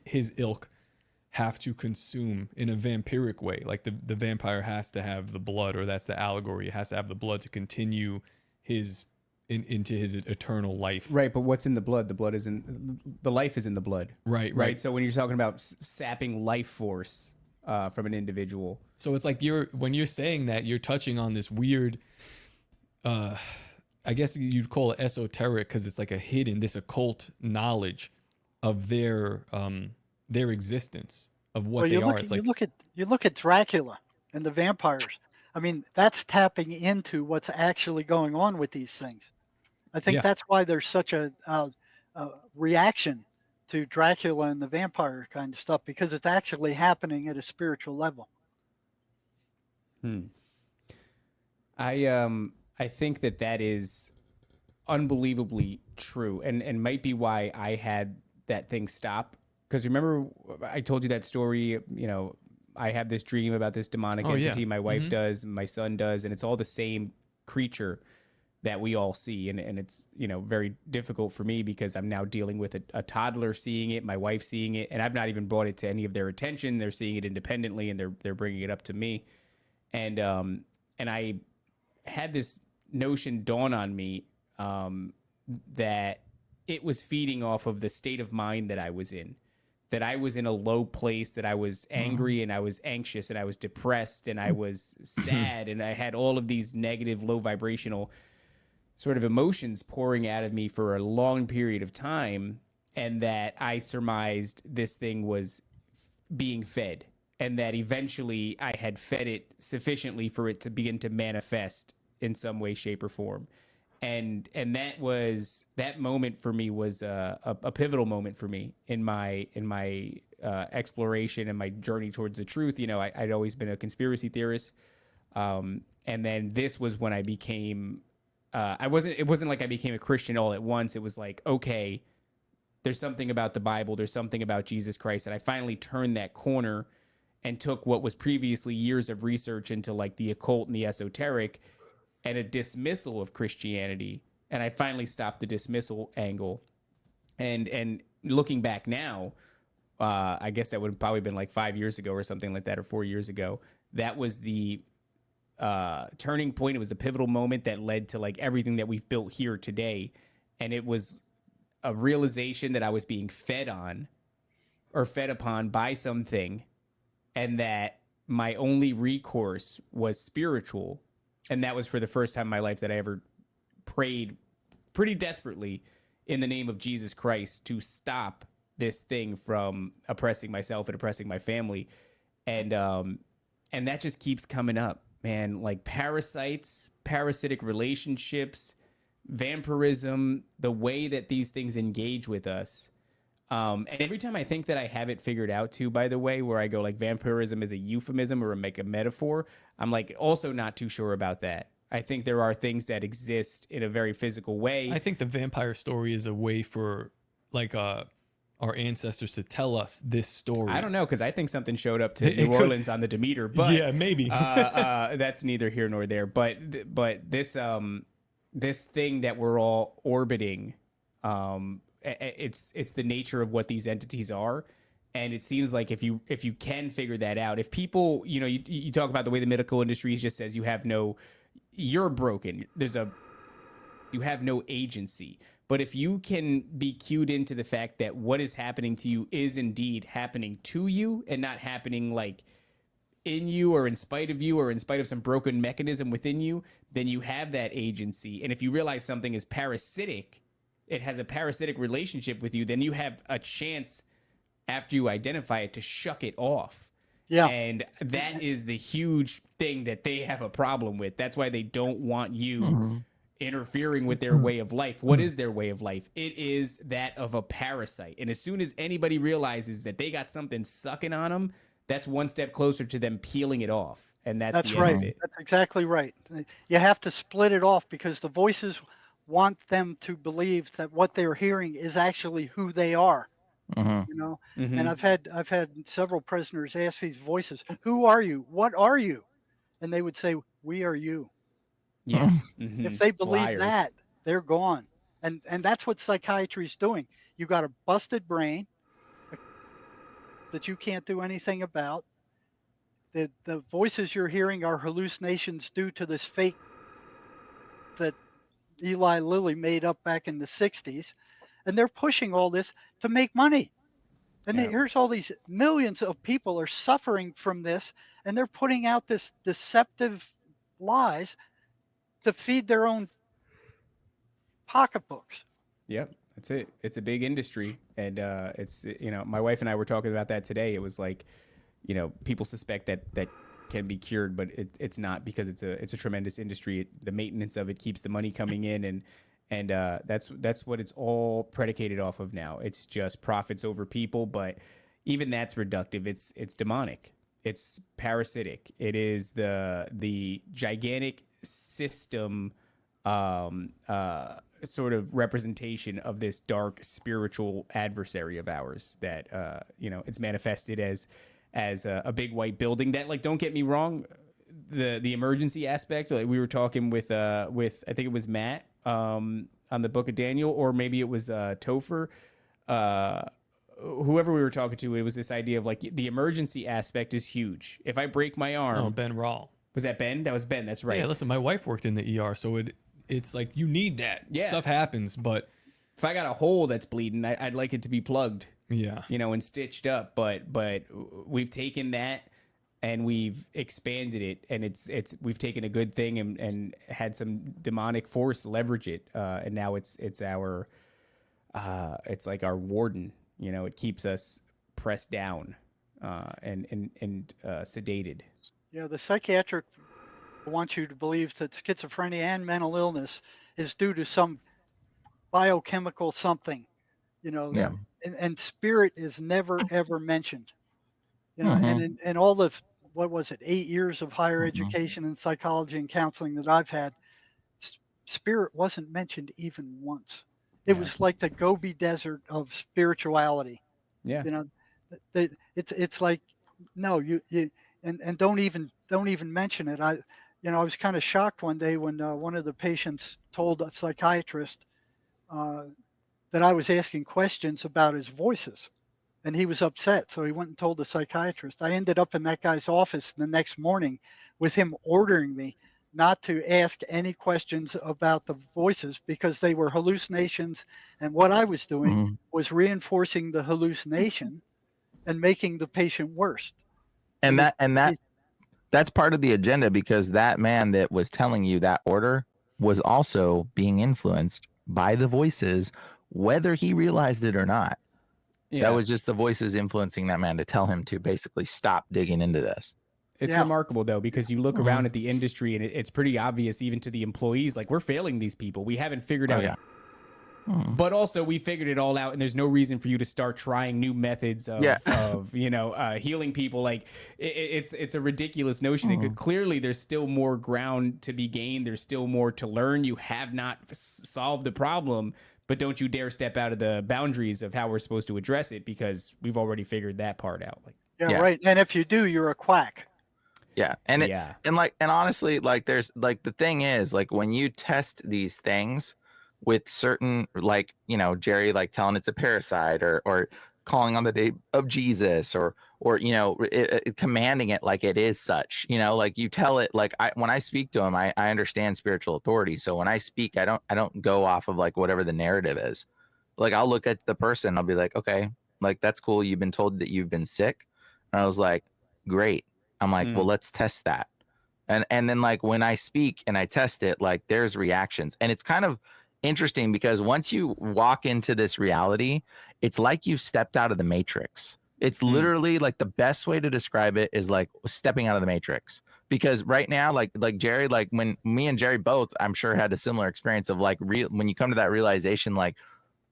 A: his ilk, have to consume in a vampiric way. Like the vampire has to have the blood, or that's the allegory. It has to have the blood to continue into his eternal life.
F: Right, but what's in the blood? The life is in the blood.
A: Right.
F: So when you're talking about sapping life force from an individual.
A: So it's like when you're saying that, you're touching on this weird, I guess you'd call it esoteric, because it's like this occult knowledge of their existence, of what they are. It's like
G: you look at Dracula and the vampires. I mean, that's tapping into what's actually going on with these things. I think that's why there's such a reaction to Dracula and the vampire kind of stuff, because it's actually happening at a spiritual level.
F: I think that is unbelievably true, and might be why I had that thing stop. Because remember, I told you that story. I have this dream about this demonic entity. My wife does, my son does, and it's all the same creature that we all see. And it's, very difficult for me because I'm now dealing with a toddler seeing it, my wife seeing it, and I've not even brought it to any of their attention. They're seeing it independently, and they're bringing it up to me. And I had this notion dawn on me that it was feeding off of the state of mind that I was in. That I was in a low place, that I was angry and I was anxious and I was depressed and I was sad and I had all of these negative, low vibrational sort of emotions pouring out of me for a long period of time, and that I surmised this thing was being fed, and that eventually I had fed it sufficiently for it to begin to manifest in some way, shape, or form. And that moment for me was a pivotal moment for me in my exploration and my journey towards the truth. I'd always been a conspiracy theorist, and then this was when I became. It wasn't like I became a Christian all at once. It was like, okay, there's something about the Bible, there's something about Jesus Christ, and I finally turned that corner and took what was previously years of research into like the occult and the esoteric, and a dismissal of Christianity. And I finally stopped the dismissal angle. And looking back now, I guess that would have probably been like 5 years ago or something like that, or 4 years ago. That was the turning point. It was a pivotal moment that led to like everything that we've built here today. And it was a realization that I was being fed upon by something, and that my only recourse was spiritual. And that was for the first time in my life that I ever prayed pretty desperately in the name of Jesus Christ to stop this thing from oppressing myself and oppressing my family. And that just keeps coming up, man. Like parasites, parasitic relationships, vampirism, the way that these things engage with us. And every time I think that I have it figured out too, by the way, where I go like vampirism is a euphemism or a metaphor, I'm like also not too sure about that. I think there are things that exist in a very physical way.
A: I think the vampire story is a way for like our ancestors to tell us this story.
F: I don't know, because I think something showed up to New Orleans on the Demeter, but
A: yeah, maybe
F: that's neither here nor there. But this thing that we're all orbiting, it's the nature of what these entities are. And it seems like if you can figure that out, if people, you talk about the way the medical industry just says you're broken. You have no agency. But if you can be cued into the fact that what is happening to you is indeed happening to you and not happening like in you or in spite of you or in spite of some broken mechanism within you, then you have that agency. And if you realize something is parasitic, it has a parasitic relationship with you, then you have a chance after you identify it to shuck it off.
G: Yeah.
F: And that is the huge thing that they have a problem with. That's why they don't want you interfering with their way of life. What is their way of life? It is that of a parasite. And as soon as anybody realizes that they got something sucking on them, that's one step closer to them peeling it off, and that's
G: That's
F: the end
G: right.
F: of it.
G: That's exactly right. You have to split it off because the voices want them to believe that what they're hearing is actually who they are.
H: Mm-hmm.
G: You know, and
F: Mm-hmm.
G: I've had several prisoners ask these voices, "Who are you? What are you?" And they would say, "We are you."
F: Yeah.
G: If
F: Mm-hmm.
G: they believe
F: Liars.
G: that, they're gone. And that's what psychiatry is doing. You got a busted brain that you can't do anything about. The voices you're hearing are hallucinations due to this fake that Eli Lilly made up back in the 60s, and they're pushing all this to make money. And
F: Yeah.
G: here's all these millions of people are suffering from this, and they're putting out this deceptive lies to feed their own pocketbooks.
F: Yep, that's it. It's a big industry, and it's my wife and I were talking about that today. It was like, people suspect that can be cured, but it's not because it's a tremendous industry. The maintenance of it keeps the money coming in, and that's what it's all predicated off of now. It's just profits over people, but even that's reductive. It's demonic. It's parasitic. It is the gigantic system sort of representation of this dark spiritual adversary of ours that it's manifested as a big white building that, like, don't get me wrong, the emergency aspect, like we were talking with I think it was Matt on the Book of Daniel, or maybe it was Topher, whoever we were talking to. It was this idea of like the emergency aspect is huge. If I break my arm,
A: Oh, Ben Rawl.
F: was that Ben? That was Ben. That's right.
A: Yeah, listen, my wife worked in the ER, so it's like you need that.
F: Yeah.
A: Stuff happens, but
F: If I got a hole that's bleeding, I'd like it to be plugged,
A: yeah.
F: and stitched up. But we've taken that and we've expanded it, and we've taken a good thing and had some demonic force leverage it, and now it's our it's like our warden. It keeps us pressed down and sedated.
G: Yeah, the psychiatric wants you to believe that schizophrenia and mental illness is due to some biochemical something,
H: Yeah.
G: and spirit is never ever mentioned.
H: Mhm.
G: And in all the what was it, 8 years of higher
H: Mhm.
G: education in psychology and counseling that I've had, spirit wasn't mentioned even once. It
F: Yeah.
G: was like the Gobi Desert of spirituality.
F: Yeah.
G: You know, it's like, no, you and don't even mention it. I was kind of shocked one day when one of the patients told a psychiatrist uh, that I was asking questions about his voices, and he was upset. So he went and told the psychiatrist. I ended up in that guy's office the next morning with him ordering me not to ask any questions about the voices because they were hallucinations, and what I was doing
H: Mhm.
G: was reinforcing the hallucination and making the patient worse.
H: And
G: And
H: that's part of the agenda, because that man that was telling you that order was also being influenced by the voices, whether he realized it or not.
F: Yeah.
H: That was just the voices influencing that man to tell him to basically stop digging into this.
F: It's
G: Yeah.
F: remarkable, though, because you look around at the industry and it's pretty obvious, even to the employees, like, we're failing these people. We haven't figured out.
H: Yeah.
F: But also, we figured it all out, and there's no reason for you to start trying new methods of healing people. Like, it's a ridiculous notion. It could clearly, there's still more ground to be gained. There's still more to learn. You have not solved the problem, but don't you dare step out of the boundaries of how we're supposed to address it, because we've already figured that part out. Like,
G: yeah, right. And if you do, you're a quack.
H: Yeah. And
F: Yeah.
H: and honestly, like, there's like, the thing is, like, when you test these things with certain, like, Jerry, like, telling it's a parasite, or calling on the name of Jesus, or commanding it like it is such, like, you tell it, like, when I speak to him, I understand spiritual authority. So when I speak, I don't go off of like whatever the narrative is. Like, I'll look at the person, I'll be like, okay, like, that's cool. You've been told that you've been sick. And I was like, great. I'm like, well, let's test that. And then, like, when I speak and I test it, like, there's reactions. And it's kind of interesting, because once you walk into this reality, it's like you've stepped out of the Matrix. It's literally, like, the best way to describe it is like stepping out of the Matrix. Because right now, like Jerry, like, when me and Jerry both, I'm sure, had a similar experience of, like, when you come to that realization, like,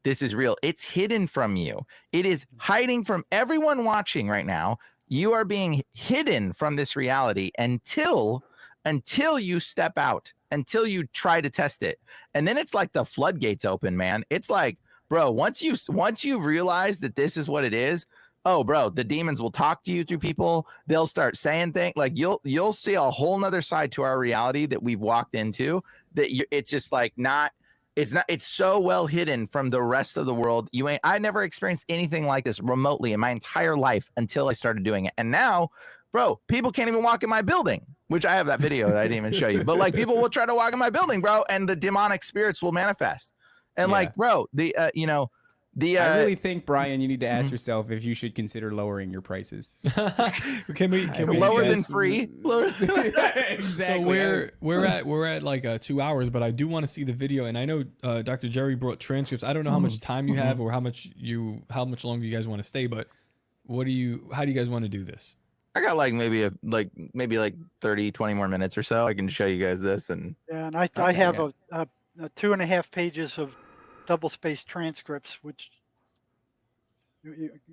H: this is real. It's hidden from you. It is hiding from everyone watching right now. You are being hidden from this reality until you step out, until you try to test it. And then it's like the floodgates open, man. It's like, bro, once you realize that this is what it is, oh, bro, the demons will talk to you through people. They'll start saying things like you'll see a whole nother side to our reality that we've walked into that it's just like it's so well hidden from the rest of the world. I never experienced anything like this remotely in my entire life until I started doing it. And now, bro, people can't even walk in my building, which I have that video that I didn't even show you. But like people will try to walk in my building, bro, and the demonic spirits will manifest. And like, bro, I
F: really think, Brian, you need to ask yourself if you should consider lowering your prices.
A: Can we
H: lower than free?
F: Exactly.
A: So we're at like 2 hours, but I do want to see the video. And I know Dr. Jerry brought transcripts. I don't know how much time you have or how much longer you guys want to stay, but how do you guys want to do this?
H: I got like maybe 30, 20 more minutes or so. I can show you guys this and
G: I have a 2.5 pages of double-spaced transcripts, which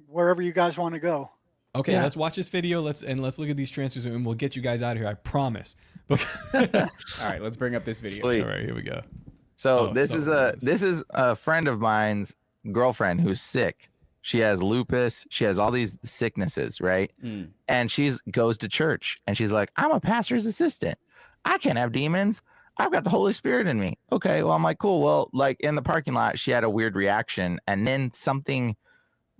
G: wherever you guys want to go.
A: Okay, let's watch this video. Let's look at these transcripts, and we'll get you guys out of here. I promise.
F: All right, let's bring up this video.
H: Sweet.
A: All right, here we go.
H: So this is a friend of mine's girlfriend who's sick. She has lupus. She has all these sicknesses, right? And she goes to church, and she's like, "I'm a pastor's assistant. I can't have demons. I've got the Holy Spirit in me." Okay, well, I'm like, cool. Well, like in the parking lot, she had a weird reaction, and then something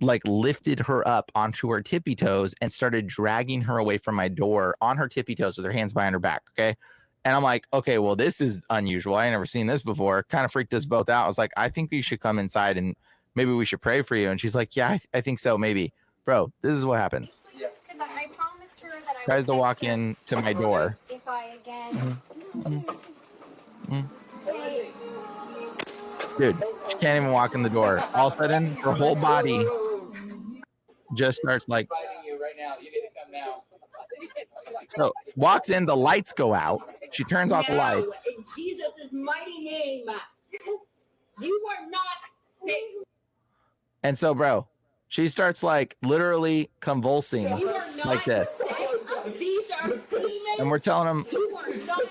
H: like lifted her up onto her tippy toes and started dragging her away from my door on her tippy toes with her hands behind her back. Okay. And I'm like, okay, well, this is unusual. I ain't never seen this before. Kind of freaked us both out. I was like, I think you should come inside and maybe we should pray for you. And she's like, yeah, I think so. Maybe. Bro, this is what happens.
K: I promised her that I
H: Tries to walk in to my door.
K: If I again.
H: Dude, she can't even walk in the door. All of a sudden, her whole body just starts like. So walks in, the lights go out. She turns off the lights.
K: In Jesus' mighty name, you are not sick.
H: And so, bro, she starts like literally convulsing like this.
K: These are demons.
H: And we're telling him
K: You are not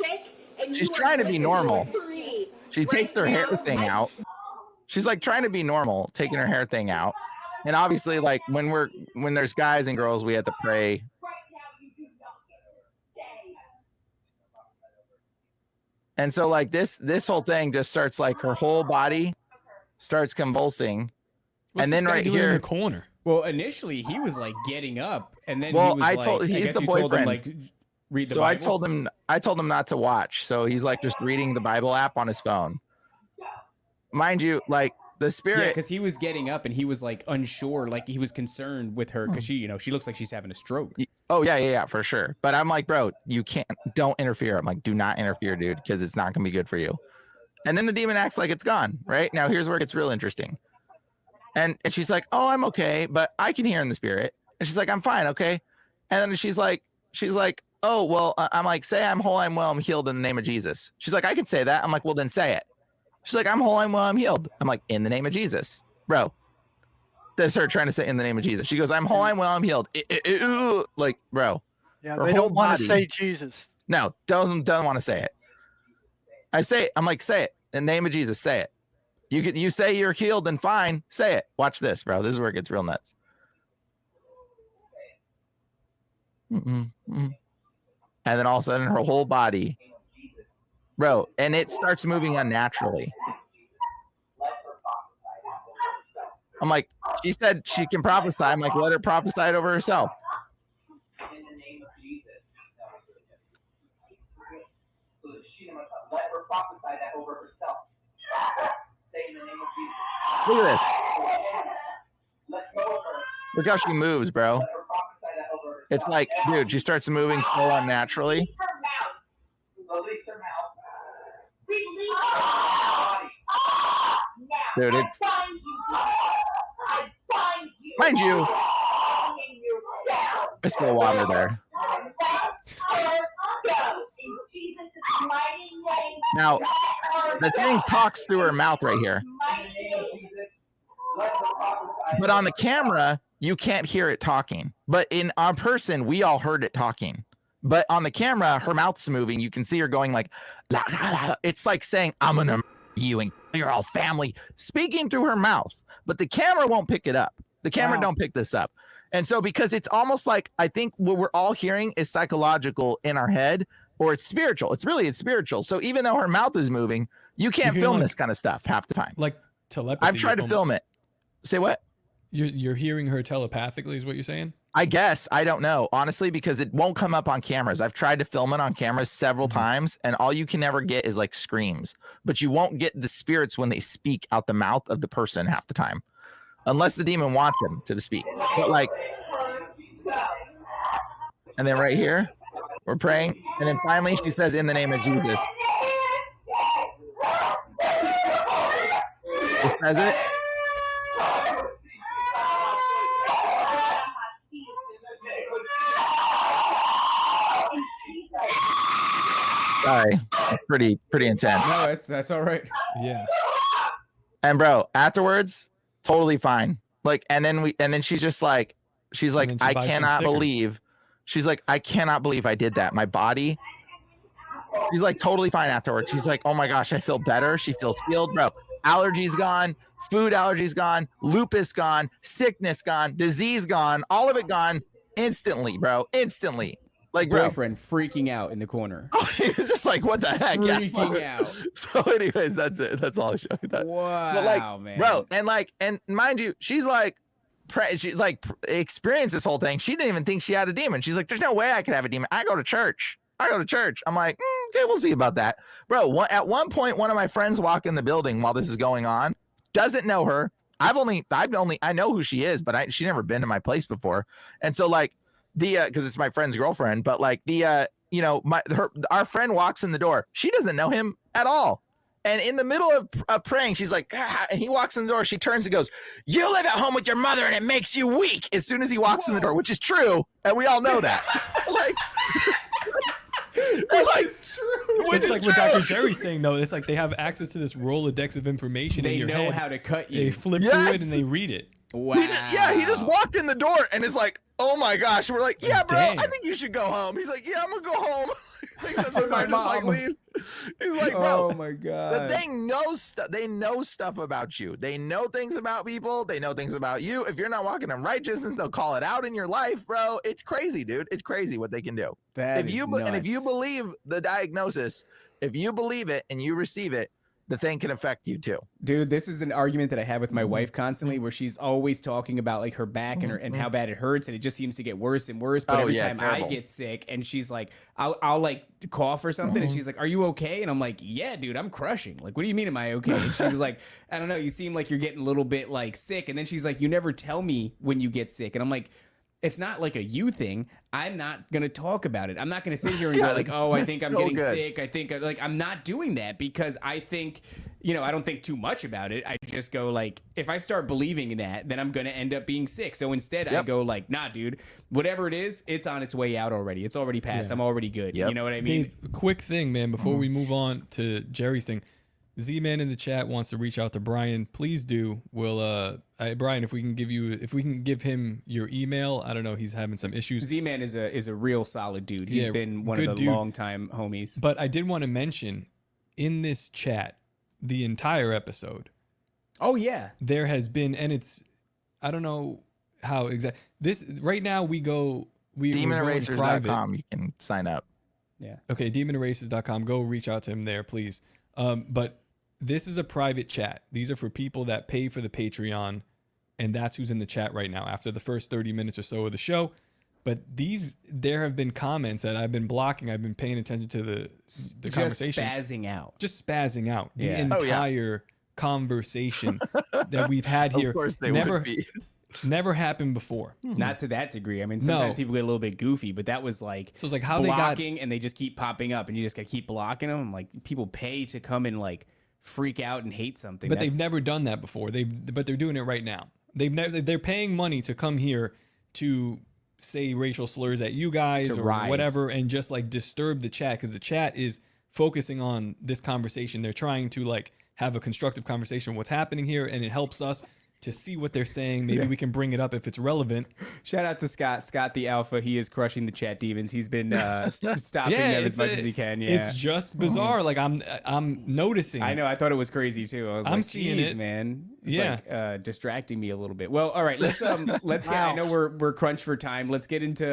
K: sick. And
H: she's
K: you
H: trying to be normal.
K: free.
H: She takes her hair thing out. She's like trying to be normal, taking her hair thing out. And obviously, like when there's guys and girls, we have to pray. And so like this whole thing just starts like her whole body starts convulsing.
A: What's
H: and then
A: this guy
H: right
A: doing
H: here
A: in the corner.
F: Well, initially he was like getting up, and then
H: Well,
F: he was
H: I
F: like,
H: told he's
F: guess
H: the
F: you told him,
H: boyfriend.
F: like, read the
H: So
F: Bible.
H: I told him not to watch. So he's like just reading the Bible app on his phone. Mind you, like the
F: Yeah,
H: spirit.
F: because he was getting up and he was like unsure, like he was concerned with her because she looks like she's having a stroke.
H: Oh yeah, for sure. But I'm like, bro, don't interfere. I'm like, do not interfere, dude, because it's not gonna be good for you. And then the demon acts like it's gone. Right now, here's where it gets real interesting. And she's like, oh, I'm okay, but I can hear in the spirit. And she's like, I'm fine, okay. And then she's like, oh well, I'm like, say I'm whole, I'm well, I'm healed in the name of Jesus. She's like, I can say that. I'm like, well, then say it. She's like, I'm whole, I'm well, I'm healed. I'm like, in the name of Jesus, bro. That's her trying to say in the name of Jesus. She goes, I'm whole, I'm well, I'm healed. Like, bro.
G: Yeah,
H: her
G: they
H: whole
G: don't want to
H: body-
G: say Jesus.
H: No, don't want to say it. I say it. I'm like, say it in the name of Jesus. Say it. You say you're healed and fine. Say it. Watch this, bro. This is where it gets real nuts. And then all of a sudden, her whole body, bro, and it starts moving unnaturally. I'm like, she said she can prophesy. I'm like, let her prophesy it over herself. Look at this. Look how she moves, bro. It's like, dude, she starts moving so unnaturally. Dude, it's mind you, I spill water there. Now, the thing talks through her mouth right here. But on the camera, you can't hear it talking. But on person, we all heard it talking. But on the camera, her mouth's moving. You can see her going like, la, la, la. It's like saying, I'm gonna you and your whole family, speaking through her mouth. But the camera won't pick it up. The camera don't pick this up. And so because it's almost like, I think what we're all hearing is psychological in our head, or it's spiritual. It's spiritual. So even though her mouth is moving, you can't film this kind of stuff half the time.
A: Like telepathy.
H: I've tried to film it. Say what?
A: You're hearing her telepathically is what you're saying?
H: I guess. I don't know, honestly, because it won't come up on cameras. I've tried to film it on cameras several times, and all you can ever get is like screams. But you won't get the spirits when they speak out the mouth of the person half the time. Unless the demon wants them to speak. But like, and then right here, we're praying. And then finally she says, in the name of Jesus. She says it. Sorry, pretty intense.
F: No, that's all right.
A: Yeah.
H: And bro, afterwards, totally fine. Like, and then she's just like, I cannot believe. She's like, I cannot believe I did that. My body. She's like totally fine afterwards. She's like, oh my gosh, I feel better. She feels healed, bro. Allergies gone, food allergies gone, lupus gone, sickness gone, disease gone, all of it gone instantly, bro. Instantly. Like,
F: boyfriend freaking out in the corner.
H: Oh, he was just like, what the heck?
F: Freaking out.
H: So anyways, that's it. That's all I showed you that.
F: Wow,
H: but like,
F: man.
H: Bro, and mind you, she's like experienced this whole thing. She didn't even think she had a demon. She's like, there's no way I could have a demon. I go to church. I'm like, okay, we'll see about that. Bro, at one point, one of my friends walk in the building while this is going on, doesn't know her. I know who she is, but she never been to my place before. And so like, because it's my friend's girlfriend, but like our friend walks in the door. She doesn't know him at all. And in the middle of praying, she's like, ah, and he walks in the door. She turns and goes, you live at home with your mother and it makes you weak. As soon as he walks in the door, which is true. And we all know that. like,
F: it's true.
A: It's like what Dr. Jerry's saying, though. It's like they have access to this Rolodex of information in your head.
F: They know how to cut you.
A: They flip through it and they read it.
F: Wow.
H: He just walked in the door and is like, oh my gosh. We're like, yeah, bro,
A: Damn.
H: I think you should go home. He's like, yeah, I'm gonna go home.
F: That's what my mom
H: leaves. He's like, bro,
F: oh my god.
H: they know stuff about you. They know things about people. They know things about you. If you're not walking in righteousness, they'll call it out in your life, bro. It's crazy, dude. It's crazy what they can do.
F: And if
H: you believe the diagnosis, if you believe it and you receive it, the thing can affect you too.
F: Dude, this is an argument that I have with my wife constantly, where she's always talking about like her back and how bad it hurts, and it just seems to get worse and worse. But every time
H: terrible.
F: I get sick, and she's like, I'll like cough or something, and she's like, "Are you okay?" And I'm like, "Yeah, dude, I'm crushing." Like, what do you mean, am I okay? And she was like, "I don't know. You seem like you're getting a little bit like sick." And then she's like, "You never tell me when you get sick," and I'm like, it's not like a you thing. I'm not going to talk about it. I'm not going to sit here and go like, oh, I think I'm getting sick. I think like I'm not doing that because I think, I don't think too much about it. I just go like, if I start believing in that, then I'm going to end up being sick. So instead I go like, nah, dude, whatever it is, it's on its way out already. It's already passed. I'm already good. You know what I mean?
A: Dave, quick thing, man, before we move on to Jerry's thing. Z-Man in the chat wants to reach out to Bryan. Please do. We'll Bryan, if we can give him your email. I don't know, he's having some issues.
F: Z-Man is a real solid dude. He's been one of the longtime homies.
A: But I did want to mention in this chat the entire episode.
F: Oh yeah.
A: There has been, and it's, I don't know how exactly this right now we
H: demonerasers.com, you can sign up.
F: Yeah.
A: Okay, demonerasers.com. Go reach out to him there, please. But this is a private chat. These are for people that pay for the Patreon, and that's who's in the chat right now after the first 30 minutes or so of the show. But there have been comments that I've been blocking. I've been paying attention to the conversation. Just spazzing out.
F: Yeah.
A: The entire conversation that we've had here.
H: Of course they would be.
A: Never happened before.
F: Not to that degree. I mean, sometimes people get a little bit goofy, but that was like,
A: so it's like how
F: blocking, and they just keep popping up, and you just gotta keep blocking them. Like, people pay to come and like freak out and hate something.
A: But they've never done that before. But they're doing it right now. They're paying money to come here to say racial slurs at you guys or whatever, and just like disturb the chat, because the chat is focusing on this conversation. They're trying to like have a constructive conversation of what's happening here, and it helps us to see what they're saying. Maybe we can bring it up if it's relevant.
F: Shout out to Scott the Alpha. He is crushing the chat demons. He's been stopping them as much as he can. Yeah,
A: it's just bizarre. Like I'm noticing.
F: I know. I thought it was crazy too. I was
A: I'm
F: like,
A: seeing
F: geez,
A: it,
F: man. It's
A: yeah,
F: like get me a little bit. Well, all right. Let's get. I know we're crunched for time. Let's get into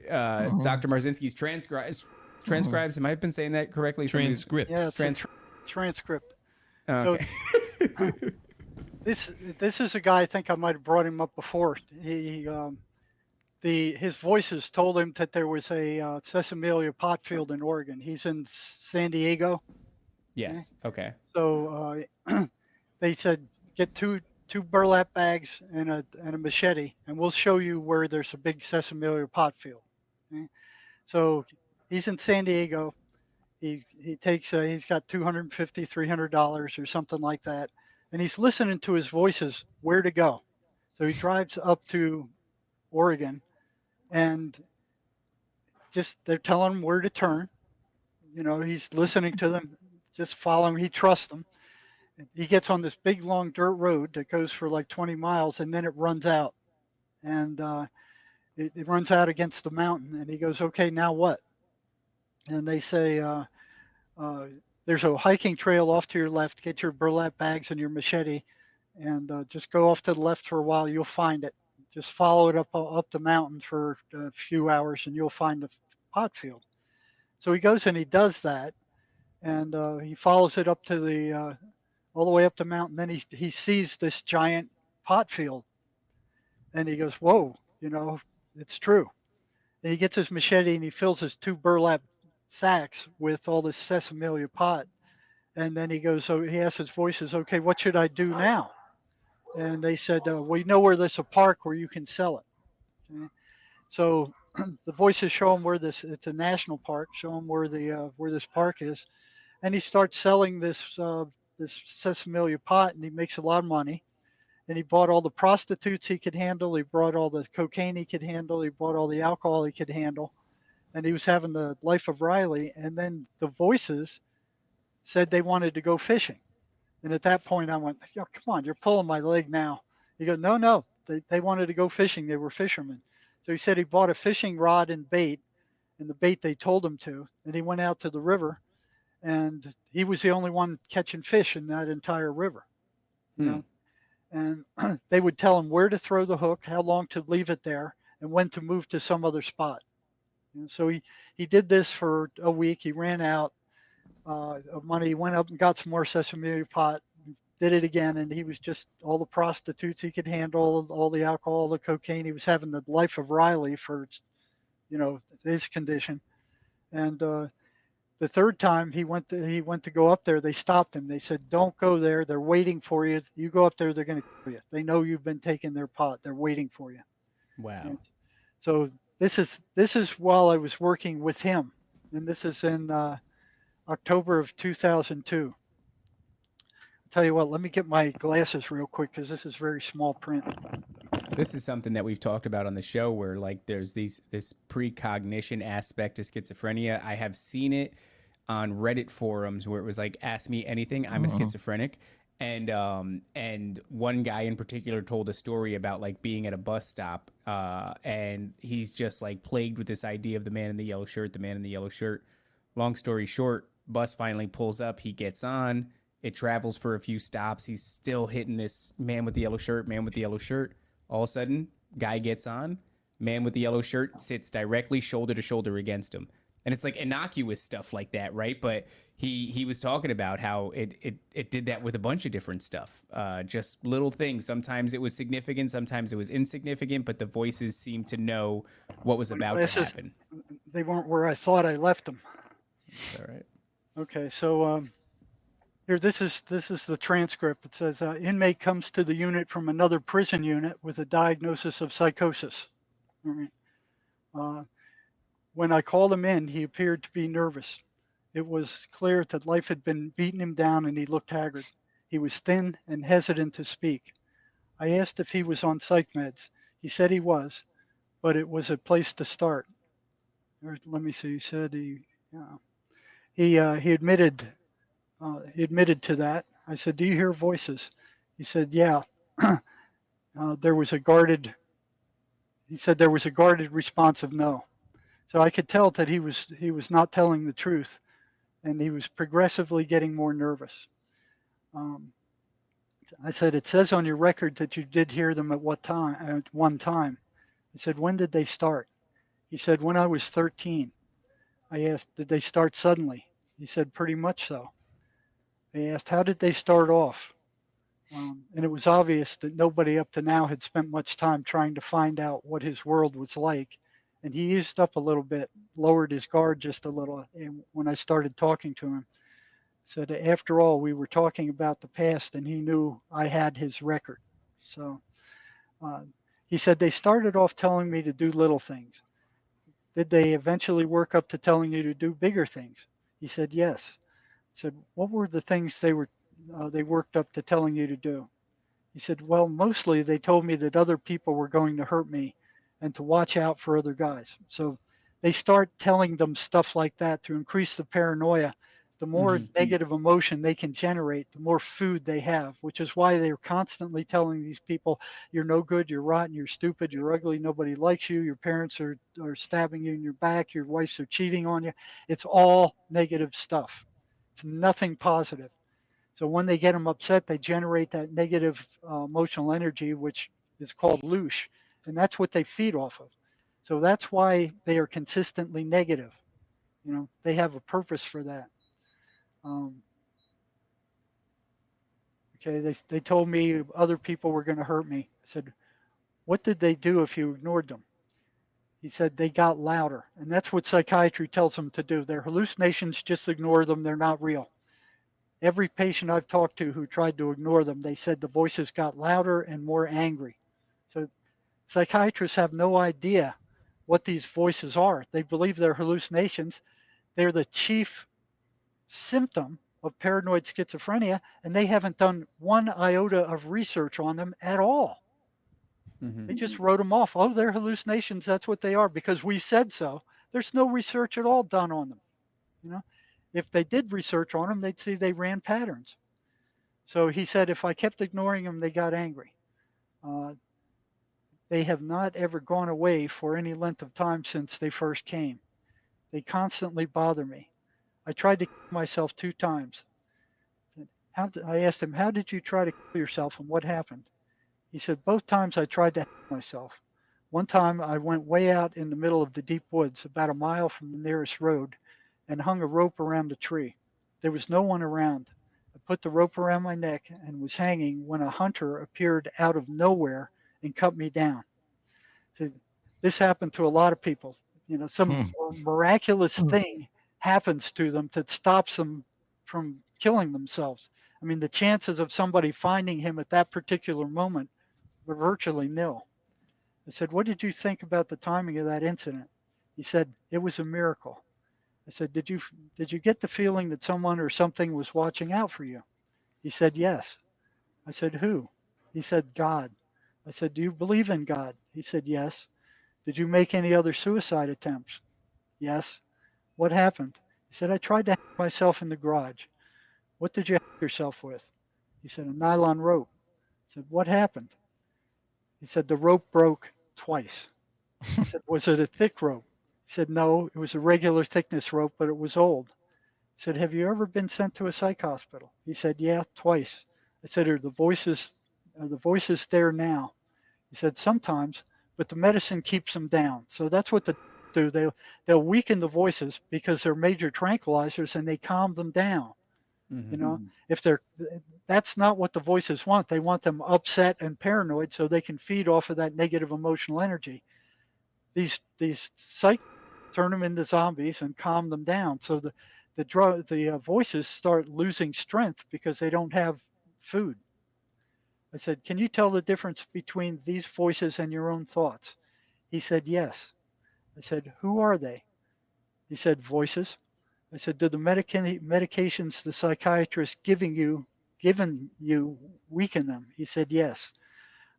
F: Dr. Marzinsky's transcribes. Am I been saying that correctly?
A: Transcripts.
G: Yeah, it's transcript.
F: Okay.
G: So, this is a guy. I think I might have brought him up before. His voices told him that there was a sesamolia pot field in Oregon. He's in San Diego.
F: Yes. Okay.
G: So they said, get two burlap bags and a machete, and we'll show you where there's a big sesamolia pot field. Okay? So he's in San Diego. He takes he's got $250, $300 or something like that, and he's listening to his voices where to go. So he drives up to Oregon, and just they're telling him where to turn. You know, he's listening to them, just following. He trusts them. He gets on this big long dirt road that goes for like 20 miles, and then it runs out, and it runs out against the mountain. And he goes, "Okay, now what?" And they say, there's a hiking trail off to your left. Get your burlap bags and your machete, and just go off to the left for a while. You'll find it. Just follow it up the mountain for a few hours, and you'll find the pot field. So he goes and he does that, and he follows it up to the all the way up the mountain. Then he sees this giant pot field, and he goes, "Whoa, you know, it's true." And he gets his machete and he fills his 2 burlap sacks with all this sesamolia pot. And then he goes, so he asks his voices, "Okay, what should I do now?" And they said, "We know where there's a park where you can sell it." Okay? So the voices show him where it's a national park, show him where this park is. And he starts selling this sesamolia pot, and he makes a lot of money. And he bought all the prostitutes he could handle. He brought all the cocaine he could handle. He bought all the alcohol he could handle. And he was having the life of Riley. And then the voices said they wanted to go fishing. And at that point, I went, "Yo, come on, you're pulling my leg now." He goes, "No, they wanted to go fishing. They were fishermen." So he said he bought a fishing rod and bait, and the bait they told him to. And he went out to the river, and he was the only one catching fish in that entire river. You know? And they would tell him where to throw the hook, how long to leave it there, and when to move to some other spot. And so he did this for a week. He ran out of money. He went up and got some more sesamolia pot, did it again, and he was just all the prostitutes he could handle, all the alcohol, the cocaine. He was having the life of Riley for, you know, his condition. And the third time he went to go up there, they stopped him. They said, "Don't go there. They're waiting for you. You go up there, they're going to kill you. They know you've been taking their pot. They're waiting for you."
F: Wow.
G: And so this is while I was working with him, and this is in October of 2002. I'll tell you what. Let me get my glasses real quick because this is very small print.
F: This is something that we've talked about on the show where like there's this precognition aspect to schizophrenia. I have seen it on Reddit forums where it was like, "Ask me anything, I'm a schizophrenic." And one guy in particular told a story about like being at a bus stop and he's just like plagued with this idea of the man in the yellow shirt. Long story short, bus finally pulls up, he gets on, it travels for a few stops, he's still hitting this man with the yellow shirt. All of a sudden, guy gets on, man with the yellow shirt sits directly shoulder to shoulder against him. And it's like innocuous stuff like that, right? But he was talking about how it did that with a bunch of different stuff. Just little things. Sometimes it was significant, sometimes it was insignificant, but the voices seemed to know what was about to happen.
G: They weren't where I thought I left them.
F: That's all right.
G: Okay, so here, this is the transcript. It says, "Inmate comes to the unit from another prison unit with a diagnosis of psychosis. All right. When I called him in, he appeared to be nervous. It was clear that life had been beating him down and he looked haggard. He was thin and hesitant to speak. I asked if he was on psych meds. He said he was, but it was a place to start." Let me see. He said he admitted to that. I said, "Do you hear voices?" He said, "Yeah." there was a guarded, he said there was a guarded response of no. So I could tell that he was not telling the truth, and he was progressively getting more nervous. Um, I said, it says on your record that you did hear them at what time? At one time. I said, when did they start? He said, when I was 13. I asked, did they start suddenly? He said, pretty much so. I asked, how did they start off? And it was obvious that nobody up to now had spent much time trying to find out what his world was like. And he eased up a little bit, lowered his guard just a little. And when I started talking to him, said, after all, we were talking about the past, and he knew I had his record. So uh, he said, they started off telling me to do little things. Did they eventually work up to telling you to do bigger things? He said, yes. I said, what were the things they worked up to telling you to do? He said, well, mostly they told me that other people were going to hurt me and to watch out for other guys. So they start telling them stuff like that to increase the paranoia. The more negative emotion they can generate, the more food they have, which is why they're constantly telling these people, you're no good, you're rotten, you're stupid, you're ugly, nobody likes you, your parents are stabbing you in your back, your wives are cheating on you. It's all negative stuff. It's nothing positive. So when they get them upset, they generate that negative emotional energy, which is called loosh, and that's what they feed off of. So that's why they are consistently negative. You know, they have a purpose for that. Um, okay, they told me other people were going to hurt me. I said, what did they do if you ignored them? He said they got louder, and that's what psychiatry tells them to do. Their hallucinations, just ignore them; they're not real. Every patient I've talked to who tried to ignore them, they said the voices got louder and more angry. So psychiatrists have no idea what these voices are. They believe they're hallucinations. They're the chief symptom of paranoid schizophrenia, and they haven't done one iota of research on them at all. They just wrote them off. Oh, they're hallucinations. That's what they are because we said so. There's no research at all done on them. You know, if they did research on them, they'd see they ran patterns. So he said, if I kept ignoring them, they got angry. Uh, they have not ever gone away for any length of time since they first came. They constantly bother me. I tried to kill myself 2 times. I asked him, how did you try to kill yourself and what happened? He said, both times I tried to kill myself. One time I went way out in the middle of the deep woods, about a mile from the nearest road, and hung a rope around a tree. There was no one around. I put the rope around my neck and was hanging when a hunter appeared out of nowhere and cut me down. So this happened to a lot of people. You know, some miraculous thing happens to them that stops them from killing themselves. I mean, the chances of somebody finding him at that particular moment were virtually nil. I said, what did you think about the timing of that incident? He said, it was a miracle. I said, did you get the feeling that someone or something was watching out for you? He said, yes. I said, who? He said, God. I said, do you believe in God? He said, yes. Did you make any other suicide attempts? Yes. What happened? He said, I tried to hang myself in the garage. What did you hang yourself with? He said, a nylon rope. I said, what happened? He said, the rope broke twice. I said, was it a thick rope? He said, no, it was a regular thickness rope, but it was old. I said, have you ever been sent to a psych hospital? He said, yeah, twice. I said, are the voices there now? He said, sometimes, but the medicine keeps them down. So that's what they do. They'll weaken the voices because they're major tranquilizers and they calm them down. You know, if that's not what the voices want. They want them upset and paranoid so they can feed off of that negative emotional energy. These psych turn them into zombies and calm them down. So the voices start losing strength because they don't have food. I said, can you tell the difference between these voices and your own thoughts? He said, yes. I said, who are they? He said, voices. I said, do the medications the psychiatrist given you weaken them? He said, yes.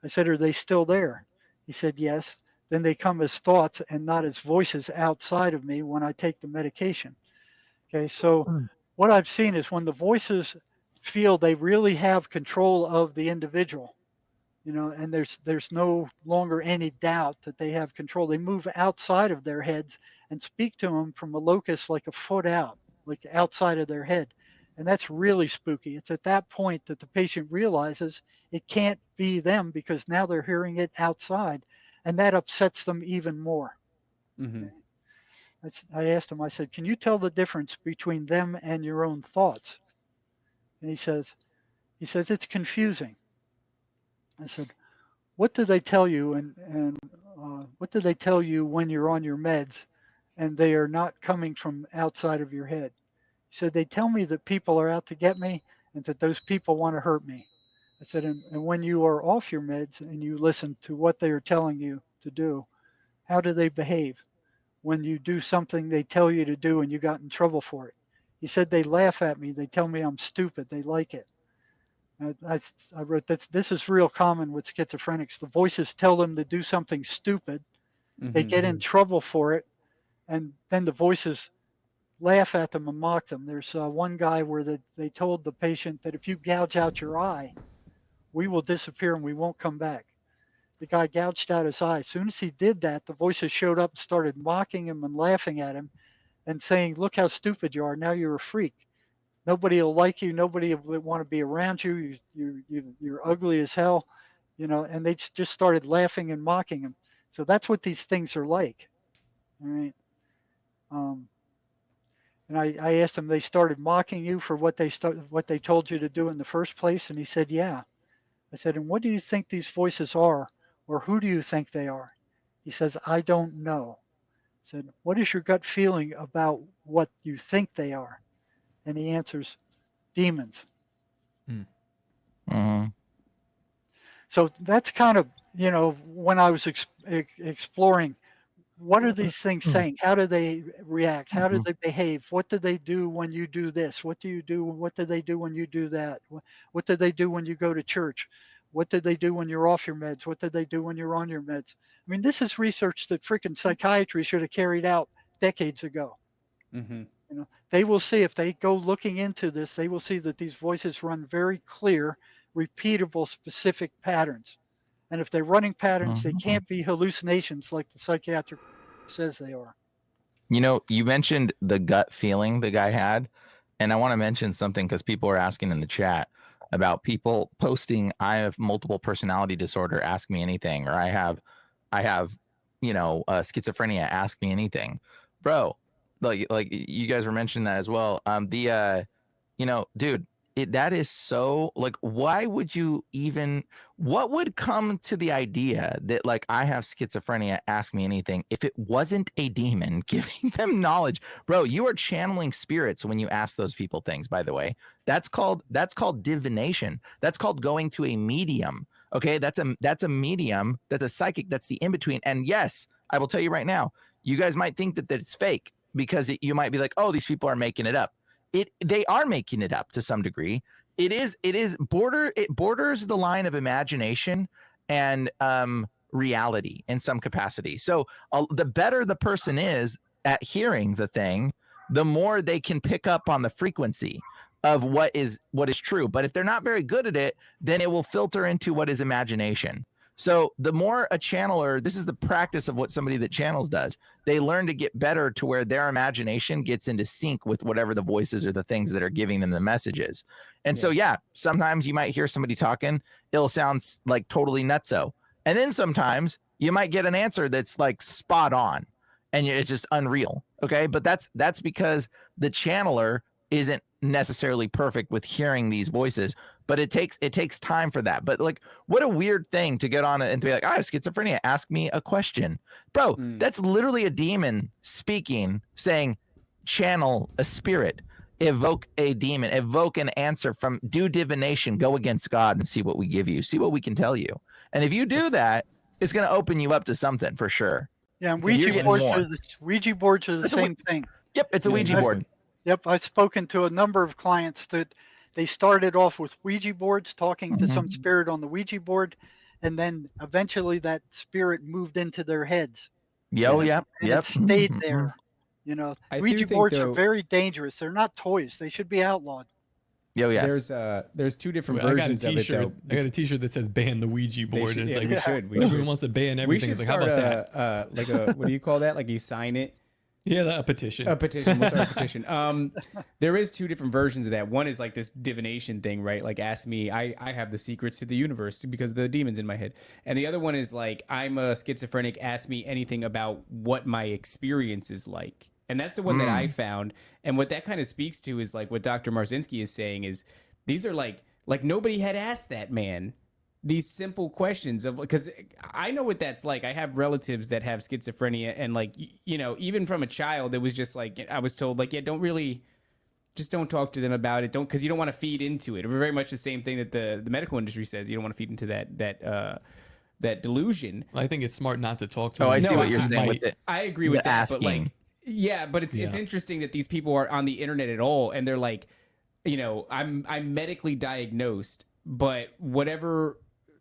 G: I said, are they still there? He said, yes. Then they come as thoughts and not as voices outside of me when I take the medication. Okay, so what I've seen is when the voices feel they really have control of the individual, and there's no longer any doubt that they have control. They move outside of their heads and speak to them from a locus like a foot out, like outside of their head. And that's really spooky. It's at that point that the patient realizes it can't be them because now they're hearing it outside, and that upsets them even more.
F: Mm-hmm.
G: I asked him, I said, can you tell the difference between them and your own thoughts? And he says, it's confusing. I said, what do they tell you and what do they tell you when you're on your meds and they are not coming from outside of your head? He said, they tell me that people are out to get me and that those people want to hurt me. I said, and when you are off your meds and you listen to what they are telling you to do, how do they behave when you do something they tell you to do and you got in trouble for it? He said, they laugh at me. They tell me I'm stupid. They like it. I wrote that this is real common with schizophrenics. The voices tell them to do something stupid. They get in trouble for it. And then the voices laugh at them and mock them. There's one guy where they told the patient that if you gouge out your eye, we will disappear and we won't come back. The guy gouged out his eye. As soon as he did that, the voices showed up and started mocking him and laughing at him and saying, look how stupid you are. Now you're a freak. Nobody will like you. Nobody will want to be around you. You're ugly as hell, and they just started laughing and mocking him. So that's what these things are like. All right. And I asked him, they started mocking you for what they told you to do in the first place? And he said, yeah. I said, and what do you think these voices are, or who do you think they are? He says, I don't know. I said, what is your gut feeling about what you think they are? And he answers, demons. So that's kind of, when I was exploring, what are these things saying? How do they react? How do they behave? What do they do when you do this? What do you do? What do they do when you do that? What do they do when you go to church? What do they do when you're off your meds? What do they do when you're on your meds? I mean, this is research that freaking psychiatry should have carried out decades ago. They will see, if they go looking into this, they will see that these voices run very clear, repeatable, specific patterns. And if they're running patterns, they can't be hallucinations like the psychiatric says they are.
H: You mentioned the gut feeling the guy had, and I want to mention something because people are asking in the chat about people posting, I have multiple personality disorder, ask me anything, or I have schizophrenia, ask me anything. Bro, like you guys were mentioning that as well. Dude, that is so, like, why would you even, what would come to the idea that, like, I have schizophrenia, ask me anything, if it wasn't a demon giving them knowledge? Bro, you are channeling spirits when you ask those people things, by the way. That's called divination. That's called going to a medium. Okay, that's a medium, that's a psychic, that's the in-between. And yes, I will tell you right now, you guys might think that it's fake because you might be like, oh, these people are making it up. They are making it up to some degree. It borders the line of imagination and reality in some capacity. So the better the person is at hearing the thing, the more they can pick up on the frequency of what is true. But if they're not very good at it, then it will filter into what is imagination. So the more a channeler, this is the practice of what somebody that channels does. They learn to get better to where their imagination gets into sync with whatever the voices or the things that are giving them the messages. And so, yeah, sometimes you might hear somebody talking, it'll sound like totally nutso. And then sometimes you might get an answer that's like spot on and it's just unreal. Okay. But that's because the channeler isn't necessarily perfect with hearing these voices, but it takes time for that. But like, what a weird thing to get on and to be like, I have schizophrenia, ask me a question. Bro, that's literally a demon speaking, saying, channel a spirit, evoke a demon, evoke an answer from, do divination, go against God and see what we give you, see what we can tell you. And if you do that, it's going to open you up to something for sure.
G: Yeah, and Ouija boards are the same thing.
H: Yep, it's a Ouija board.
G: Yep, I've spoken to a number of clients that they started off with Ouija boards, talking to some spirit on the Ouija board, and then eventually that spirit moved into their heads. It stayed there. Ouija boards are very dangerous. They're not toys. They should be outlawed.
H: Yo, yes.
F: There's two different
A: I got a
F: versions of it
A: T-shirt.
F: though.
A: I got a T-shirt that says "Ban the Ouija board." And it's like
F: we should.
A: everyone wants to ban everything.
F: We
A: It's
F: should
A: like, how
F: start
A: about that?
F: like a what do you call that? Like you sign it.
A: Yeah, a petition.
F: A petition. We'll start a petition. There is two different versions of that. One is like this divination thing, right? Like ask me, I have the secrets to the universe because of the demons in my head. And the other one is like, I'm a schizophrenic. Ask me anything about what my experience is like. And that's the one that I found. And what that kind of speaks to is like what Dr. Marzinsky is saying is these are like nobody had asked that man these simple questions of, because I know what that's like. I have relatives that have schizophrenia, and like, you know, even from a child, it was just like, I was told like, yeah, don't talk to them about it. Because you don't want to feed into it. It was very much the same thing that the medical industry says. You don't want to feed into that delusion.
A: I think it's smart not to talk to them.
H: I see what you're saying with it.
F: I agree with that.
H: Asking.
F: But like, yeah, but it's interesting that these people are on the internet at all, and they're like, you know, I'm medically diagnosed, but whatever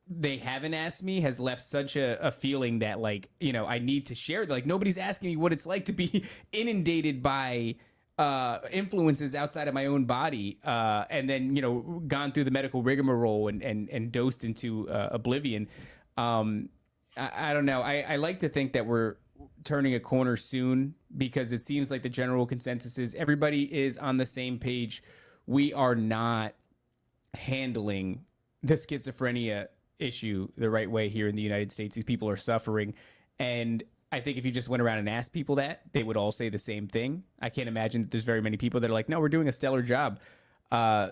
F: they haven't asked me has left such a feeling that, like, you know, I need to share. Like, nobody's asking me what it's like to be inundated by influences outside of my own body, and then, you know, gone through the medical rigmarole and dosed into oblivion. I don't know. I like to think that we're turning a corner soon, because it seems like the general consensus is everybody is on the same page. We are not handling the schizophrenia issue the right way here in the United States. These people are suffering. And I think if you just went around and asked people that, they would all say the same thing. I can't imagine that there's very many people that are like, no, we're doing a stellar job.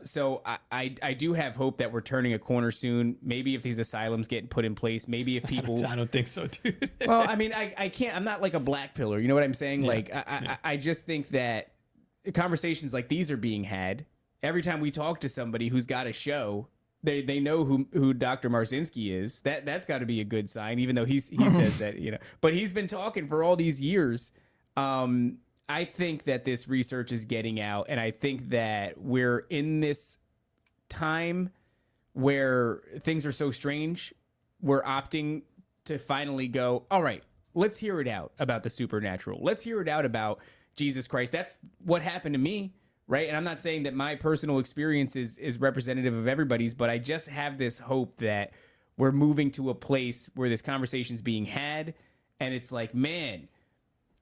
F: So I do have hope that we're turning a corner soon. Maybe if these asylums get put in place, maybe if people...
A: I don't think so, dude.
F: Well, I mean, I can't... I'm not like a black pillar. You know what I'm saying?
A: Yeah.
F: Like, I just think that conversations like these are being had. Every time we talk to somebody who's got a show, they know who Dr. Marzinsky is. That's got to be a good sign, even though he says that, you know. But he's been talking for all these years. I think that this research is getting out, and I think that we're in this time where things are so strange. We're opting to finally go, all right, let's hear it out about the supernatural. Let's hear it out about Jesus Christ. That's what happened to me. Right. And I'm not saying that my personal experience is representative of everybody's, but I just have this hope that we're moving to a place where this conversation's being had. And it's like, man,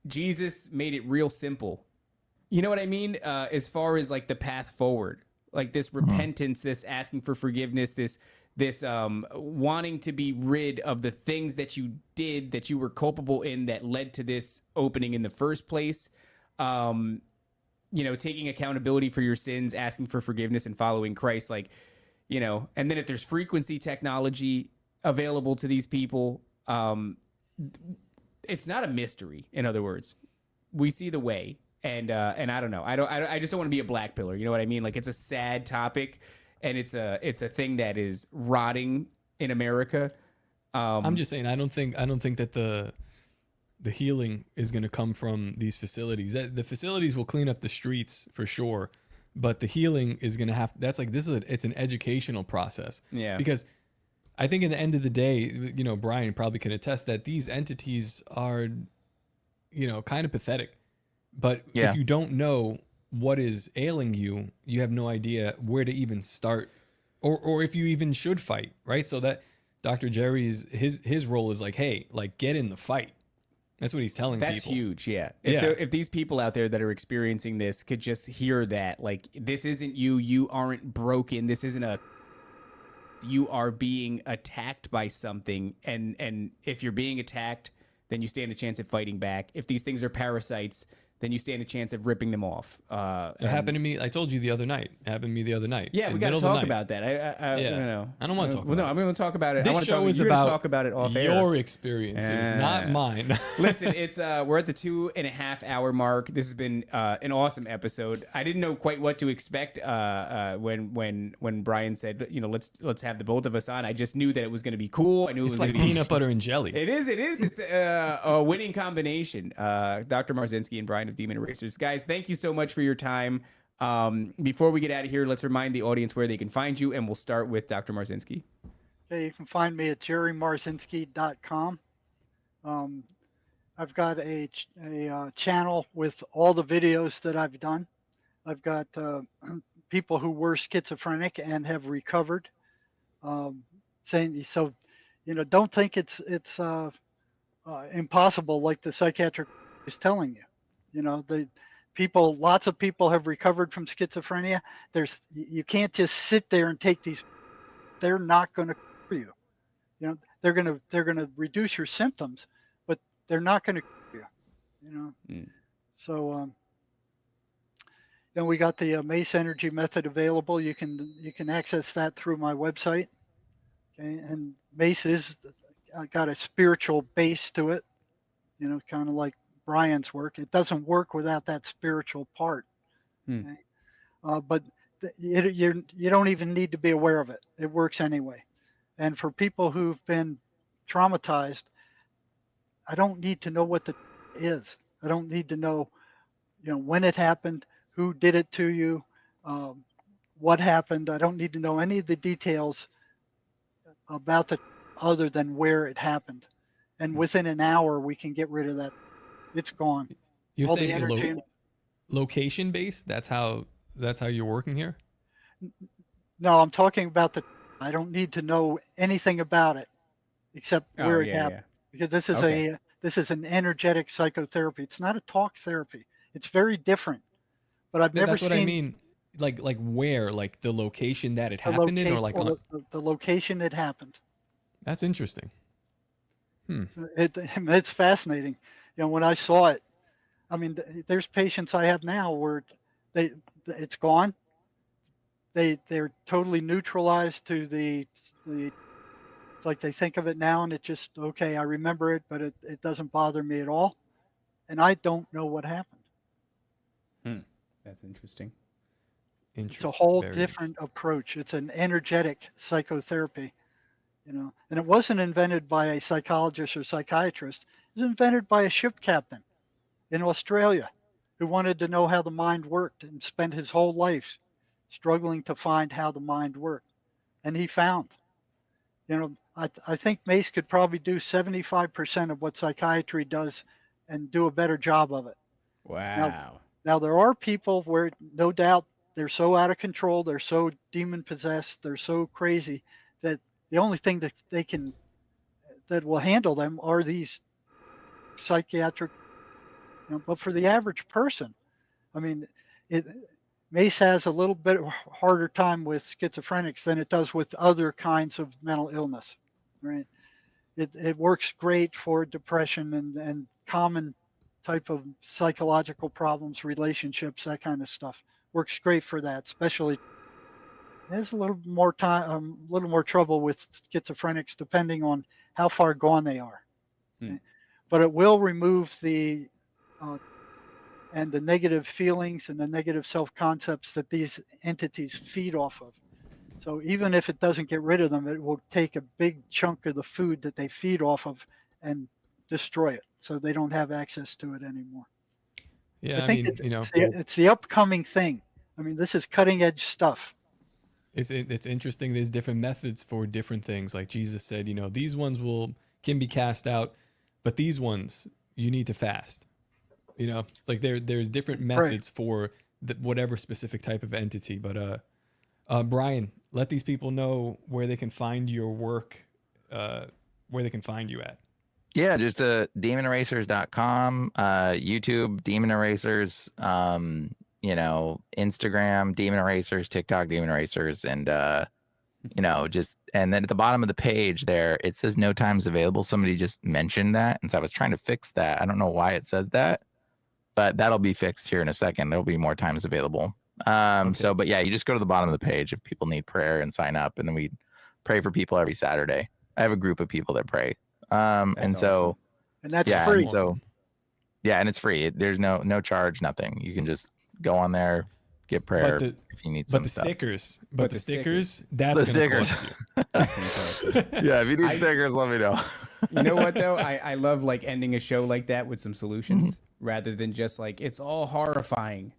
F: Jesus made it real simple. You know what I mean? As far as like the path forward, like this repentance, this asking for forgiveness, this wanting to be rid of the things that you did, that you were culpable in, that led to this opening in the first place. You know, taking accountability for your sins, asking for forgiveness, and following Christ. Like, you know, and then if there's frequency technology available to these people, it's not a mystery. In other words, we see the way, and I don't know. I just don't want to be a black pillar. You know what I mean? Like, it's a sad topic, and it's a thing that is rotting in America.
A: I'm just saying, I don't think that the healing is going to come from these facilities. The facilities will clean up the streets for sure, but the healing is going to have, it's an educational process.
F: Yeah.
A: Because I think in the end of the day, you know, Bryan probably can attest that these entities are, you know, kind of pathetic, but if you don't know what is ailing you, you have no idea where to even start, or if you even should fight. Right. So that Dr. Jerry's, his role is like, hey, like, get in the fight. That's what he's telling people.
F: That's huge, yeah. If these people out there that are experiencing this could just hear that, like, this isn't you, you aren't broken, this isn't you are being attacked by something, and if you're being attacked, then you stand a chance of fighting back. If these things are parasites, then you stand a chance of ripping them off.
A: It happened to me. I told you the other night. It happened to me the other night.
F: Yeah, we got to talk about that. I don't know.
A: I don't want to talk about it.
F: No, I'm going to talk about it.
A: This show is about
F: talk about it off air.
A: Your experiences, not mine.
F: Listen, it's we're at the 2.5 hour mark. This has been an awesome episode. I didn't know quite what to expect when Bryan said, you know, let's have the both of us on. I just knew that it was going to be cool. I knew it was
A: like peanut butter and jelly.
F: It is. It's a winning combination. Dr. Marzinsky and Bryan of Demon Erasers. Guys, thank you so much for your time. Before we get out of here, let's remind the audience where they can find you, and we'll start with Dr. Marzinsky.
G: Okay, you can find me at jerrymarzinsky.com. I've got a channel with all the videos that I've done. I've got people who were schizophrenic and have recovered, saying so. Don't think it's impossible like the psychiatric is telling you. The people, lots of people have recovered from schizophrenia. You can't just sit there and take these. They're not going to cure you. They're gonna reduce your symptoms, but they're not going to cure you. So we got the Mace Energy method available. You can access that through my website. Okay, and Mace is got a spiritual base to it. Kind of like Bryan's work. It doesn't work without that spiritual part. Okay? But you don't even need to be aware of it. It works anyway. And for people who've been traumatized, I don't need to know what the is. I don't need to know, when it happened, who did it to you, what happened. I don't need to know any of the details about the other than where it happened. And within an hour, we can get rid of that. It's gone.
A: You're
G: All
A: saying
G: the energy.
A: Location based? That's how you're working here?
G: No, I'm talking about I don't need to know anything about it except where it happened. Because this is an energetic psychotherapy. It's not a talk therapy. It's very different. But I've never seen.
A: That's what I mean. Like where? Like the location that it happened in, or like
G: the location it happened.
A: That's interesting.
G: It's fascinating. When I saw it, I mean, there's patients I have now where it's gone. They're totally neutralized to the it's like they think of it now and it just, okay, I remember it, but it doesn't bother me at all. And I don't know what happened.
F: That's interesting.
G: It's a whole different approach. It's an energetic psychotherapy, and it wasn't invented by a psychologist or psychiatrist. It was invented by a ship captain in Australia who wanted to know how the mind worked and spent his whole life struggling to find how the mind worked. And he found, I think Mace could probably do 75% of what psychiatry does and do a better job of it.
F: Wow.
G: Now there are people where no doubt they're so out of control, they're so demon possessed, they're so crazy that the only thing that will handle them are these psychiatric, but for the average person, I mean, Mace has a little bit harder time with schizophrenics than it does with other kinds of mental illness, right? It works great for depression and common type of psychological problems, relationships, that kind of stuff. Works great for that, especially. There's a little more time, a little more trouble with schizophrenics depending on how far gone they are. Okay? But it will remove the negative feelings and the negative self-concepts that these entities feed off of. So even if it doesn't get rid of them, it will take a big chunk of the food that they feed off of and destroy it, so they don't have access to it anymore.
A: Yeah,
G: I think it's the upcoming thing. I mean, this is cutting edge stuff.
A: It's interesting. There's different methods for different things. Like Jesus said, these ones can be cast out, but these ones you need to fast. It's like there's different methods for whatever specific type of entity. But Bryan, let these people know where they can find your work, where they can find you at.
H: Yeah, just demonerasers.com, YouTube, Demon Erasers, Instagram, Demon Erasers, TikTok, Demon Erasers, and and then at the bottom of the page there, it says no times available. Somebody just mentioned that, and so I was trying to fix that. I don't know why it says that, but that'll be fixed here in a second. There'll be more times available. So, but yeah, you just go to the bottom of the page if people need prayer and sign up, and then we pray for people every Saturday. I have a group of people that pray. And so,
G: awesome. And that's free.
H: And so, yeah, and it's free. There's no charge, nothing. You can just go on there, get prayer if you need some stuff.
A: Stickers, the stickers, that's going to cost you.
F: That's gonna cost you.
H: Yeah, if you need stickers, let me know.
F: You know what though? I love like ending a show like that with some solutions rather than just like it's all horrifying.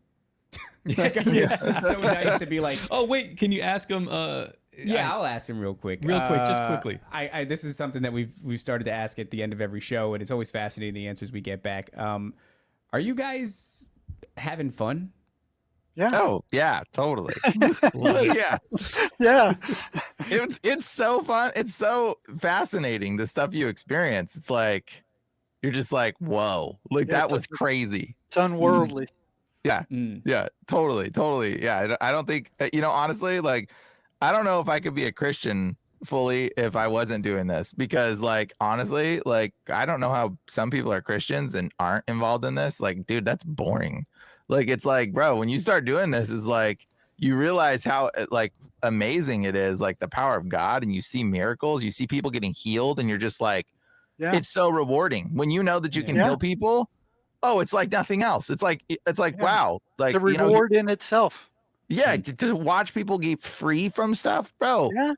F: It's just so nice to be like,
A: oh wait, can you ask them?
F: I'll ask him real quick.
A: Just quickly.
F: This is something that we've started to ask at the end of every show, and it's always fascinating the answers we get back. Are you guys having fun?
G: Yeah.
H: Oh yeah, totally. Yeah,
G: Yeah.
H: it's so fun. It's so fascinating, the stuff you experience. It's like you're just like, whoa, like
G: Yeah,
H: that was crazy.
G: It's unworldly.
H: Yeah, yeah, totally. Yeah, I don't think honestly, like I don't know if I could be a Christian fully if I wasn't doing this, because like honestly, like I don't know how some people are Christians and aren't involved in this. Like, dude, that's boring. Like, it's like, bro, when you start doing this, is like you realize how like amazing it is, like the power of God, and you see miracles, you see people getting healed, and you're just like,
G: Yeah.
H: it's so rewarding when you know that you can heal people. Oh, it's like nothing else. It's like wow, like
G: It's a reward in itself.
H: yeah, to watch people get free from stuff, bro.
G: Yeah.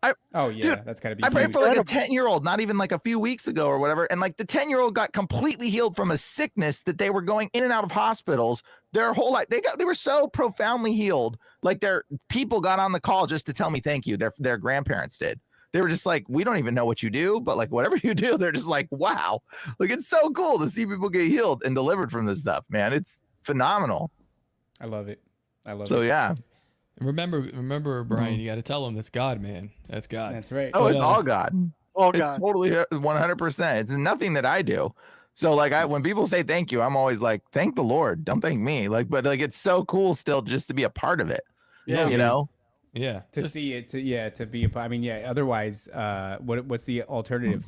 H: Dude,
F: that's gotta be.
H: I prayed
F: huge.
H: for like a 10-year-old, not even like a few weeks ago or whatever, and like the 10-year-old got completely healed from a sickness that they were going in and out of hospitals their whole life. They were so profoundly healed. Like their people got on the call just to tell me thank you. Their grandparents did. They were just like, we don't even know what you do, but like whatever you do, they're just like, wow, like it's so cool to see people get healed and delivered from this stuff, man. It's phenomenal.
F: I love it.
H: So yeah.
A: Remember, Brian, you got to tell them that's God, man. That's God.
F: That's right.
H: Oh, it's all God.
G: All
H: It's
G: God.
H: totally 100%. It's nothing that I do. So like when people say thank you, I'm always like, thank the Lord. Don't thank me. Like, but like it's so cool still just to be a part of it.
G: Yeah.
H: You know?
A: Yeah.
F: To see it, to be. I mean, yeah. Otherwise, what's the alternative?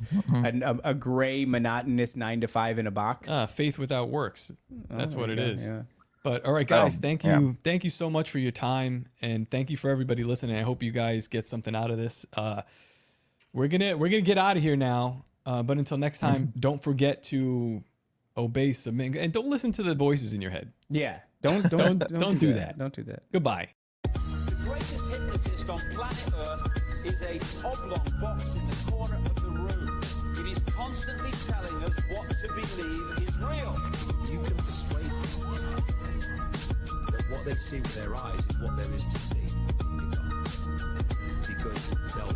F: A gray, monotonous 9 to 5 in a box.
A: Faith without works. That's what it is.
F: Yeah.
A: But all right, guys, thank you so much for your time, and thank you for everybody listening. I hope you guys get something out of this. We're gonna get out of here now. But until next time, don't forget to obey, submit, and don't listen to the voices in your head.
F: Yeah. Don't do that. Don't do that.
A: Goodbye.
B: The greatest hypnotist on planet Earth is a oblong box in the corner of the room. It is constantly telling us what to believe is real.
L: You can persuade them that what they see with their eyes is what there is to see. You can't. Because they'll